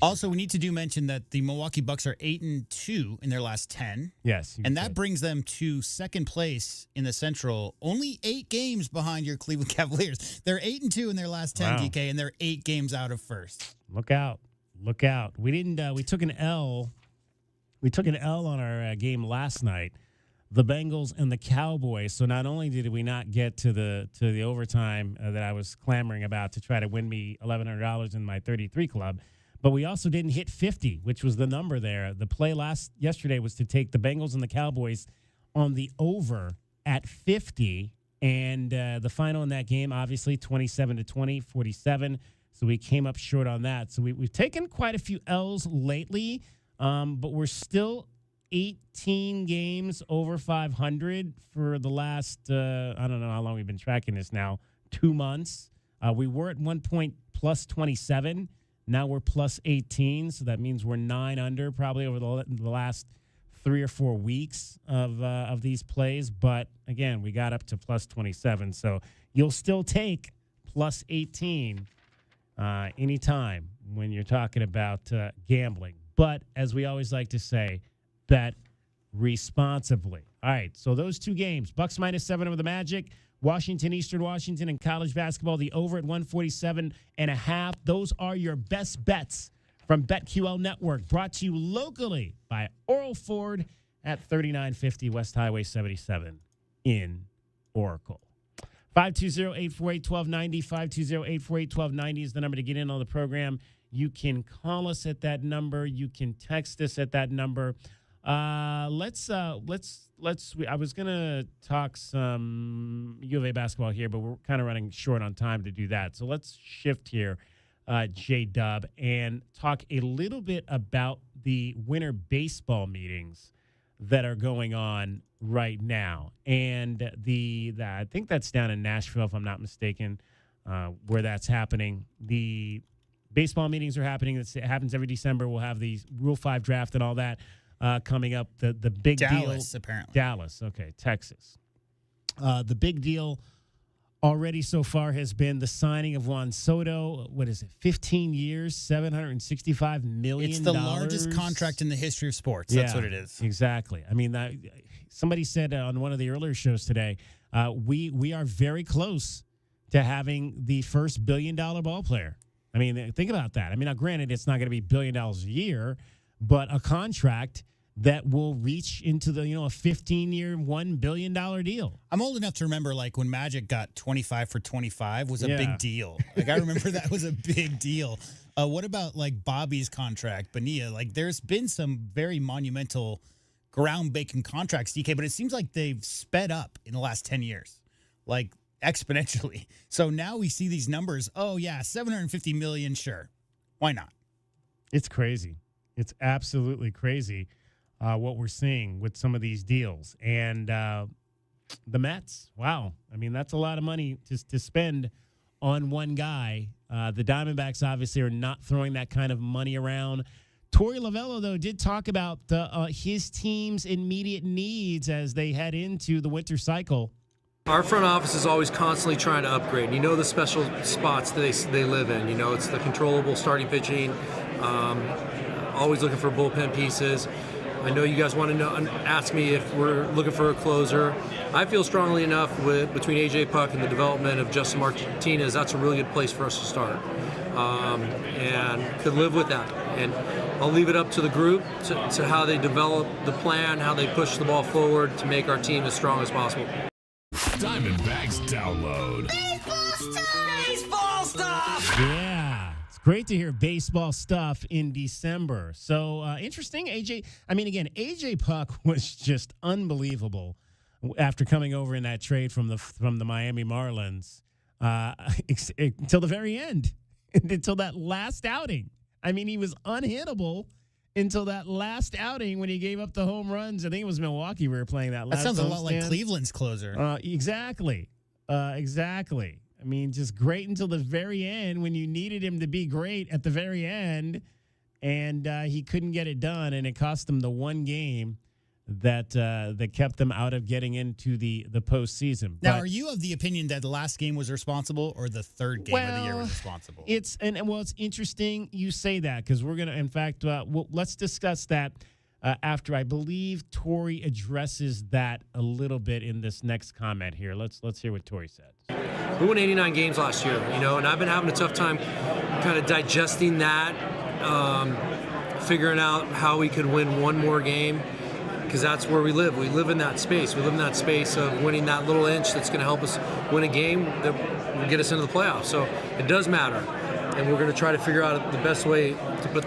Also, we need to mention that the Milwaukee Bucks are 8-2 in their last 10. Yes. And that brings them to second place in the Central, only 8 games behind your Cleveland Cavaliers. They're 8-2 in their last 10, DK, and they're 8 games out of first. Look out. Look out. We took an L. We took an L on our game last night, the Bengals and the Cowboys. So not only did we not get to the overtime that I was clamoring about to try to win me $1,100 in my 33 club, but we also didn't hit 50, which was the number there. The play yesterday was to take the Bengals and the Cowboys on the over at 50. And the final in that game, obviously, 27-20, 47. So we came up short on that. So we've taken quite a few L's lately, but we're still 18 games over 500 for the last, I don't know how long we've been tracking this now, 2 months. We were at one point plus 27. Now we're plus 18, so that means we're 9 under probably over the last 3 or 4 weeks of these plays. But again, we got up to plus 27. So you'll still take plus 18 anytime when you're talking about gambling. But as we always like to say, bet responsibly. All right, so those two games, Bucks -7 over the Magic, Washington, Eastern Washington, and college basketball, the over at 147.5. Those are your best bets from BetQL Network, brought to you locally by Oral Ford at 3950 West Highway 77 in Oracle. 520-848-1290, 520-848-1290 is the number to get in on the program. You can call us at that number. You can text us at that number. I was going to talk some U of A basketball here, but we're kind of running short on time to do that. So let's shift here, J-Dub, and talk a little bit about the winter baseball meetings that are going on right now. And I think that's down in Nashville, if I'm not mistaken, where that's happening. The baseball meetings are happening. It happens every December. We'll have the Rule 5 draft and all that coming up. The big deal. Dallas, apparently. Dallas, okay, Texas. The big deal already so far has been the signing of Juan Soto. What is it, 15 years, $765 million? It's the largest contract in the history of sports. That's what it is. Exactly. I mean, somebody said on one of the earlier shows today, we are very close to having the first billion-dollar ball player. I mean, think about that. I mean, now, granted, it's not going to be $1 billion a year, but a contract that will reach into the, a 15-year, $1 billion deal. I'm old enough to remember, like, when Magic got 25 for 25 was a big deal. Like, I remember that was a big deal. What about, like, Bobby's contract, Bonilla? Like, there's been some very monumental ground-breaking contracts, DK, but it seems like they've sped up in the last 10 years, like, exponentially. So now we see these numbers. Oh, yeah, $750 million, sure. Why not? It's crazy. It's absolutely crazy. What we're seeing with some of these deals. And the Mets, wow. I mean, that's a lot of money to spend on one guy. The Diamondbacks obviously are not throwing that kind of money around. Torey Lovullo, though, did talk about his team's immediate needs as they head into the winter cycle. Our front office is always constantly trying to upgrade. You know the special spots that they live in. It's the controllable starting pitching, always looking for bullpen pieces. I know you guys want to ask me if we're looking for a closer. I feel strongly enough between A.J. Puck and the development of Justin Martinez, that's a really good place for us to start. And could live with that. And I'll leave it up to the group to how they develop the plan, how they push the ball forward to make our team as strong as possible. Diamondbacks download. Baseball stuff! Yeah. Great to hear baseball stuff in December. So interesting, AJ. I mean, again, AJ Puck was just unbelievable after coming over in that trade from the Miami Marlins until the very end, until that last outing. I mean, he was unhittable until that last outing when he gave up the home runs. I think it was Milwaukee we were playing that last. That sounds a lot like Cleveland's closer. Exactly. Exactly. I mean, just great until the very end when you needed him to be great at the very end, and he couldn't get it done, and it cost him the one game that kept them out of getting into the postseason. Now, are you of the opinion that the last game was responsible or the third game of the year was responsible? It's interesting you say that because we're going to, in fact, let's discuss that after I believe Torey addresses that a little bit in this next comment here. Let's hear what Torey said. We won 89 games last year, and I've been having a tough time kind of digesting that, figuring out how we could win one more game, because that's where we live. We live in that space. We live in that space of winning that little inch that's going to help us win a game that will get us into the playoffs. So it does matter, and we're going to try to figure out the best way to put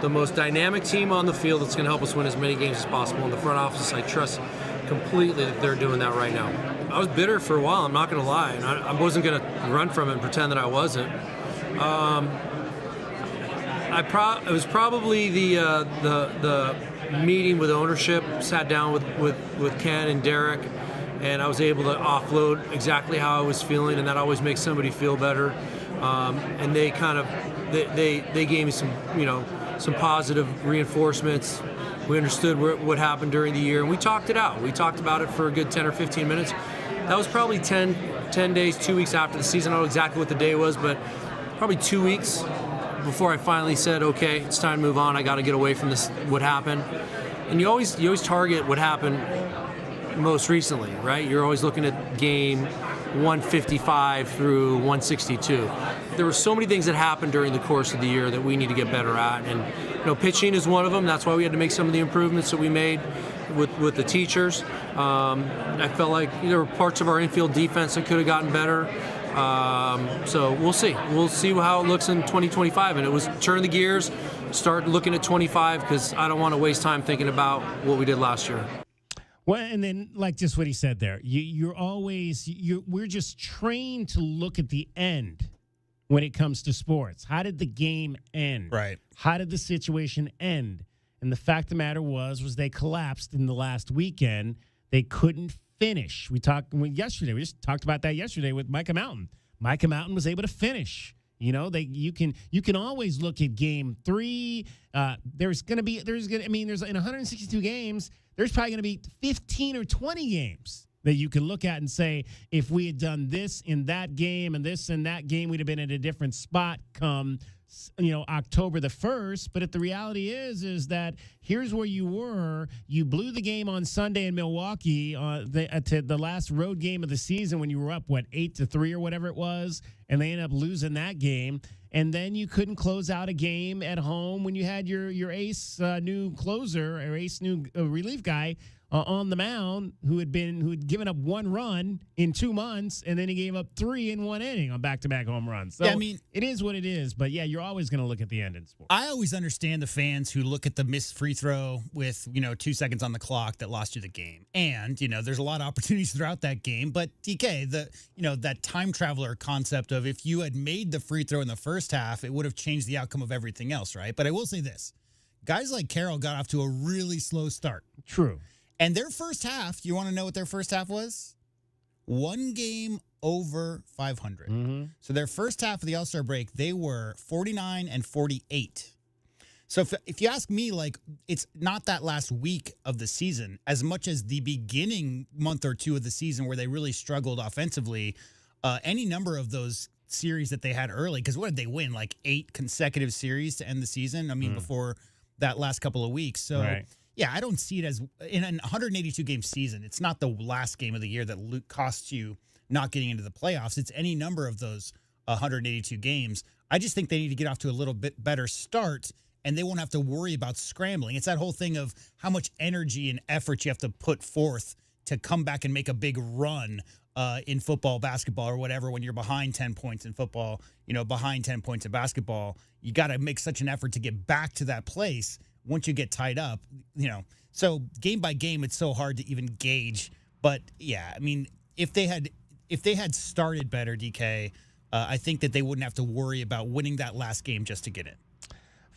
the most dynamic team on the field that's going to help us win as many games as possible. In the front office, I trust completely that they're doing that right now. I was bitter for a while, I'm not going to lie, and I wasn't going to run from it and pretend that I wasn't. It was probably the meeting with ownership, sat down with Ken and Derek, and I was able to offload exactly how I was feeling, and that always makes somebody feel better. And they kind of they gave me some positive reinforcements We understood what happened during the year, and we talked it out. We talked about it for a good 10 or 15 minutes. That was probably 10 days, 2 weeks after the season. I don't know exactly what the day was, but probably 2 weeks before I finally said, okay, it's time to move on. I got to get away from this, what happened. And you always target what happened most recently, right? You're always looking at game 155 through 162. There were so many things that happened during the course of the year that we need to get better at. And, pitching is one of them. That's why we had to make some of the improvements that we made with the teachers. I felt like there were parts of our infield defense that could have gotten better. So we'll see. We'll see how it looks in 2025. And it was turn the gears, start looking at 25, because I don't want to waste time thinking about what we did last year. Well, and then like just what he said there, we're just trained to look at the end when it comes to sports. How did the game end? Right. How did the situation end? And the fact of the matter was they collapsed in the last weekend. They couldn't finish. We just talked about that yesterday with Micah Mountain. Micah Mountain was able to finish. You can always look at game 3. There's in 162 games, there's probably going to be 15 or 20 games that you can look at and say, if we had done this in that game and this in that game, we'd have been at a different spot come, October the 1st. But the reality is that here's where you were. You blew the game on Sunday in Milwaukee, to the last road game of the season when you were up, 8-3 or whatever it was, and they ended up losing that game. And then you couldn't close out a game at home when you had your ace new closer or ace new relief guy on the mound who had given up 1 run in 2 months, and then he gave up 3 in 1 inning on back-to-back home runs. So it is what it is. But you're always going to look at the end in sports. I always understand the fans who look at the missed free throw with 2 seconds on the clock that lost you the game, and there's a lot of opportunities throughout that game. But DK, that time traveler concept of if you had made the free throw in the first half, it would have changed the outcome of everything else, right? But I will say this: guys like Carroll got off to a really slow start. True. And their first half, you want to know what their first half was? 1 game over 500. Mm-hmm. So their first half of the All-Star break, they were 49-48. So if you ask me, it's not that last week of the season as much as the beginning month or 2 of the season where they really struggled offensively. Any number of those series that they had early, because what did they win? 8 consecutive series to end the season? Before that last couple of weeks. So. Right. Yeah, I don't see it as in an 182-game season. It's not the last game of the year that costs you not getting into the playoffs. It's any number of those 182 games. I just think they need to get off to a little bit better start, and they won't have to worry about scrambling. It's that whole thing of how much energy and effort you have to put forth to come back and make a big run in football, basketball, or whatever. When you're behind 10 points in football, behind 10 points in basketball, you got to make such an effort to get back to that place. Once you get tied up, so game by game, it's so hard to even gauge. But yeah, if they had started better, DK, I think that they wouldn't have to worry about winning that last game just to get in.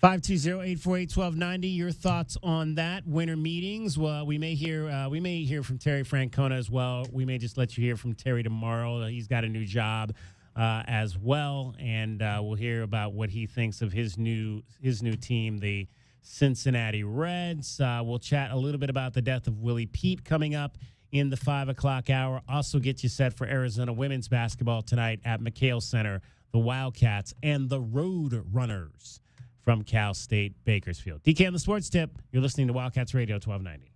520-848-1290. Your thoughts on that? Winter meetings. Well, we may hear from Terry Francona as well. We may just let you hear from Terry tomorrow. He's got a new job as well, and we'll hear about what he thinks of his new team, the Cincinnati Reds. We'll chat a little bit about the death of Willie Pete coming up in the 5 o'clock hour. Also get you set for Arizona women's basketball tonight at McHale Center, the Wildcats and the Road Runners from Cal State Bakersfield. DK on the Sports Tip. You're listening to Wildcats Radio 1290.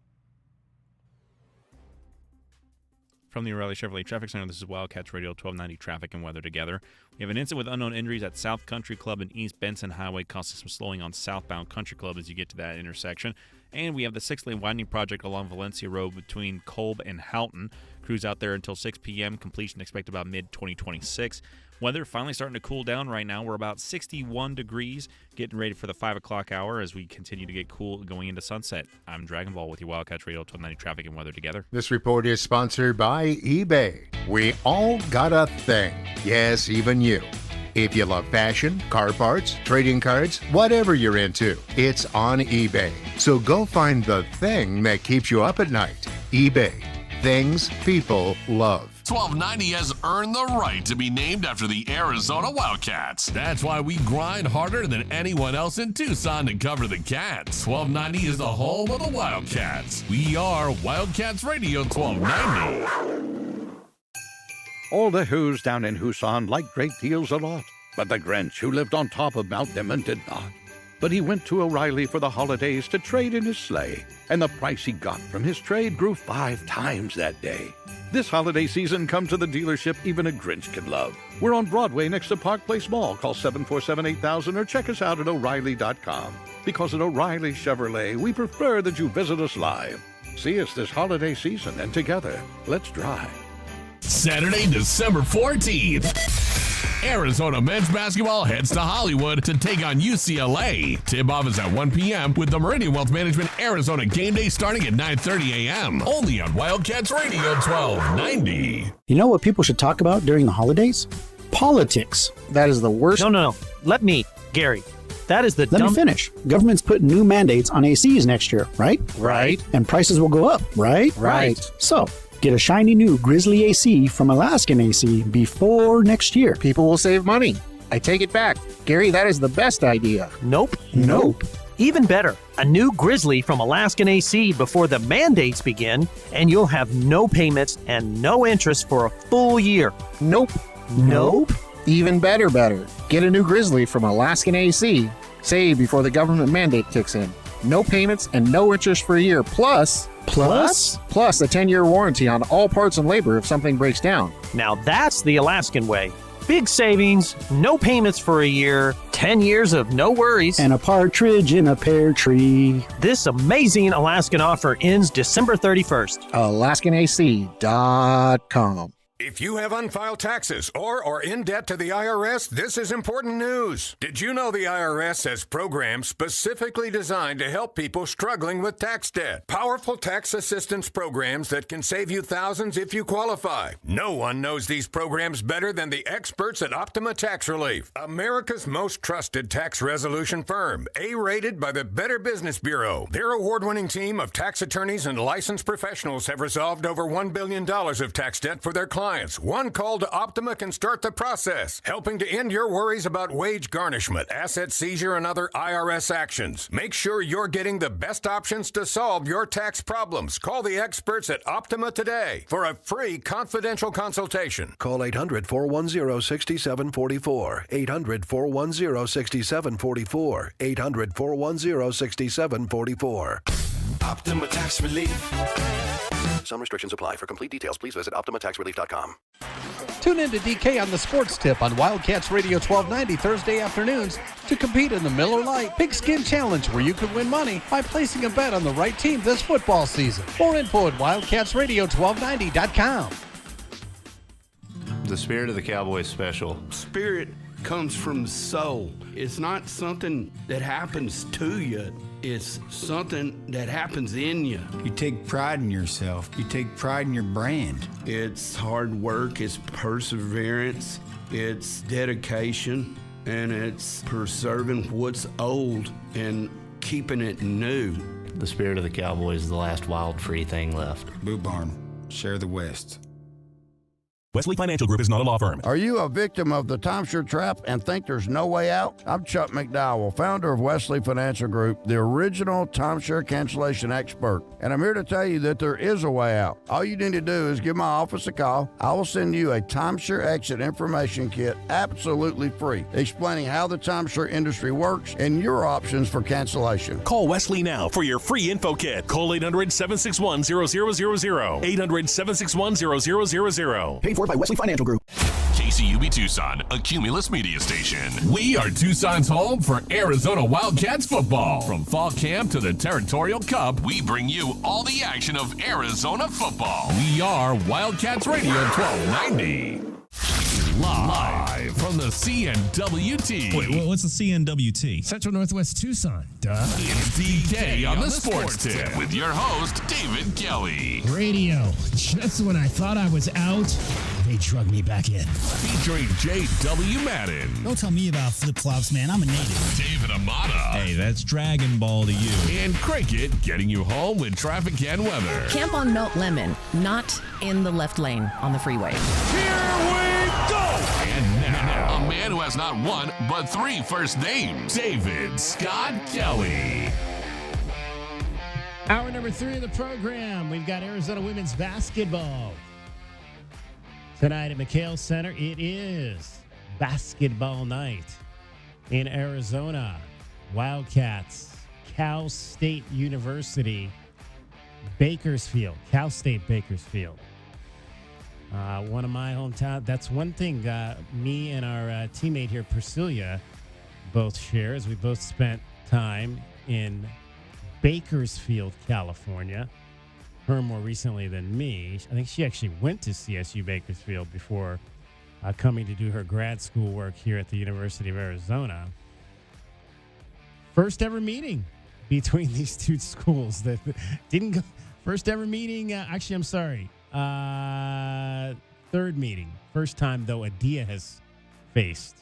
From the O'Reilly Chevrolet Traffic Center, this is Wildcats Radio 1290 Traffic and Weather Together. We have an incident with unknown injuries at South Country Club and East Benson Highway, causing some slowing on southbound Country Club as you get to that intersection. And we have the 6-lane widening project along Valencia Road between Kolb and Houghton. Crews out there until 6 p.m. Completion expected about mid-2026. Weather finally starting to cool down right now. We're about 61 degrees, getting ready for the 5 o'clock hour as we continue to get cool going into sunset. I'm Dragon Ball with you, Wildcats Radio 1290 Traffic and Weather Together. This report is sponsored by eBay. We all got a thing. Yes, even you. If you love fashion, car parts, trading cards, whatever you're into, it's on eBay. So go find the thing that keeps you up at night. eBay. Things people love. 1290 has earned the right to be named after the Arizona Wildcats. That's why we grind harder than anyone else in Tucson to cover the Cats. 1290 is the home of the Wildcats. We are Wildcats Radio 1290. All the Who's down in Tucson like great deals a lot, but the Grinch who lived on top of Mount Denman did not. But he went to O'Reilly for the holidays to trade in his sleigh, and the price he got from his trade grew 5 times that day. This holiday season, come to the dealership even a Grinch can love. We're on Broadway next to Park Place Mall. Call 747-8000 or check us out at O'Reilly.com. Because at O'Reilly Chevrolet, we prefer that you visit us live. See us this holiday season, and together, let's drive. Saturday, December 14th. Arizona men's basketball heads to Hollywood to take on UCLA. Tip-off is at 1 p.m. with the Meridian Wealth Management Arizona game day starting at 9:30 a.m. Only on Wildcats Radio 1290. You know what people should talk about during the holidays? Politics. That is the worst. No. Let me, Gary. That is the Let me finish. Government's putting new mandates on ACs next year, right? Right. And prices will go up, right? Right. So, get a shiny new Grizzly AC from Alaskan AC before next year. People will save money. I take it back. Gary, that is the best idea. Nope. Even better, a new Grizzly from Alaskan AC before the mandates begin, and you'll have no payments and no interest for a full year. Nope. Even better. Get a new Grizzly from Alaskan AC. Save before the government mandate kicks in. No payments and no interest for a year. Plus a 10-year warranty on all parts and labor if something breaks down. Now that's the Alaskan way. Big savings, no payments for a year, 10 years of no worries. And a partridge in a pear tree. This amazing Alaskan offer ends December 31st. AlaskanAC.com. If you have unfiled taxes or are in debt to the IRS, this is important news. Did you know the IRS has programs specifically designed to help people struggling with tax debt? Powerful tax assistance programs that can save you thousands if you qualify. No one knows these programs better than the experts at Optima Tax Relief, America's most trusted tax resolution firm, A-rated by the Better Business Bureau. Their award-winning team of tax attorneys and licensed professionals have resolved over $1 billion of tax debt for their clients. One call to Optima can start the process, helping to end your worries about wage garnishment, asset seizure, and other IRS actions. Make sure you're getting the best options to solve your tax problems. Call the experts at Optima today for a free confidential consultation. Call 800-410-6744. 800-410-6744. 800-410-6744. Optima Tax Relief. Some restrictions apply. For complete details, please visit OptimaTaxRelief.com. Tune in to DK on the Sports Tip on Wildcats Radio 1290 Thursday afternoons to compete in the Miller Lite Pigskin Challenge, where you could win money by placing a bet on the right team this football season. More info at WildcatsRadio1290.com. The Spirit of the Cowboys special. Spirit comes from soul. It's not something that happens to you. It's something that happens in you. You take pride in yourself. You take pride in your brand. It's hard work. It's perseverance. It's dedication. And it's preserving what's old and keeping it new. The Spirit of the Cowboys is the last wild, free thing left. Boot Barn. Share the West. Wesley Financial Group is not a law firm. Are you a victim of the timeshare trap and think there's no way out? I'm Chuck McDowell, founder of Wesley Financial Group, the original timeshare cancellation expert. And I'm here to tell you that there is a way out. All you need to do is give my office a call. I will send you a timeshare exit information kit absolutely free, explaining how the timeshare industry works and your options for cancellation. Call Wesley now for your free info kit. Call 800-761-0000. 800-761-0000. Paid for by Wesley Financial Group. KCUB Tucson, a Cumulus media station. We are Tucson's home for Arizona Wildcats football. From fall camp to the Territorial Cup, we bring you all the action of Arizona football. We are Wildcats Radio 1290. Live from the CNWT. Wait, what's the CNWT? Central Northwest Tucson. Duh. It's DK on the Sports Tip with your host, David Kelly. Radio. Just when I thought I was out, They drug me back in. Featuring J.W. Madden, Don't tell me about flip-flops, man. I'm a native. David Amata, Hey, that's Dragon Ball to you. and Cricket getting you home with traffic and weather. Camp on Melt Lemon, not in the left lane on the freeway. Here we go! And now, a man who has not one, but 3 first names, David Scott Kelly. Hour number 3 of the program. We've got Arizona women's basketball. Tonight at McHale Center, it is basketball night in Arizona. Wildcats, Cal State University, Bakersfield, Cal State Bakersfield. One of my hometown. That's one thing me and our teammate here, Priscilla, both share, as we both spent time in Bakersfield, California. Her more recently than me. I think she actually went to CSU Bakersfield before coming to do her grad school work here at the University of Arizona. First ever meeting between these two schools that didn't go. First ever meeting. Actually, I'm sorry. Third meeting. First time, though, Adia has faced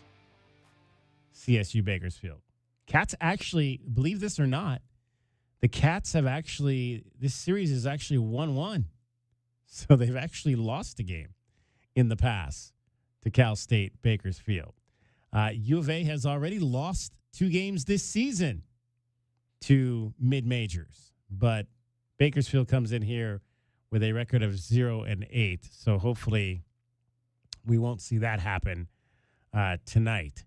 CSU Bakersfield. Cats actually, believe this or not, the Cats have actually, this series is actually 1-1. So they've actually lost a game in the past to Cal State Bakersfield. U of A has already lost 2 games this season to mid-majors. But Bakersfield comes in here with a record of 0-8. So hopefully we won't see that happen tonight.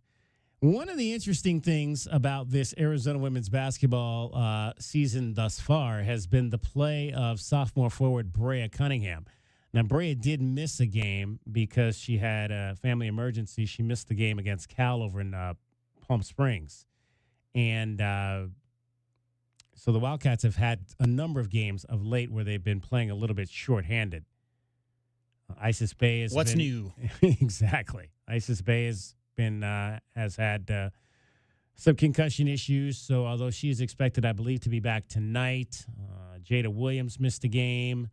One of the interesting things about this Arizona women's basketball season thus far has been the play of sophomore forward Brea Cunningham. Now, Brea did miss a game because she had a family emergency. She missed the game against Cal over in Palm Springs. And so the Wildcats have had a number of games of late where they've been playing a little bit shorthanded. Isis Bay has What's been, new? Exactly. Isis Bay has had some concussion issues. So although she is expected, I believe, to be back tonight, Jada Williams missed a game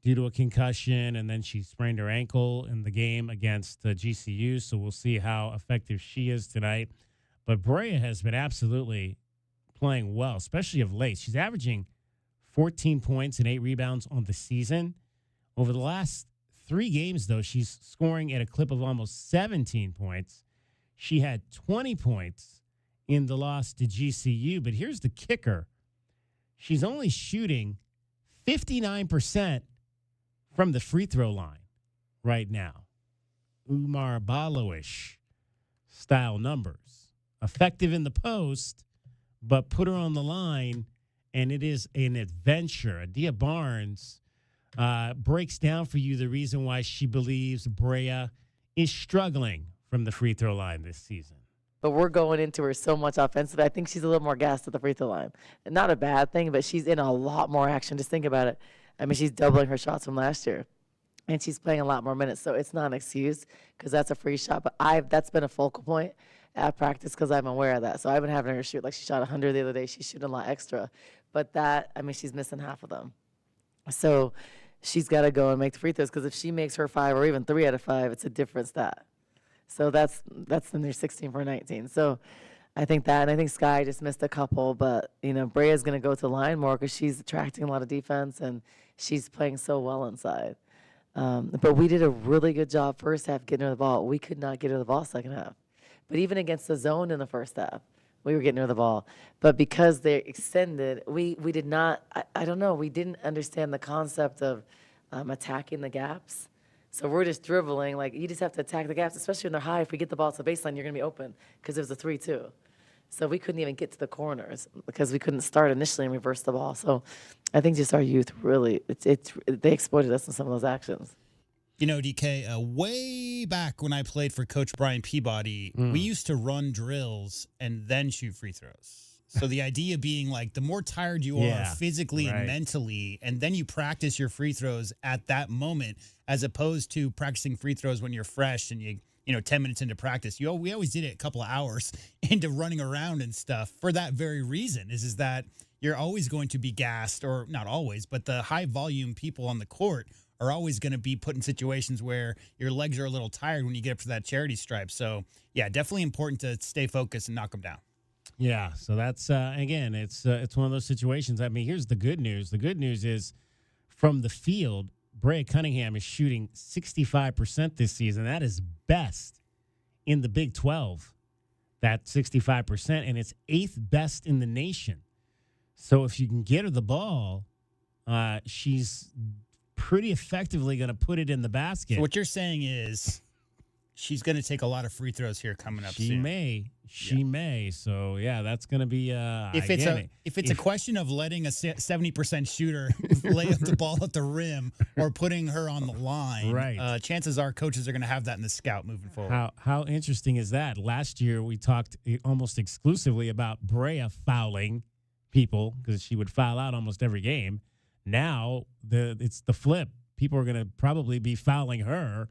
due to a concussion, and then she sprained her ankle in the game against GCU. So we'll see how effective she is tonight. But Brea has been absolutely playing well, especially of late. She's averaging 14 points and 8 rebounds on the season. Over the last 3 games, though, she's scoring at a clip of almost 17 points. She had 20 points in the loss to GCU. But here's the kicker. She's only shooting 59% from the free throw line right now. Umar Baloish style numbers. Effective in the post, but put her on the line, and it is an adventure. Adia Barnes breaks down for you the reason why she believes Brea is struggling from the free throw line this season. But we're going into her so much offensive. I think she's a little more gassed at the free throw line. Not a bad thing, but she's in a lot more action. Just think about it. I mean, she's doubling her shots from last year, and she's playing a lot more minutes. So it's not an excuse because that's a free shot. But that's been a focal point at practice because I'm aware of that. So I've been having her shoot. Like she shot 100 the other day. She's shooting a lot extra. But she's missing half of them. So she's got to go and make the free throws because if she makes her 5 or even 3 out of 5, it's a different stat. So that's when they're 16 for 19. So I think that, and I think Sky just missed a couple. But, Brea's going to go to the line more because she's attracting a lot of defense and she's playing so well inside. But we did a really good job first half getting her the ball. We could not get her the ball second half. But even against the zone in the first half, we were getting her the ball. But because they extended, we did not, I don't know, we didn't understand the concept of attacking the gaps. So we're just dribbling. Like, you just have to attack the gaps, especially when they're high. If we get the ball to the baseline, you're going to be open because it was a 3-2. So we couldn't even get to the corners because we couldn't start initially and reverse the ball. So I think just our youth really, they exploited us in some of those actions. DK, way back when I played for Coach Brian Peabody, we used to run drills and then shoot free throws. So the idea being like the more tired you are physically and mentally, and then you practice your free throws at that moment, as opposed to practicing free throws when you're fresh and you 10 minutes into practice. We always did it a couple of hours into running around and stuff for that very reason, is that you're always going to be gassed, or not always, but the high volume people on the court are always going to be put in situations where your legs are a little tired when you get up to that charity stripe. So, yeah, definitely important to stay focused and knock them down. Yeah, so that's, again, it's one of those situations. I mean, here's the good news. The good news is from the field, Brea Cunningham is shooting 65% this season. That is best in the Big 12, that 65%, and it's 8th best in the nation. So if you can get her the ball, she's pretty effectively going to put it in the basket. So what you're saying is she's going to take a lot of free throws here coming up soon. She may. So, yeah, that's going to be if it's a question of letting a 70% shooter lay up the ball at the rim or putting her on the line, right. Chances are coaches are going to have that in the scout moving forward. How interesting is that? Last year we talked almost exclusively about Brea fouling people because she would foul out almost every game. Now it's the flip. People are going to probably be fouling her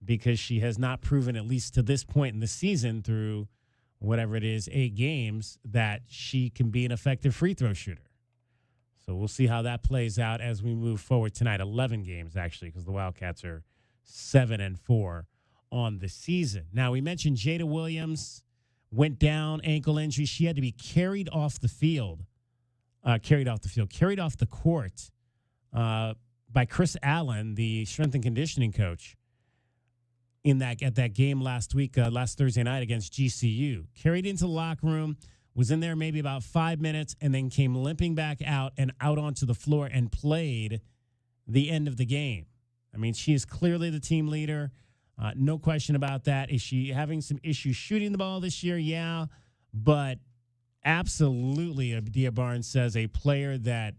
because she has not proven, at least to this point in the season, through whatever it is, 8 games, that she can be an effective free throw shooter. So we'll see how that plays out as we move forward tonight. 11 games, actually, because the Wildcats are 7-4 on the season. Now, we mentioned Jada Williams went down, ankle injury. She had to be carried off the court by Chris Allen, the strength and conditioning coach, at that game last week, last Thursday night against GCU. Carried into the locker room, was in there maybe about 5 minutes, and then came limping back out onto the floor and played the end of the game. I mean, she is clearly the team leader. No question about that. Is she having some issues shooting the ball this year? Yeah, but absolutely, Adia Barnes says, a player that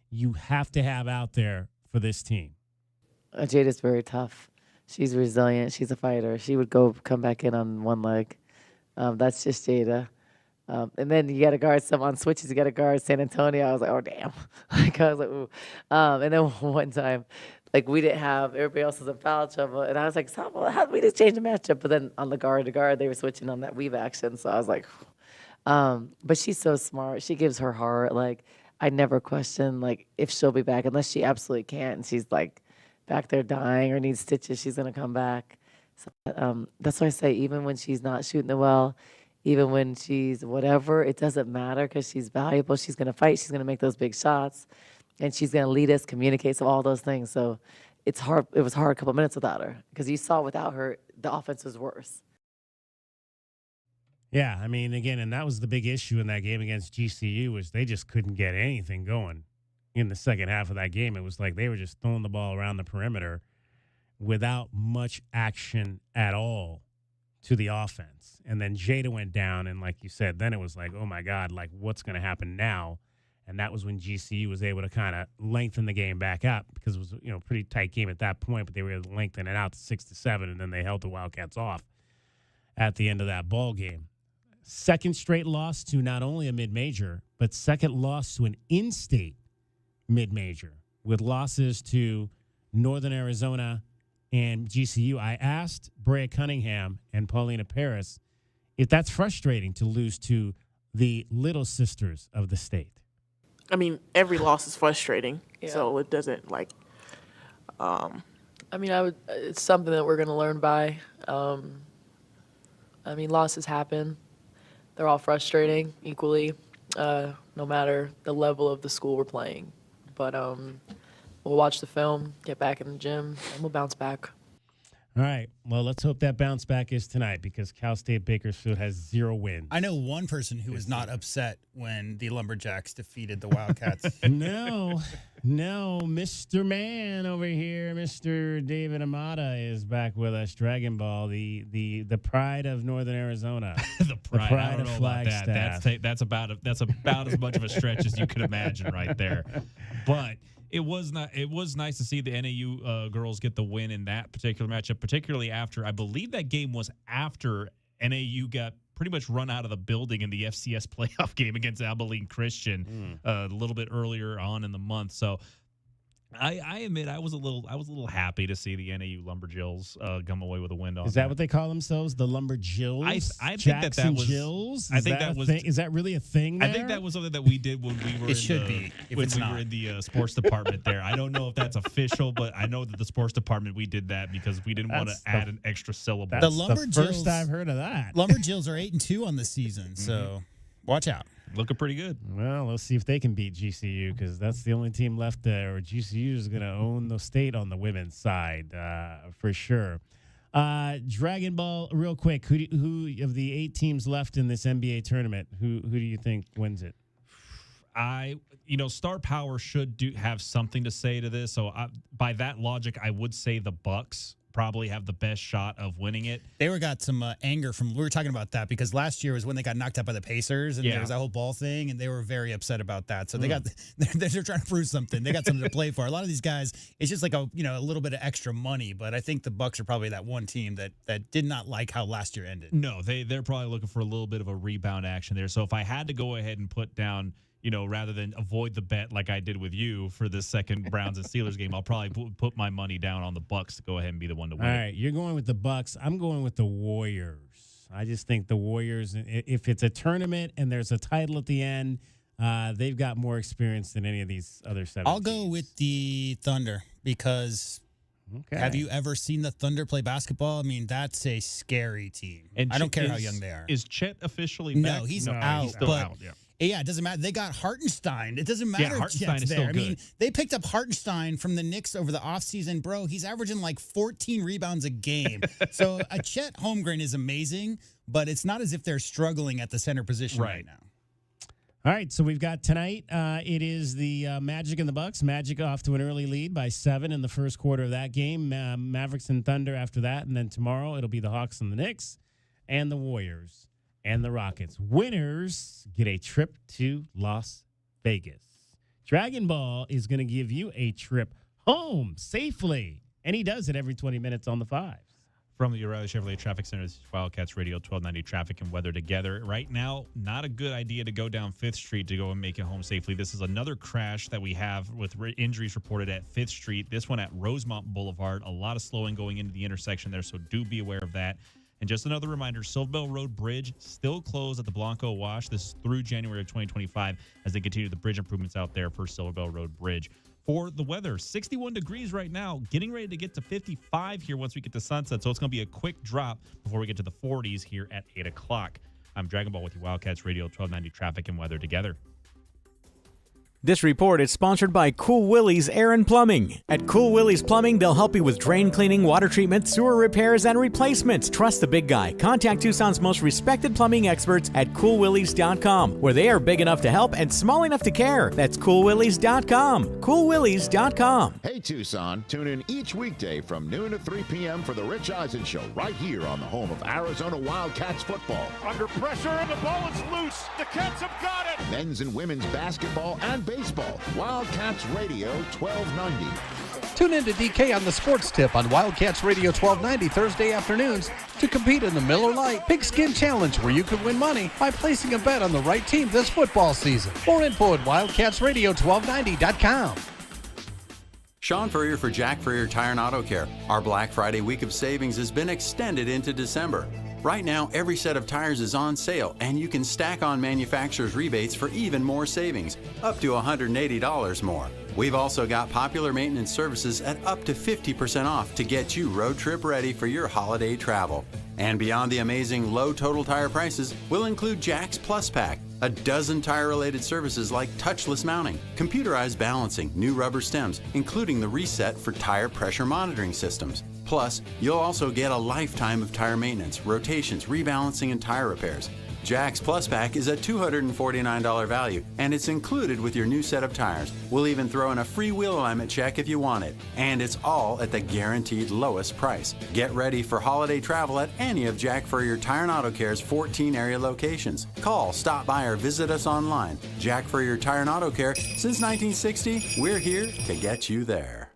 you have to have out there for this team. Jada's very tough. She's resilient. She's a fighter. She would come back in on one leg. That's just Jada. And then you got to guard some on switches. You got to guard San Antonio. I was like, oh, damn. I was like, ooh. And then one time, we didn't have, everybody else was in foul trouble. And I was like, how did we just change the matchup? But then on the guard to guard, they were switching on that weave action. So I was like, but she's so smart. She gives her heart. I never question, if she'll be back unless she absolutely can't. And she's, back there dying or needs stitches, she's going to come back. So, that's why I say even when she's not shooting it well, even when she's whatever, it doesn't matter because she's valuable. She's going to fight. She's going to make those big shots, and she's going to lead us, communicate, so all those things. So it's hard. It was hard a couple minutes without her because you saw without her, the offense was worse. Yeah, I mean, again, and that was the big issue in that game against GCU was they just couldn't get anything going. In the second half of that game, it was like they were just throwing the ball around the perimeter without much action at all to the offense. And then Jada went down, and like you said, then it was like, oh, my God, what's going to happen now? And that was when GCU was able to kind of lengthen the game back up because it was a pretty tight game at that point, but they were able to lengthen it out to 6-7, and then they held the Wildcats off at the end of that ball game. Second straight loss to not only a mid-major, but second loss to an in-state mid-major with losses to Northern Arizona and GCU. I asked Brea Cunningham and Paulina Paris if that's frustrating to lose to the little sisters of the state. I mean, every loss is frustrating, so it doesn't I mean, it's something that we're going to learn by. Losses happen. They're all frustrating equally, no matter the level of the school we're playing. But we'll watch the film, get back in the gym, and we'll bounce back. All right. Well, let's hope that bounce back is tonight because Cal State Bakersfield has 0 wins. I know one person who was not upset when the Lumberjacks defeated the Wildcats. No, Mr. Man over here, Mr. David Amata is back with us. Dragon Ball, the pride of Northern Arizona. the pride I don't of know about that. Flagstaff. That's about as much of a stretch as you could imagine right there. But it was nice to see the NAU girls get the win in that particular matchup, particularly after I believe that game was after NAU got pretty much run out of the building in the FCS playoff game against Abilene Christian a little bit earlier on in the month. So I admit I was a little happy to see the NAU Lumberjills come away with a win on. Is that what they call themselves? The Lumberjills? I think Jackson that was Jills? I think that was. Is that really a thing? There? I think that was something that we did when we were. Were in the sports department. There, I don't know if that's official, but I know that the sports department we did that because we didn't want to add an extra syllable. That's the first I've heard of that. Lumberjills are 8-2 on the season, so watch out. Looking pretty good. Well, let's see if they can beat GCU because that's the only team left there. Or GCU is going to own the state on the women's side for sure. Dragon Ball, real quick. Who of the 8 teams left in this NBA tournament? Who do you think wins it? Star Power should have something to say to this. So by that logic, I would say the Bucks probably have the best shot of winning it. They got some anger we were talking about that because last year was when they got knocked out by the Pacers and there was that whole ball thing and they were very upset about that. So they're trying to prove something. They got something to play for. A lot of these guys, it's just like a little bit of extra money, but I think the Bucks are probably that one team that did not like how last year ended. No, they're probably looking for a little bit of a rebound action there. So if I had to go ahead and put down, rather than avoid the bet like I did with you for the second Browns and Steelers game, I'll probably put my money down on the Bucks to go ahead and be the one to win. All right, you're going with the Bucks. I'm going with the Warriors. I just think the Warriors, if it's a tournament and there's a title at the end, they've got more experience than any of these other 7 I'll go with the Thunder because have you ever seen the Thunder play basketball? I mean, that's a scary team. And I don't care how young they are. Is Chet officially back? No, he's out. He's still out, yeah. Yeah, it doesn't matter. They got Hartenstein. It doesn't matter. Yeah, Hartenstein is still good. I mean, they picked up Hartenstein from the Knicks over the offseason. Bro, he's averaging like 14 rebounds a game. So a Chet Holmgren is amazing, but it's not as if they're struggling at the center position right now. All right, so we've got tonight. It is the Magic and the Bucks. Magic off to an early lead by 7 in the first quarter of that game. Mavericks and Thunder after that. And then tomorrow it'll be the Hawks and the Knicks and the Warriors and the Rockets. Winners get a trip to Las Vegas. Dragon Ball is going to give you a trip home safely, and he does it every 20 minutes on the 5s. From the O'Reilly Chevrolet Traffic Center, this is Wildcats Radio 1290 Traffic and Weather Together. Right now, not a good idea to go down 5th Street to go and make it home safely. This is another crash that we have with injuries reported at 5th Street. This one at Rosemont Boulevard. A lot of slowing going into the intersection there, so do be aware of that. And just another reminder, Silverbell Road Bridge still closed at the Blanco Wash. This is through January of 2025 as they continue the bridge improvements out there for Silverbell Road Bridge. For the weather, 61 degrees right now, getting ready to get to 55 here once we get to sunset. So it's going to be a quick drop before we get to the 40s here at 8 o'clock. I'm Dragon Ball with you, Wildcats Radio 1290 Traffic and Weather Together. This report is sponsored by Cool Willie's Air and Plumbing. At Cool Willie's Plumbing, they'll help you with drain cleaning, water treatment, sewer repairs, and replacements. Trust the big guy. Contact Tucson's most respected plumbing experts at CoolWillies.com, where they are big enough to help and small enough to care. That's CoolWillies.com. CoolWillies.com. Hey, Tucson, tune in each weekday from noon to 3 p.m. for the Rich Eisen Show right here on the home of Arizona Wildcats football. Under pressure, and the ball is loose. The Cats have got it. Men's and women's basketball and baseball. Wildcats Radio 1290. Tune in to DK on the Sports Tip on Wildcats Radio 1290 Thursday afternoons to compete in the Miller Lite Pigskin Challenge, where you could win money by placing a bet on the right team this football season. More info at wildcatsradio1290.com. Sean Furrier for Jack Furrier Tire and Auto Care. Our Black Friday week of savings has been extended into December. Right now, every set of tires is on sale, and you can stack on manufacturer's rebates for even more savings, up to $180 more. We've also got popular maintenance services at up to 50% off to get you road trip ready for your holiday travel. And beyond the amazing low total tire prices, we'll include Jack's Plus Pack, a dozen tire-related services like touchless mounting, computerized balancing, new rubber stems, including the reset for tire pressure monitoring systems. Plus, you'll also get a lifetime of tire maintenance, rotations, rebalancing, and tire repairs. Jack's Plus Pack is a $249 value, and it's included with your new set of tires. We'll even throw in a free wheel alignment check if you want it, and it's all at the guaranteed lowest price. Get ready for holiday travel at any of Jack Furrier Tire and Auto Care's 14 area locations. Call, stop by, or visit us online. Jack Furrier Tire and Auto Care, since 1960, we're here to get you there.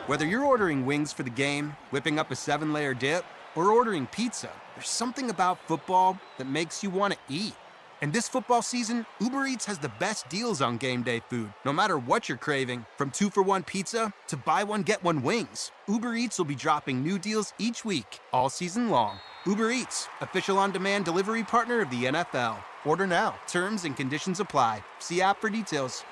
Whether you're ordering wings for the game, whipping up a 7-layer dip, or ordering pizza, there's something about football that makes you want to eat. And this football season, Uber Eats has the best deals on game day food. No matter what you're craving, from 2-for-1 pizza to buy one, get one wings, Uber Eats will be dropping new deals each week, all season long. Uber Eats, official on-demand delivery partner of the NFL. Order now. Terms and conditions apply. See app for details.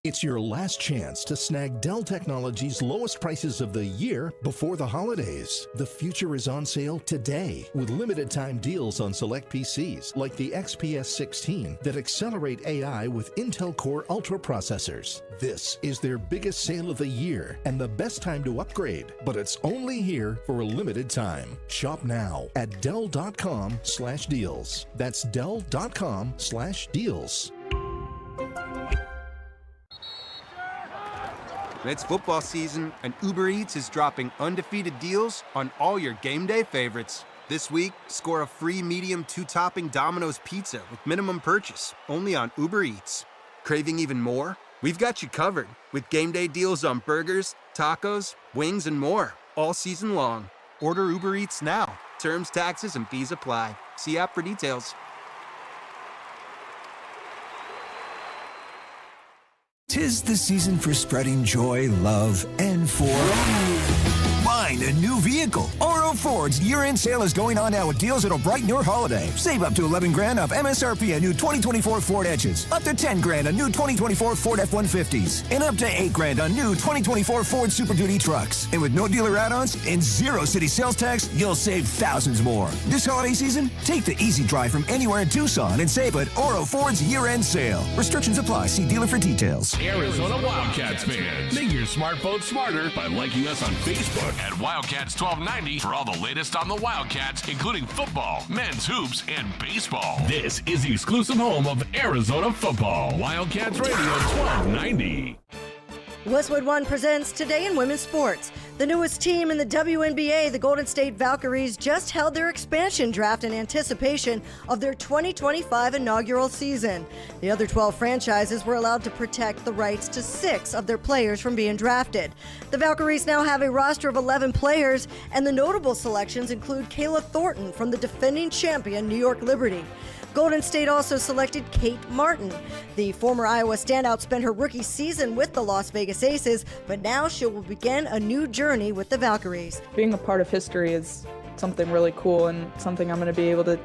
It's your last chance to snag Dell Technologies' lowest prices of the year before the holidays. The future is on sale today with limited time deals on select PCs like the XPS 16 that accelerate AI with Intel Core Ultra processors. This is their biggest sale of the year and the best time to upgrade, but it's only here for a limited time. Shop now at Dell.com/deals. That's Dell.com/deals. It's football season, and Uber Eats is dropping undefeated deals on all your game day favorites. This week, score a free medium 2-topping Domino's pizza with minimum purchase, only on Uber Eats. Craving even more? We've got you covered with game day deals on burgers, tacos, wings, and more, all season long. Order Uber Eats now. Terms, taxes, and fees apply. See app for details. 'Tis the season for spreading joy, love, and for... Find a new vehicle. Oro Ford's year-end sale is going on now with deals that'll brighten your holiday. Save up to $11,000 off MSRP on new 2024 Ford Edges, up to $10,000 on new 2024 Ford F-150s, and up to $8,000 on new 2024 Ford Super Duty trucks. And with no dealer add-ons and zero city sales tax, you'll save thousands more. This holiday season, take the easy drive from anywhere in Tucson and save at Oro Ford's year-end sale. Restrictions apply. See dealer for details. Arizona Wildcats fans, make your smartphone smarter by liking us on Facebook at Wildcats 1290 for all the latest on the Wildcats, including football, men's hoops, and baseball. This is the exclusive home of Arizona football. Wildcats Radio 1290. Westwood One presents Today in Women's Sports. The newest team in the WNBA, the Golden State Valkyries, just held their expansion draft in anticipation of their 2025 inaugural season. The other 12 franchises were allowed to protect the rights to 6 of their players from being drafted. The Valkyries now have a roster of 11 players, and the notable selections include Kayla Thornton from the defending champion New York Liberty. Golden State also selected Kate Martin. The former Iowa standout spent her rookie season with the Las Vegas Aces, but now she will begin a new journey with the Valkyries. Being a part of history is something really cool and something I'm going to be able to,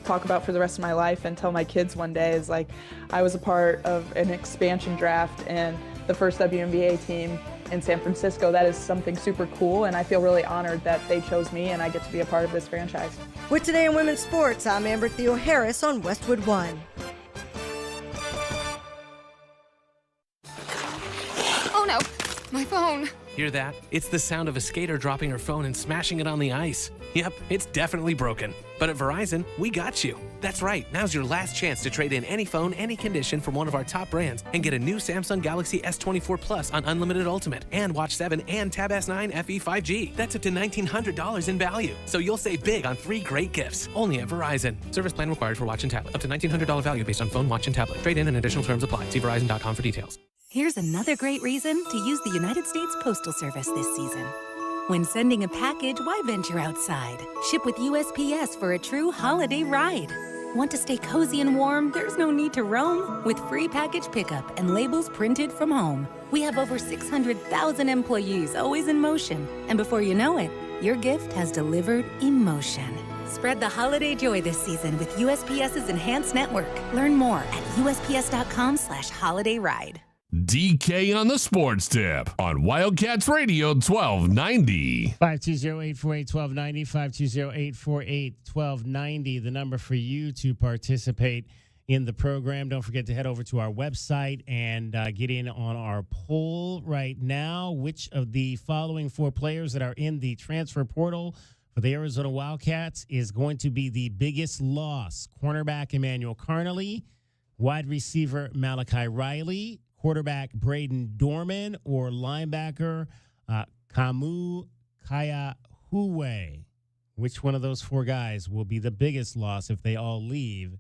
talk about for the rest of my life and tell my kids one day is like, I was a part of an expansion draft and the first WNBA team in San Francisco. That is something super cool, and I feel really honored that they chose me and I get to be a part of this franchise. With Today in Women's Sports, I'm Amber Theo Harris on Westwood One. Oh no, my phone. Hear that? It's the sound of a skater dropping her phone and smashing it on the ice. Yep, it's definitely broken. But at Verizon, we got you. That's right, now's your last chance to trade in any phone, any condition from one of our top brands and get a new Samsung Galaxy S24 Plus on Unlimited Ultimate and Watch 7 and Tab S9 FE 5G. That's up to $1,900 in value. So you'll save big on 3 great gifts, only at Verizon. Service plan required for watch and tablet. Up to $1,900 value based on phone, watch, and tablet. Trade in and additional terms apply. See Verizon.com for details. Here's another great reason to use the United States Postal Service this season. When sending a package, why venture outside? Ship with USPS for a true holiday ride. Want to stay cozy and warm? There's no need to roam. With free package pickup and labels printed from home. We have over 600,000 employees always in motion. And before you know it, your gift has delivered emotion. Spread the holiday joy this season with USPS's Enhanced Network. Learn more at USPS.com/holidayride. DK on the Sports Tip on Wildcats Radio 1290. 520-848-1290, 520-848-1290, the number for you to participate in the program. Don't forget to head over to our website and get in on our poll right now. Which of the following 4 players that are in the transfer portal for the Arizona Wildcats is going to be the biggest loss? Cornerback Emmanuel Carnley, wide receiver Malachi Riley, quarterback Braden Dorman, or linebacker Kamu Kayahue. Which one of those 4 guys will be the biggest loss if they all leave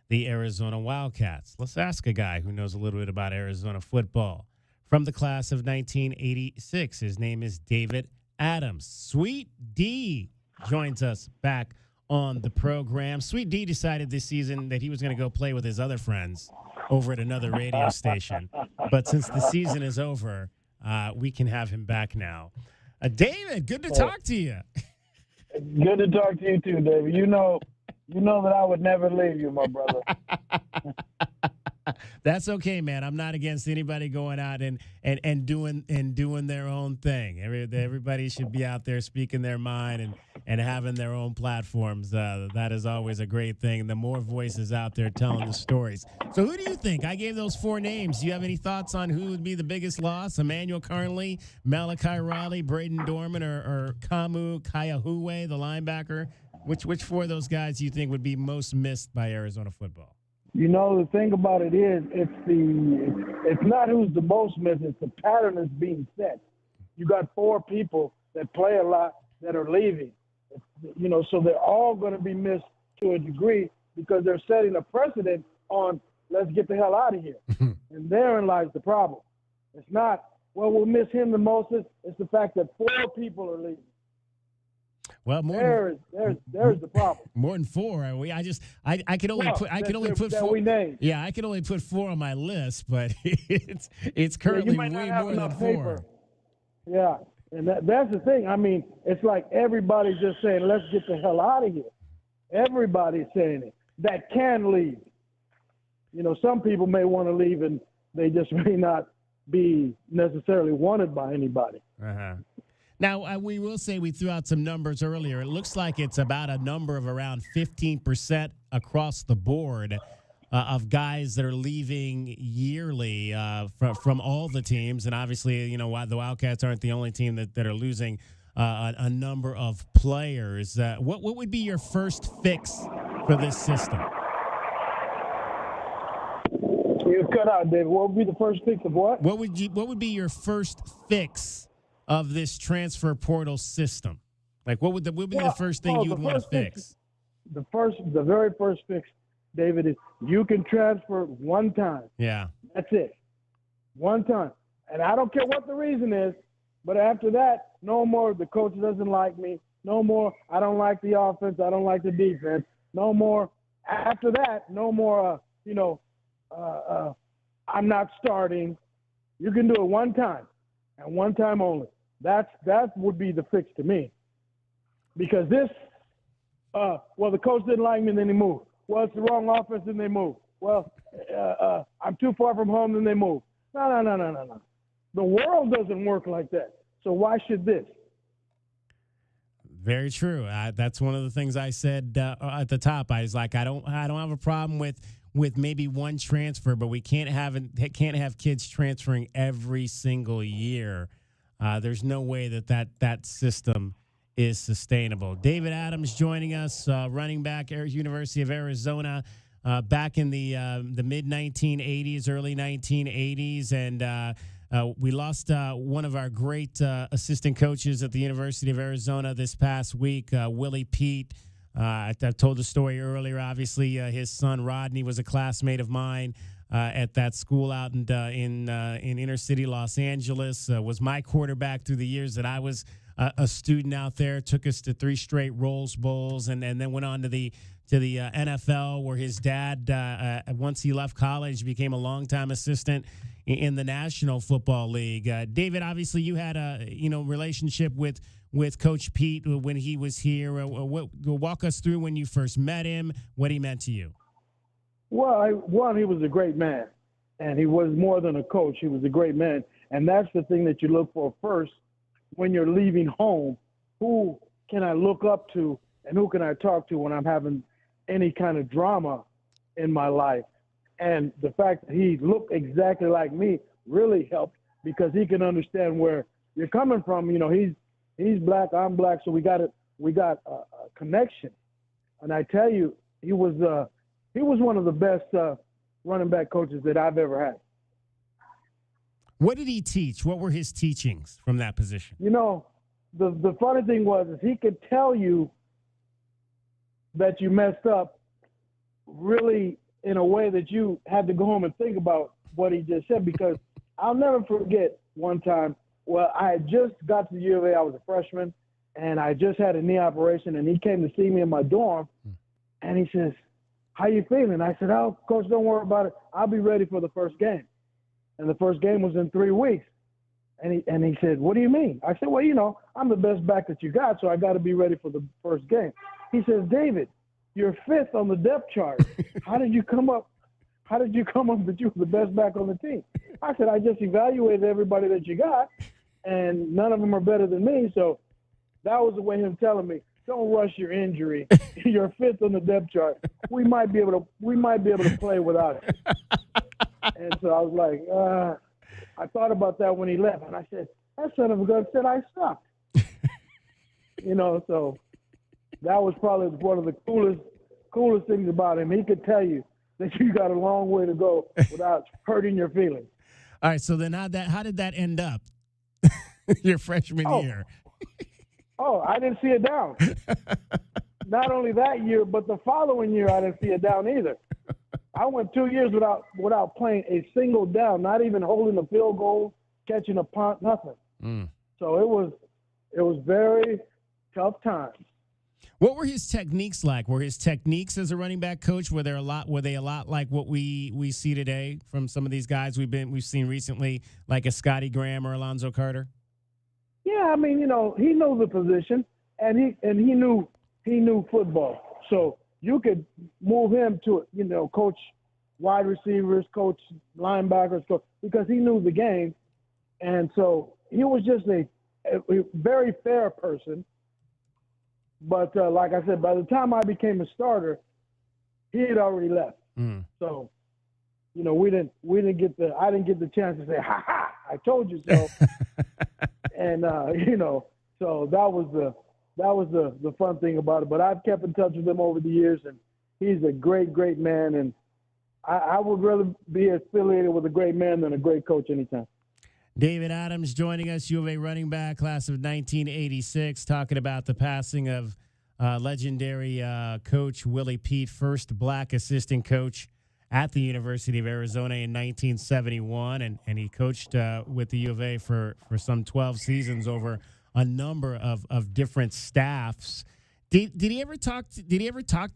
the Arizona Wildcats? Let's ask a guy who knows a little bit about Arizona football. From the class of 1986, his name is David Adams. Sweet D joins us back on the program. Sweet D decided this season that he was going to go play with his other friends over at another radio station. But since the season is over, we can have him back now. David, good to talk to you. Good to talk to you too, David. You know that I would never leave you, my brother. That's okay, man. I'm not against anybody going out and doing their own thing. Everybody should be out there speaking their mind and having their own platforms. That is always a great thing. The more voices out there telling the stories. So who do you think? I gave those 4 names. Do you have any thoughts on who would be the biggest loss? Emmanuel Carnley, Malachi Raleigh, Braden Dorman, or Kamu Kayahue, the linebacker? Which 4 of those guys do you think would be most missed by Arizona football? You know, the thing about it is, it's not who's the most missed, it's the pattern that's being set. You got 4 people that play a lot that are leaving. You know, so they're all going to be missed to a degree because they're setting a precedent on let's get the hell out of here. And therein lies the problem. It's not, well, we'll miss him the most. It's the fact that 4 people are leaving. Well, there's the problem. More than 4. I could only put 4. We named. Yeah, I could only put 4 on my list, but it's currently way more than 4. Paper. Yeah, and that's the thing. I mean, it's like everybody's just saying, "Let's get the hell out of here." Everybody's saying it. That can leave. You know, some people may want to leave, and they just may not be necessarily wanted by anybody. Uh-huh. Now, we will say we threw out some numbers earlier. It looks like it's about a number of around 15% across the board of guys that are leaving yearly from all the teams. And obviously, you know, the Wildcats aren't the only team that are losing a number of players. What would be your first fix for this system? You cut out, David. What would be the first fix of what? What would be your first fix of this transfer portal system? Like, what would be the first thing you would want to fix? The very first fix, David, is you can transfer one time. Yeah. That's it. One time. And I don't care what the reason is, but after that, no more the coach doesn't like me. No more I don't like the offense. I don't like the defense. No more. After that, no more, I'm not starting. You can do it one time and one time only. That would be the fix to me. Because this, the coach didn't like me, then they moved. Well, it's the wrong offense, then they moved. Well, I'm too far from home, then they moved. No. The world doesn't work like that. So why should this? Very true. That's one of the things I said at the top. I was like, I don't have a problem with maybe one transfer, but we can't have kids transferring every single year. There's no way that system is sustainable. David Adams joining us, running back, University of Arizona, back in the mid-1980s, early 1980s, and we lost one of our great assistant coaches at the University of Arizona this past week, Willie Pete. I told the story earlier. Obviously, his son Rodney was a classmate of mine at that school out in inner city Los Angeles. Was my quarterback through the years that I was a student out there. Took us to 3 straight Rose Bowls, and then went on to the NFL, where his dad, once he left college, became a longtime assistant in the National Football League. David, obviously, you had a relationship with Coach Pete when he was here. Walk us through when you first met him, what he meant to you. Well, he was a great man, and he was more than a coach. He was a great man, and that's the thing that you look for first when you're leaving home. Who can I look up to, and who can I talk to when I'm having any kind of drama in my life? And the fact that he looked exactly like me really helped, because he can understand where you're coming from. You know, he's black, I'm black, so we got a connection. And I tell you, he was one of the best running back coaches that I've ever had. What did he teach? What were his teachings from that position? You know, the funny thing is he could tell you that you messed up really in a way that you had to go home and think about what he just said, because I'll never forget one time. Well, I had just got to the U of A. I was a freshman, and I just had a knee operation, and he came to see me in my dorm, and he says, "How you feeling?" I said, "Oh, Coach, don't worry about it. I'll be ready for the first game." And the first game was in 3 weeks. And he said, "What do you mean?" I said, "Well, I'm the best back that you got, so I got to be ready for the first game." He says, "David, you're 5th on the depth chart. How did you come up that you were the best back on the team?" I said, "I just evaluated everybody that you got, and none of them are better than me." So that was the way him telling me, "Don't rush your injury. You're 5th on the depth chart. We might be able to play without it." And so I was like, I thought about that when he left, and I said, "That son of a gun said I sucked." So that was probably one of the coolest things about him. He could tell you that you got a long way to go without hurting your feelings. All right, so then how did that end up your freshman year? Oh, I didn't see it down. Not only that year, but the following year, I didn't see it down either. I went 2 years without playing a single down, not even holding a field goal, catching a punt, nothing. So it was very tough times. What were his techniques like? Were his techniques as a running back coach, were they a lot like what we see today from some of these guys we've seen recently, like a Scotty Graham or Alonzo Carter? Yeah, I mean, he knew the position, and he knew football. So you could move him to, coach wide receivers, coach linebackers, because he knew the game. And so he was just a very fair person. But like I said, by the time I became a starter, he had already left. So, I didn't get the chance to say, "Ha ha, I told you so." And so that was the fun thing about it. But I've kept in touch with him over the years, and he's a great, great man. And I would rather be affiliated with a great man than a great coach anytime. David Adams joining us, U of A running back, class of 1986, talking about the passing of legendary coach Willie Pete, first black assistant coach at the University of Arizona in 1971, and he coached with the U of A for some 12 seasons over a number of different staffs. Did he ever talk to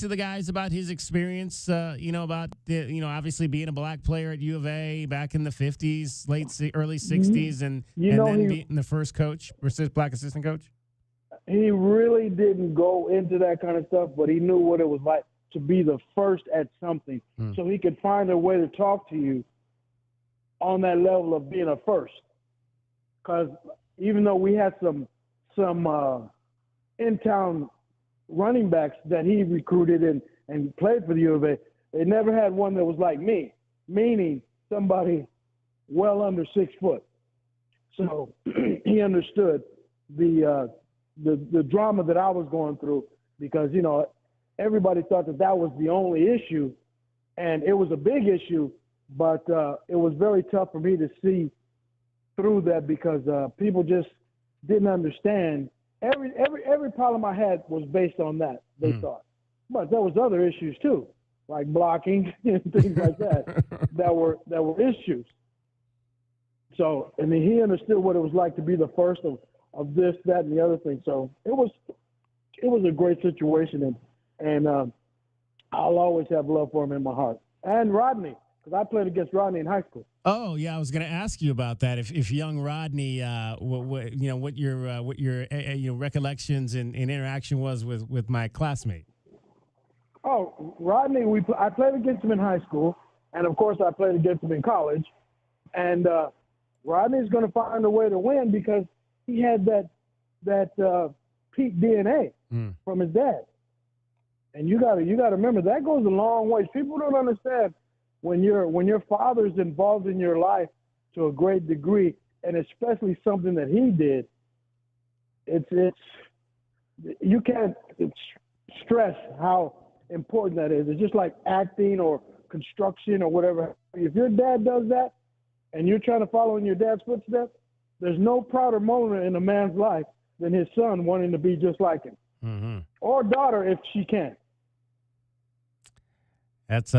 the guys about his experience? About obviously being a black player at U of A back in the 50s, early 60s, and then being the first coach versus black assistant coach. He really didn't go into that kind of stuff, but he knew what it was like to be the first at something, so he could find a way to talk to you on that level of being a first. Because even though we had some in-town running backs that he recruited and played for the U of A, they never had one that was like me, meaning somebody well under 6 foot. So he understood the drama that I was going through, because everybody thought that was the only issue, and it was a big issue, but it was very tough for me to see through that, because people just didn't understand. Every problem I had was based on that, they thought. But there was other issues too, like blocking and things like that that were issues. So, I mean, he understood what it was like to be the first of this, that, and the other thing. So it was a great situation, and I'll always have love for him in my heart. And Rodney, because I played against Rodney in high school. Oh yeah, I was going to ask you about that. If young Rodney, what your recollections and interaction was with my classmate. Oh, Rodney, I played against him in high school, and of course I played against him in college. And Rodney's going to find a way to win because he had that Pete DNA from his dad. And you got to remember, that goes a long ways. People don't understand when your father's involved in your life to a great degree, and especially something that he did. You can't stress how important that is. It's just like acting or construction or whatever. If your dad does that and you're trying to follow in your dad's footsteps, there's no prouder moment in a man's life than his son wanting to be just like him, or daughter if she can. That's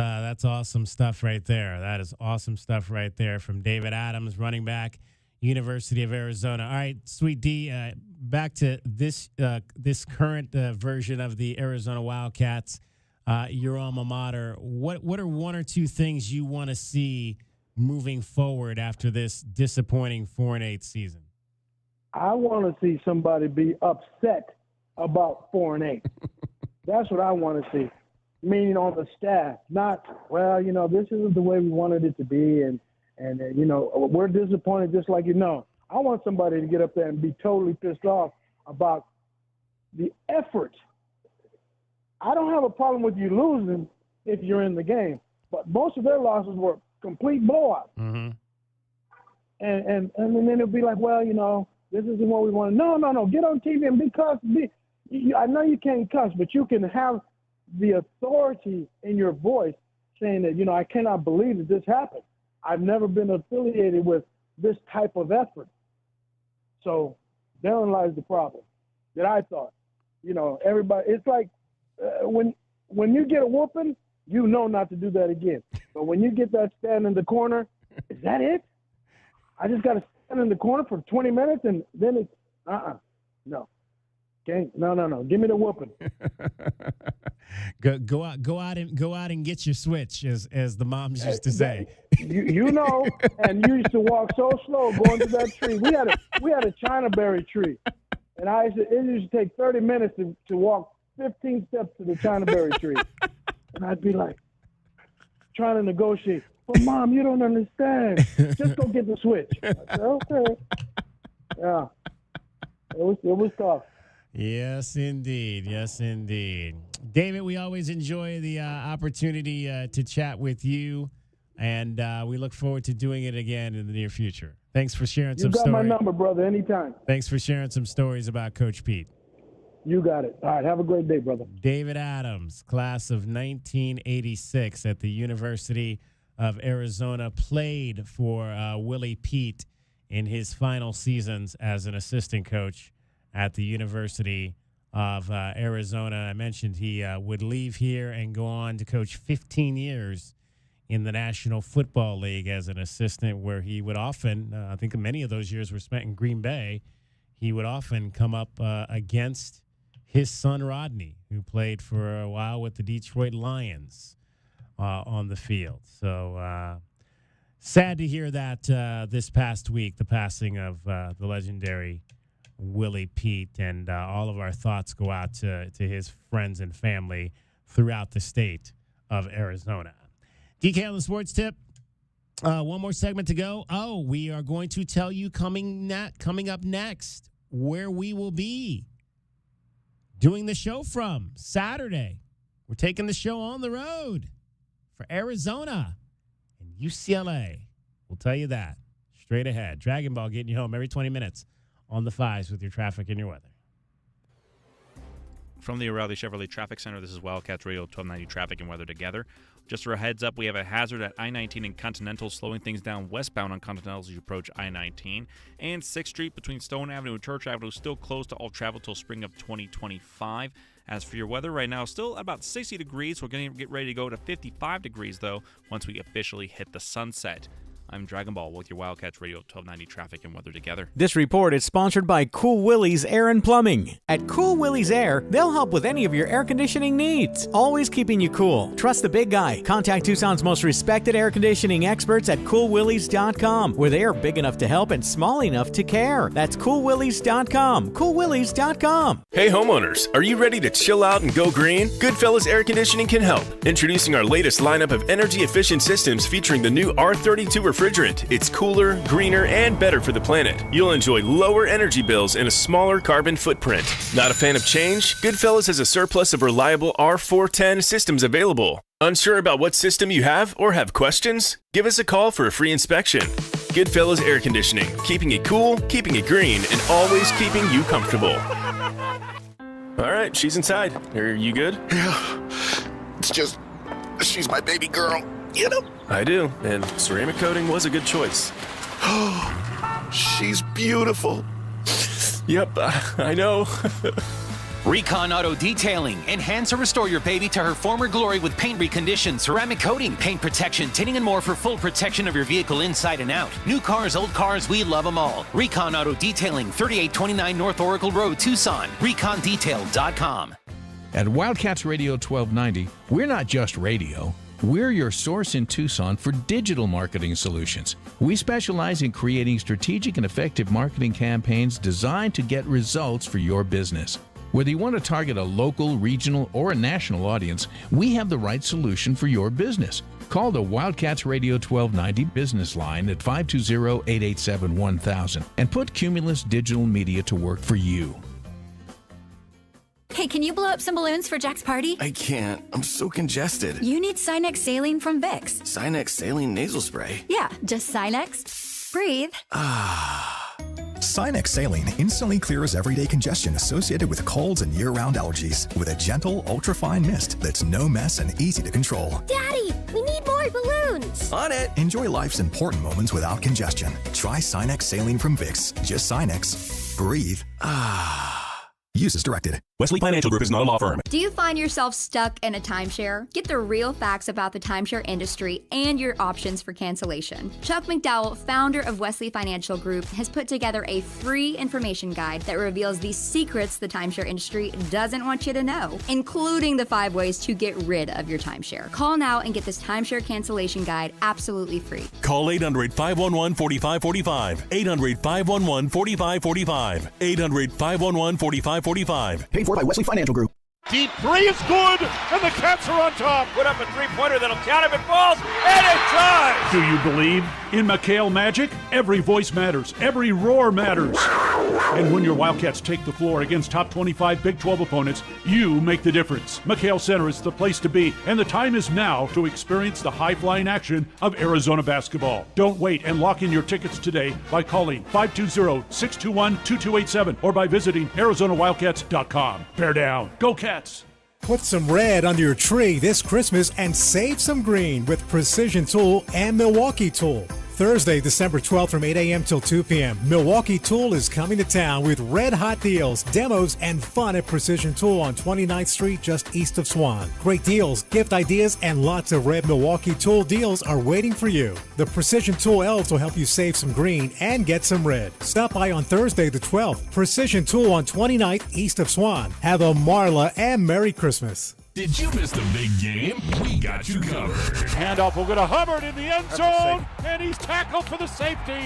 awesome stuff right there. That is awesome stuff right there from David Adams, running back, University of Arizona. All right, Sweet D, back to this current version of the Arizona Wildcats, your alma mater. What are one or two things you want to see moving forward after this disappointing 4-8 season? I want to see somebody be upset about 4-8. That's what I want to see. Meaning on the staff, not, well, this isn't the way we wanted it to be, and we're disappointed just like I want somebody to get up there and be totally pissed off about the effort. I don't have a problem with you losing if you're in the game, but most of their losses were complete blowouts. Mm-hmm. And then it'll be like, well, this isn't what we want. No, get on TV and I know you can't cuss, but you can have the authority in your voice saying that, I cannot believe that this happened. I've never been affiliated with this type of effort. So therein lies the problem that I thought. Everybody, it's like when you get a whooping, not to do that again. But when you get that stand in the corner, is that it? I just got to stand in the corner for 20 minutes and then it's, no. Okay, no. Give me the whooping. Go out and get your switch, as the moms used to say. And you used to walk so slow going to that tree. We had a Chinaberry tree, and it used to take 30 minutes to walk 15 steps to the Chinaberry tree, and I'd be like trying to negotiate. But Mom, you don't understand. Just go get the switch. I said, okay. Yeah, it was tough. Yes, indeed. David, we always enjoy the opportunity to chat with you, and we look forward to doing it again in the near future. Thanks for sharing some stories. You got my number, brother, anytime. Thanks for sharing some stories about Coach Pete. You got it. All right, have a great day, brother. David Adams, class of 1986 at the University of Arizona, played for Willie Pete in his final seasons as an assistant coach at the University of Arizona. I mentioned he would leave here and go on to coach 15 years in the National Football League as an assistant, where he would often, I think many of those years were spent in Green Bay, he would often come up against his son Rodney, who played for a while with the Detroit Lions on the field. So sad to hear that this past week, the passing of the legendary Willie Pete, and all of our thoughts go out to his friends and family throughout the state of Arizona. DK on the Sports Tip. One more segment to go. We are going to tell you coming up next where we will be doing the show from Saturday. We're taking the show on the road for Arizona and UCLA. We'll tell you that straight ahead. Dragon Ball getting you home every 20 minutes on the fives with your traffic and your weather. From the O'Reilly Chevrolet Traffic Center, this is Wildcats Radio 1290 Traffic and Weather together. Just for a heads up, we have a hazard at I-19 and Continental, slowing things down westbound on Continental as you approach I-19. And 6th Street between Stone Avenue and Church Avenue is still closed to all travel till spring of 2025. As for your weather, right now, still about 60 degrees. We're going to get ready to go to 55 degrees, though, once we officially hit the sunset. I'm Dragon Ball with your Wildcats Radio 1290 Traffic and Weather together. This report is sponsored by Cool Willie's Air and Plumbing. At Cool Willie's Air, they'll help with any of your air conditioning needs, always keeping you cool. Trust the big guy. Contact Tucson's most respected air conditioning experts at CoolWillies.com, where they are big enough to help and small enough to care. That's CoolWillies.com. CoolWillies.com. Hey homeowners, are you ready to chill out and go green? Goodfellas Air Conditioning can help. Introducing our latest lineup of energy-efficient systems featuring the new R32 refrigerant. It's cooler, greener, and better for the planet. You'll enjoy lower energy bills and a smaller carbon footprint. Not a fan of change? Goodfellas has a surplus of reliable R410 systems available. Unsure about what system you have or have questions? Give us a call for a free inspection. Goodfellas Air Conditioning, keeping it cool, keeping it green, and always keeping you comfortable. All right, she's inside. Are you good? Yeah, it's just, she's my baby girl. You know? I do, and ceramic coating was a good choice. Oh, she's beautiful. Yep, I know. Recon Auto Detailing. Enhance or restore your baby to her former glory with paint recondition, ceramic coating, paint protection, tinting, and more for full protection of your vehicle inside and out. New cars, old cars, we love them all. Recon Auto Detailing, 3829 North Oracle Road, Tucson. ReconDetail.com. At Wildcats Radio 1290, we're not just radio. We're your source in Tucson for digital marketing solutions. We specialize in creating strategic and effective marketing campaigns designed to get results for your business. Whether you want to target a local, regional, or a national audience, we have the right solution for your business. Call the Wildcats Radio 1290 business line at 520-887-1000 and put Cumulus Digital Media to work for you. Hey, can you blow up some balloons for Jack's party? I can't. I'm so congested. You need Sinex Saline from Vicks. Sinex Saline Nasal Spray. Yeah, just Sinex. Breathe. Sinex Saline instantly clears everyday congestion associated with colds and year-round allergies with a gentle, ultra-fine mist that's no mess and easy to control. Daddy, we need more balloons. On it. Enjoy life's important moments without congestion. Try Sinex Saline from Vicks. Just Sinex. Breathe. Use as directed. Wesley Financial Group is not a law firm. Do you find yourself stuck in a timeshare? Get the real facts about the timeshare industry and your options for cancellation. Chuck McDowell, founder of Wesley Financial Group, has put together a free information guide that reveals the secrets the timeshare industry doesn't want you to know, including the 5 ways to get rid of your timeshare. Call now and get this timeshare cancellation guide absolutely free. Call 800-511-4545. 800-511-4545. 800-511-4545. Paid for by Wesley Financial Group. Deep three is good, and the Cats are on top. Put up a three-pointer that'll count if it falls, and it does! Do you believe in McHale magic? Every voice matters. Every roar matters. And when your Wildcats take the floor against top 25 Big 12 opponents, you make the difference. McHale Center is the place to be, and the time is now to experience the high-flying action of Arizona basketball. Don't wait and lock in your tickets today by calling 520-621-2287 or by visiting ArizonaWildcats.com. Bear down. Go Cats! Put some red under your tree this Christmas and save some green with Precision Tool and Milwaukee Tool. Thursday, December 12th from 8 a.m. till 2 p.m. Milwaukee Tool is coming to town with red hot deals, demos, and fun at Precision Tool on 29th Street just east of Swan. Great deals, gift ideas, and lots of red Milwaukee Tool deals are waiting for you. The Precision Tool elves will help you save some green and get some red. Stop by on Thursday the 12th. Precision Tool on 29th east of Swan. Have a Marla and Merry Christmas. Did you miss the big game? We got you covered. Handoff will go to Hubbard in the end zone, and he's tackled for the safety.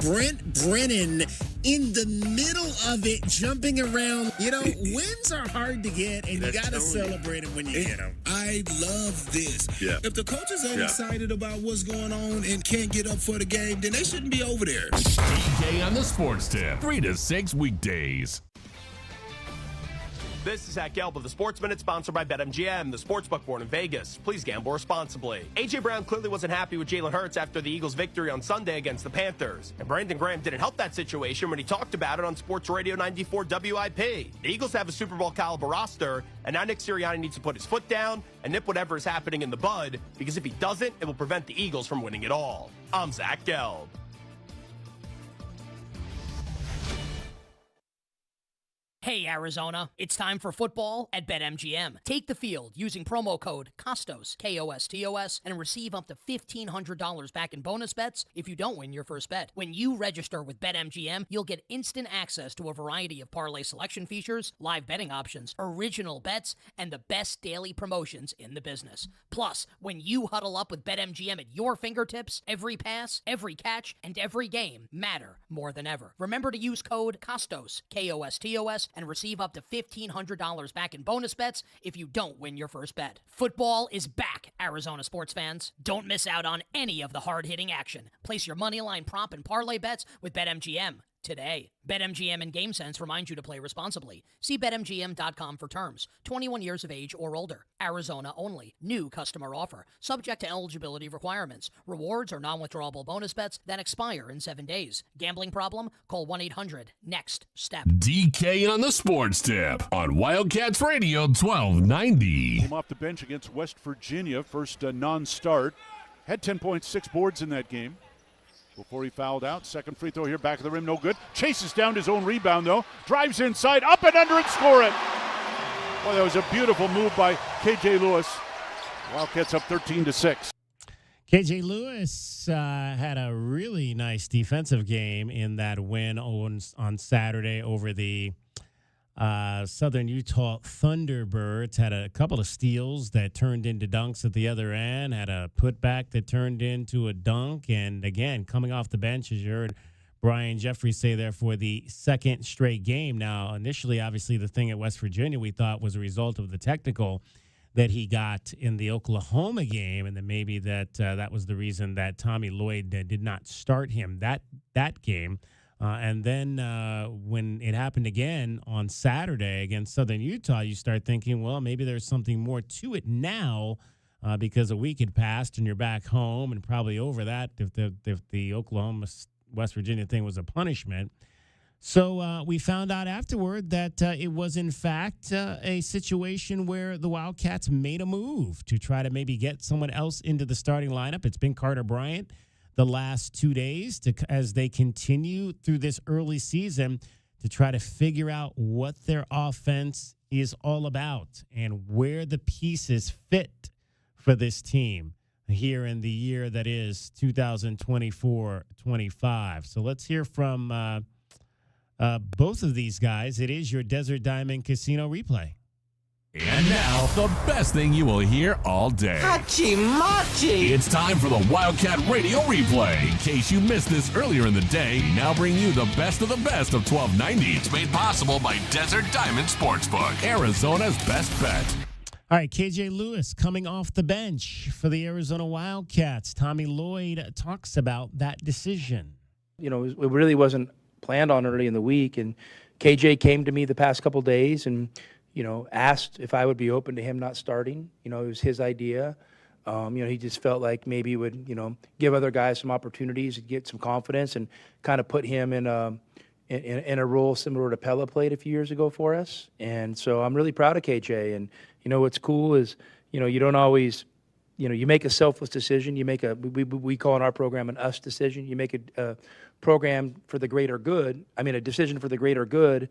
Brent Brennan in the middle of it, jumping around. You know, wins are hard to get, and you got to celebrate them when you get them. I love this. Yeah. If the coaches ain't excited about what's going on and can't get up for the game, then they shouldn't be over there. DK on the Sports Tip, 3 to 6 weekdays. This is Zach Gelb of the Sports Minute, sponsored by BetMGM, the sportsbook born in Vegas. Please gamble responsibly. A.J. Brown clearly wasn't happy with Jalen Hurts after the Eagles' victory on Sunday against the Panthers. And Brandon Graham didn't help that situation when he talked about it on Sports Radio 94 WIP. The Eagles have a Super Bowl caliber roster, and now Nick Sirianni needs to put his foot down and nip whatever is happening in the bud, because if he doesn't, it will prevent the Eagles from winning it all. I'm Zach Gelb. Hey, Arizona, it's time for football at BetMGM. Take the field using promo code KOSTOS, K-O-S-T-O-S, and receive up to $1,500 back in bonus bets if you don't win your first bet. When you register with BetMGM, you'll get instant access to a variety of parlay selection features, live betting options, original bets, and the best daily promotions in the business. Plus, when you huddle up with BetMGM at your fingertips, every pass, every catch, and every game matter more than ever. Remember to use code KOSTOS, K-O-S-T-O-S, and receive up to $1,500 back in bonus bets if you don't win your first bet. Football is back, Arizona sports fans. Don't miss out on any of the hard-hitting action. Place your moneyline prop and parlay bets with BetMGM today. BetMGM and GameSense remind you to play responsibly. See BetMGM.com for terms. 21 years of age or older. Arizona only. New customer offer. Subject to eligibility requirements. Rewards or non-withdrawable bonus bets that expire in 7 days. Gambling problem? Call 1-800-NEXT-STEP. DK on the Sports Tip on Wildcats Radio 1290. Came off the bench against West Virginia. First non-start. Had 10.6 boards in that game. before he fouled out. Second free throw here, back of the rim, no good. Chases down his own rebound, though. Drives inside, up and under, and score it. Boy, that was a beautiful move by K.J. Lewis. Wildcats up 13-6. KJ Lewis had a really nice defensive game in that win on Saturday over the Southern Utah Thunderbirds. Had a couple of steals that turned into dunks at the other end, had a putback that turned into a dunk, and again, coming off the bench, as you heard Brian Jeffrey say there, for the second straight game. Now, initially, obviously, the thing at West Virginia we thought was a result of the technical that he got in the Oklahoma game, and then maybe that was the reason that Tommy Lloyd did not start him that game. And then when it happened again on Saturday against Southern Utah, you start thinking, well, maybe there's something more to it now because a week had passed and you're back home and probably over that if the Oklahoma-West Virginia thing was a punishment. So we found out afterward that it was, in fact, a situation where the Wildcats made a move to try to maybe get someone else into the starting lineup. It's been Carter Bryant the last 2 days as they continue through this early season to try to figure out what their offense is all about and where the pieces fit for this team here in the year that is 2024-25. So let's hear from both of these guys. It is your Desert Diamond Casino replay. And now, the best thing you will hear all day. Hachi-machi! It's time for the Wildcat Radio Replay. In case you missed this earlier in the day, we now bring you the best of 1290. It's made possible by Desert Diamond Sportsbook, Arizona's best bet. All right, KJ Lewis coming off the bench for the Arizona Wildcats. Tommy Lloyd talks about that decision. You know, it really wasn't planned on early in the week, and KJ came to me the past couple days and, you know, asked if I would be open to him not starting. You know, it was his idea. You know, he just felt like maybe he would, you know, give other guys some opportunities to get some confidence and kind of put him in a role similar to Pella played a few years ago for us. And so I'm really proud of KJ. And, you know, what's cool is, you know, you don't always, you know, you make a selfless decision. You make we call in our program an us decision. You make a program for the greater good. I mean, a decision for the greater good.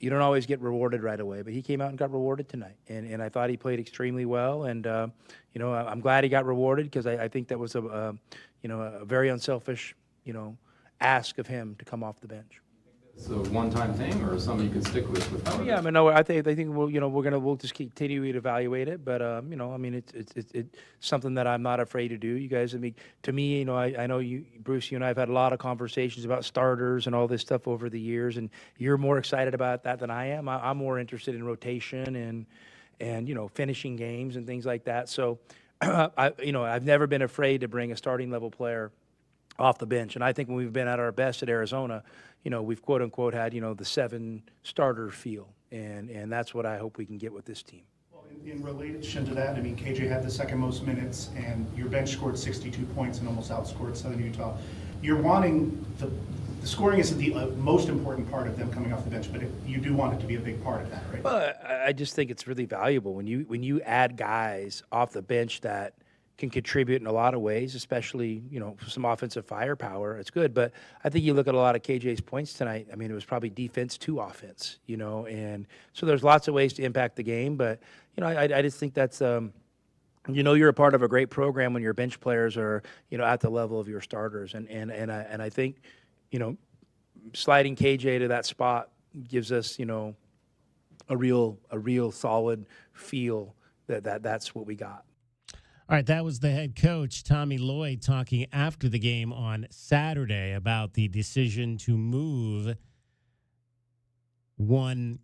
You don't always get rewarded right away, but he came out and got rewarded tonight. And I thought he played extremely well. And, you know, I'm glad he got rewarded because I think that was a very unselfish, you know, ask of him to come off the bench. It's a one-time thing, or something you can stick with? Yeah, I mean, no, I think we'll just continue to evaluate it, but you know, I mean, it's something that I'm not afraid to do. You guys, I mean, to me, you know, I know you, Bruce, you and I have had a lot of conversations about starters and all this stuff over the years, and you're more excited about that than I am. I'm more interested in rotation and you know, finishing games and things like that. So, I've never been afraid to bring a starting level player off the bench, and I think when we've been at our best at Arizona, you know, we've quote unquote had, you know, the 7 starter feel, and that's what I hope we can get with this team. Well, in relation to that, I mean, KJ had the second most minutes, and your bench scored 62 points and almost outscored Southern Utah. You're wanting the scoring isn't the most important part of them coming off the bench, but you do want it to be a big part of that, right? Well, I just think it's really valuable when you add guys off the bench that can contribute in a lot of ways, especially, you know, some offensive firepower. It's good, but I think you look at a lot of KJ's points tonight. I mean, it was probably defense to offense, you know, and so there's lots of ways to impact the game. But you know, I just think that's, you know, you're a part of a great program when your bench players are, you know, at the level of your starters, and I think, you know, sliding KJ to that spot gives us, you know, a real solid feel that's what we got. All right, that was the head coach, Tommy Lloyd, talking after the game on Saturday about the decision to move one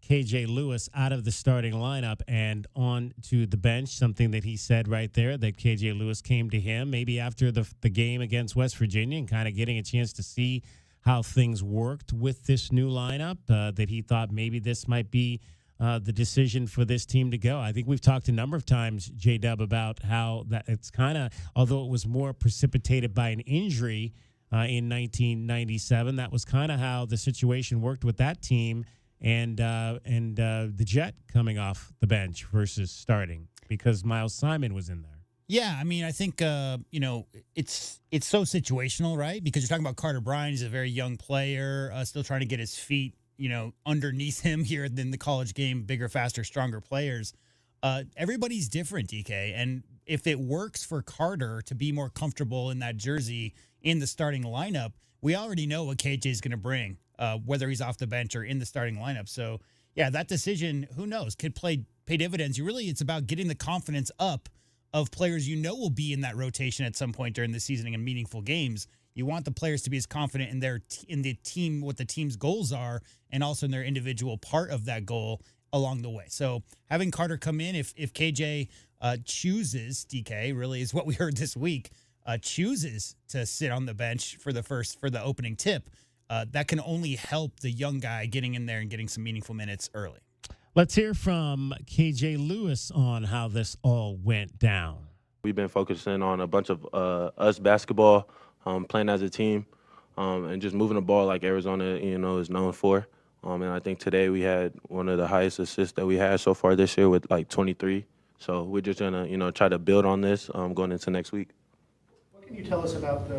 KJ Lewis out of the starting lineup and on to the bench, something that he said right there, that KJ Lewis came to him maybe after the game against West Virginia and kind of getting a chance to see how things worked with this new lineup, that he thought maybe this might be the decision for this team to go. I think we've talked a number of times, J-Dub, about how that it's kind of, although it was more precipitated by an injury in 1997, that was kind of how the situation worked with that team and the Jet coming off the bench versus starting because Miles Simon was in there. Yeah, I mean, I think it's so situational, right? Because you're talking about Carter Bryant. He's a very young player, still trying to get his feet, underneath him here in the college game. Bigger, faster, stronger players. Everybody's different, DK. And if it works for Carter to be more comfortable in that jersey in the starting lineup, we already know what KJ is going to bring, whether he's off the bench or in the starting lineup. So, yeah, that decision, who knows, could pay dividends. It's about getting the confidence up of players will be in that rotation at some point during the season in meaningful games. You want the players to be as confident in the team, what the team's goals are, and also in their individual part of that goal along the way. So having Carter come in, if KJ chooses, DK really is what we heard this week, chooses to sit on the bench for the opening tip, that can only help the young guy getting in there and getting some meaningful minutes early. Let's hear from KJ Lewis on how this all went down. We've been focusing on a bunch of us basketball, playing as a team, and just moving the ball like Arizona, is known for. And I think today we had one of the highest assists that we had so far this year with like 23. So we're just gonna, try to build on this going into next week. What can you tell us about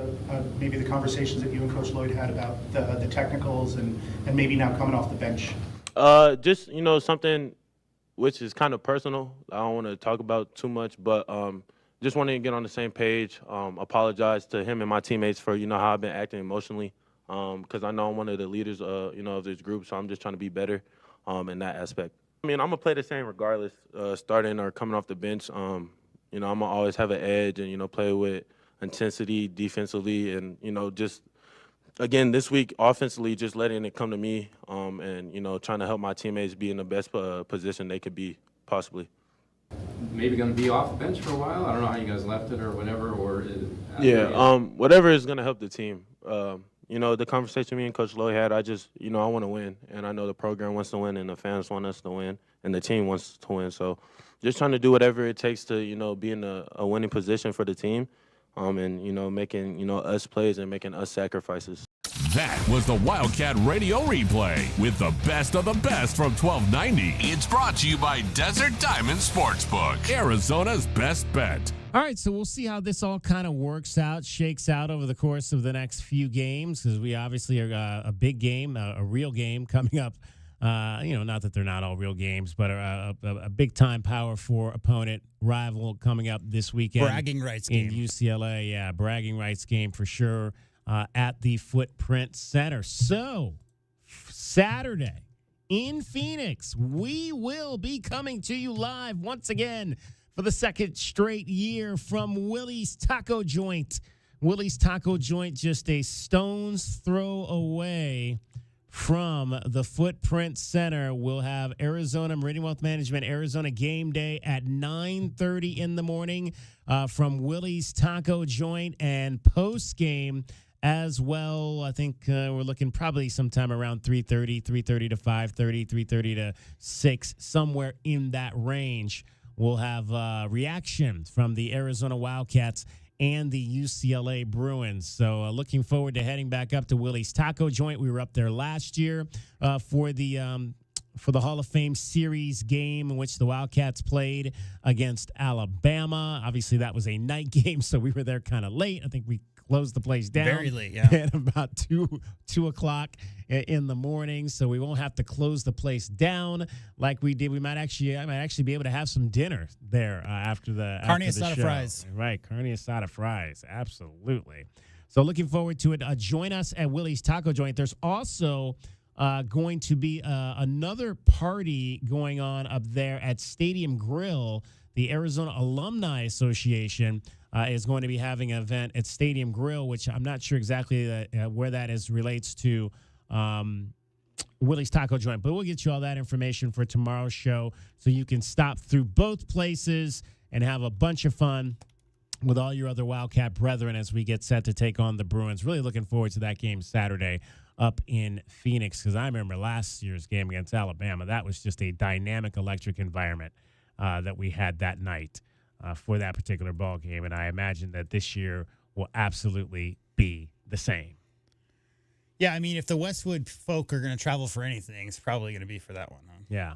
maybe the conversations that you and Coach Lloyd had about the technicals and maybe now coming off the bench? Just, something which is kind of personal. I don't want to talk about too much, but just wanted to get on the same page. Apologize to him and my teammates for, how I've been acting emotionally, because I know I'm one of the leaders, of this group, so I'm just trying to be better in that aspect. I mean, I'm going to play the same regardless, starting or coming off the bench. I'm going to always have an edge and, play with intensity defensively and, just – again, this week, offensively, just letting it come to me and, trying to help my teammates be in the best position they could be, possibly. Maybe going to be off the bench for a while? I don't know how you guys left it or whatever. Whatever is going to help the team. The conversation me and Coach Lloyd had, I want to win. And I know the program wants to win and the fans want us to win and the team wants to win. So just trying to do whatever it takes to, be in a winning position for the team. And, making, us plays and making us sacrifices. That was the Wildcat Radio Replay with the best of the best from 1290. It's brought to you by Desert Diamond Sportsbook, Arizona's best bet. All right, so we'll see how this all kind of works out, shakes out over the course of the next few games, because we obviously are a big game, a real game coming up. Not that they're not all real games, but a big-time Power 4 opponent, rival coming up this weekend. Bragging rights game. In UCLA, yeah, bragging rights game for sure at the Footprint Center. So, Saturday in Phoenix, we will be coming to you live once again for the second straight year from Willie's Taco Joint. Willie's Taco Joint just a stone's throw away from the Footprint Center. We'll have Arizona Meridian Wealth Management Arizona game day at 9:30 in the morning from Willie's Taco Joint, and post game as well. I think we're looking probably sometime around 3:30 to 5:30, 3:30 to 6, somewhere in that range. We'll have reactions from the Arizona Wildcats and the UCLA Bruins. So looking forward to heading back up to Willie's Taco Joint. We were up there last year for the Hall of Fame Series game in which the Wildcats played against Alabama. Obviously, that was a night game, so we were there kind of late. I think we closed the place down very late, yeah, at about 2 o'clock in the morning, so we won't have to close the place down like we did. I might actually be able to have some dinner there after the carne asada fries. Right, carne asada fries, absolutely. So looking forward to it. Join us at Willie's Taco Joint. There's also going to be another party going on up there at Stadium Grill. The Arizona Alumni Association is going to be having an event at Stadium Grill, which I'm not sure exactly where that is relates to Willie's Taco Joint. But we'll get you all that information for tomorrow's show so you can stop through both places and have a bunch of fun with all your other Wildcat brethren as we get set to take on the Bruins. Really looking forward to that game Saturday up in Phoenix, because I remember last year's game against Alabama. That was just a dynamic, electric environment that we had that night for that particular ball game, and I imagine that this year will absolutely be the same. Yeah, I mean, if the Westwood folk are going to travel for anything, it's probably going to be for that one. Huh? Yeah,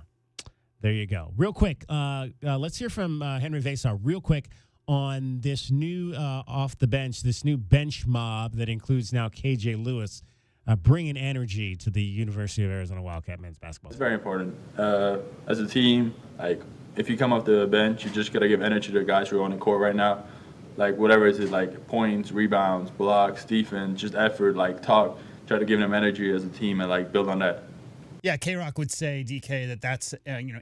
there you go. Real quick, let's hear from Henry Vasar real quick on this new off the bench, this new bench mob that includes now KJ Lewis, bringing energy to the University of Arizona Wildcat men's basketball. It's very important. As a team, like, if you come off the bench, you just got to give energy to the guys who are on the court right now. Like, whatever it is, like points, rebounds, blocks, defense, just effort, like talk, try to give them energy as a team and, like, build on that. Yeah, K-Rock would say, DK, that's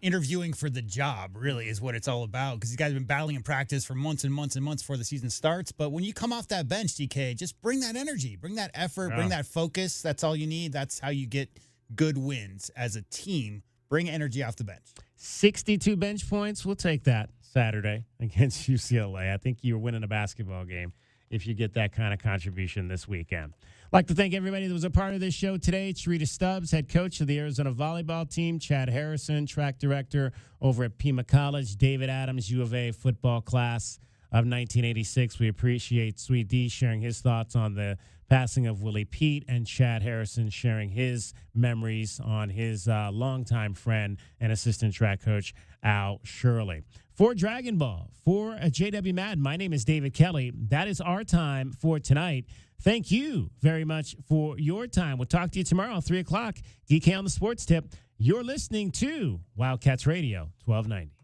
interviewing for the job really is what it's all about, because these guys have been battling in practice for months and months and months before the season starts. But when you come off that bench, DK, just bring that energy, bring that effort, bring that focus. That's all you need. That's how you get good wins as a team. Bring energy off the bench. 62 bench points. We'll take that Saturday against UCLA. I think you're winning a basketball game if you get that kind of contribution this weekend. I'd like to thank everybody that was a part of this show today. Charita Stubbs, head coach of the Arizona volleyball team. Chad Harrison, track director over at Pima College. David Adams, U of A football class of 1986. We appreciate Sweet D sharing his thoughts on the passing of Willie Pete, and Chad Harrison sharing his memories on his longtime friend and assistant track coach, Al Shirley. For Dragon Ball, for JW Madden, my name is David Kelly. That is our time for tonight. Thank you very much for your time. We'll talk to you tomorrow, 3 o'clock. DK on the Sports Tip. You're listening to Wildcats Radio, 1290.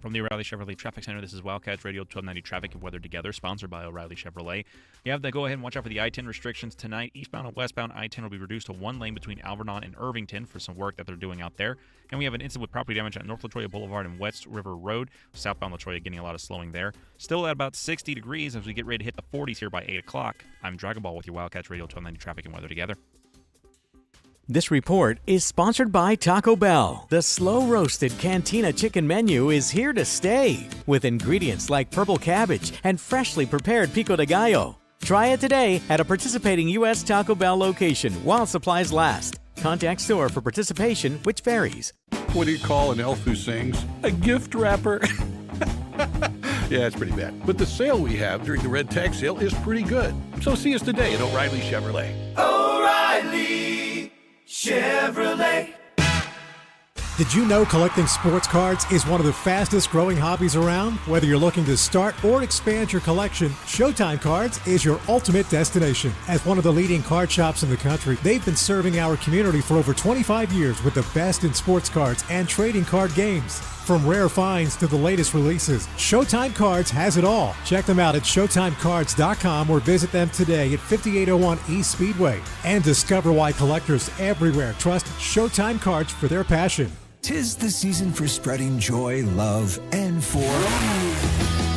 From the O'Reilly Chevrolet Traffic Center, this is Wildcats Radio 1290 Traffic and Weather Together, sponsored by O'Reilly Chevrolet. You have to go ahead and watch out for the I-10 restrictions tonight. Eastbound and westbound I-10 will be reduced to one lane between Alvernon and Irvington for some work that they're doing out there. And we have an incident with property damage on North La Troya Boulevard and West River Road. Southbound La Troya getting a lot of slowing there. Still at about 60 degrees as we get ready to hit the 40s here by 8 o'clock. I'm Dragon Ball with your Wildcats Radio 1290 Traffic and Weather Together. This report is sponsored by Taco Bell. The slow-roasted Cantina chicken menu is here to stay, with ingredients like purple cabbage and freshly prepared pico de gallo. Try it today at a participating U.S. Taco Bell location while supplies last. Contact store for participation, which varies. What do you call an elf who sings? A gift wrapper. Yeah, it's pretty bad. But the sale we have during the Red Tag Sale is pretty good. So see us today at O'Reilly Chevrolet. O'Reilly Chevrolet. Did you know collecting sports cards is one of the fastest growing hobbies around? Whether you're looking to start or expand your collection, Showtime Cards is your ultimate destination. As one of the leading card shops in the country, they've been serving our community for over 25 years with the best in sports cards and trading card games. From rare finds to the latest releases, Showtime Cards has it all. Check them out at ShowtimeCards.com or visit them today at 5801 East Speedway. And discover why collectors everywhere trust Showtime Cards for their passion. 'Tis the season for spreading joy, love, and for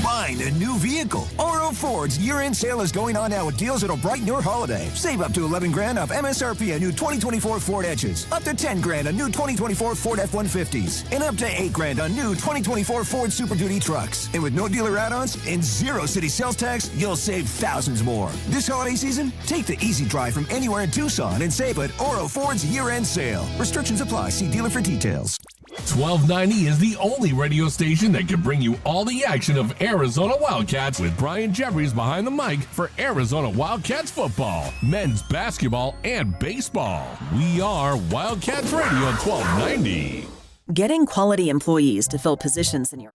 buying a new vehicle. Oro Ford's year-end sale is going on now with deals that'll brighten your holiday. Save up to $11,000 off MSRP on new 2024 Ford Edges, up to $10,000 on new 2024 Ford F-150s, and up to $8,000 on new 2024 Ford Super Duty trucks. And with no dealer add-ons and zero city sales tax, you'll save thousands more. This holiday season, take the easy drive from anywhere in Tucson and save at Oro Ford's year-end sale. Restrictions apply. See dealer for details. 1290 is the only radio station that can bring you all the action of Arizona Wildcats, with Brian Jeffries behind the mic for Arizona Wildcats football, men's basketball, and baseball. We are Wildcats Radio 1290. Getting quality employees to fill positions in your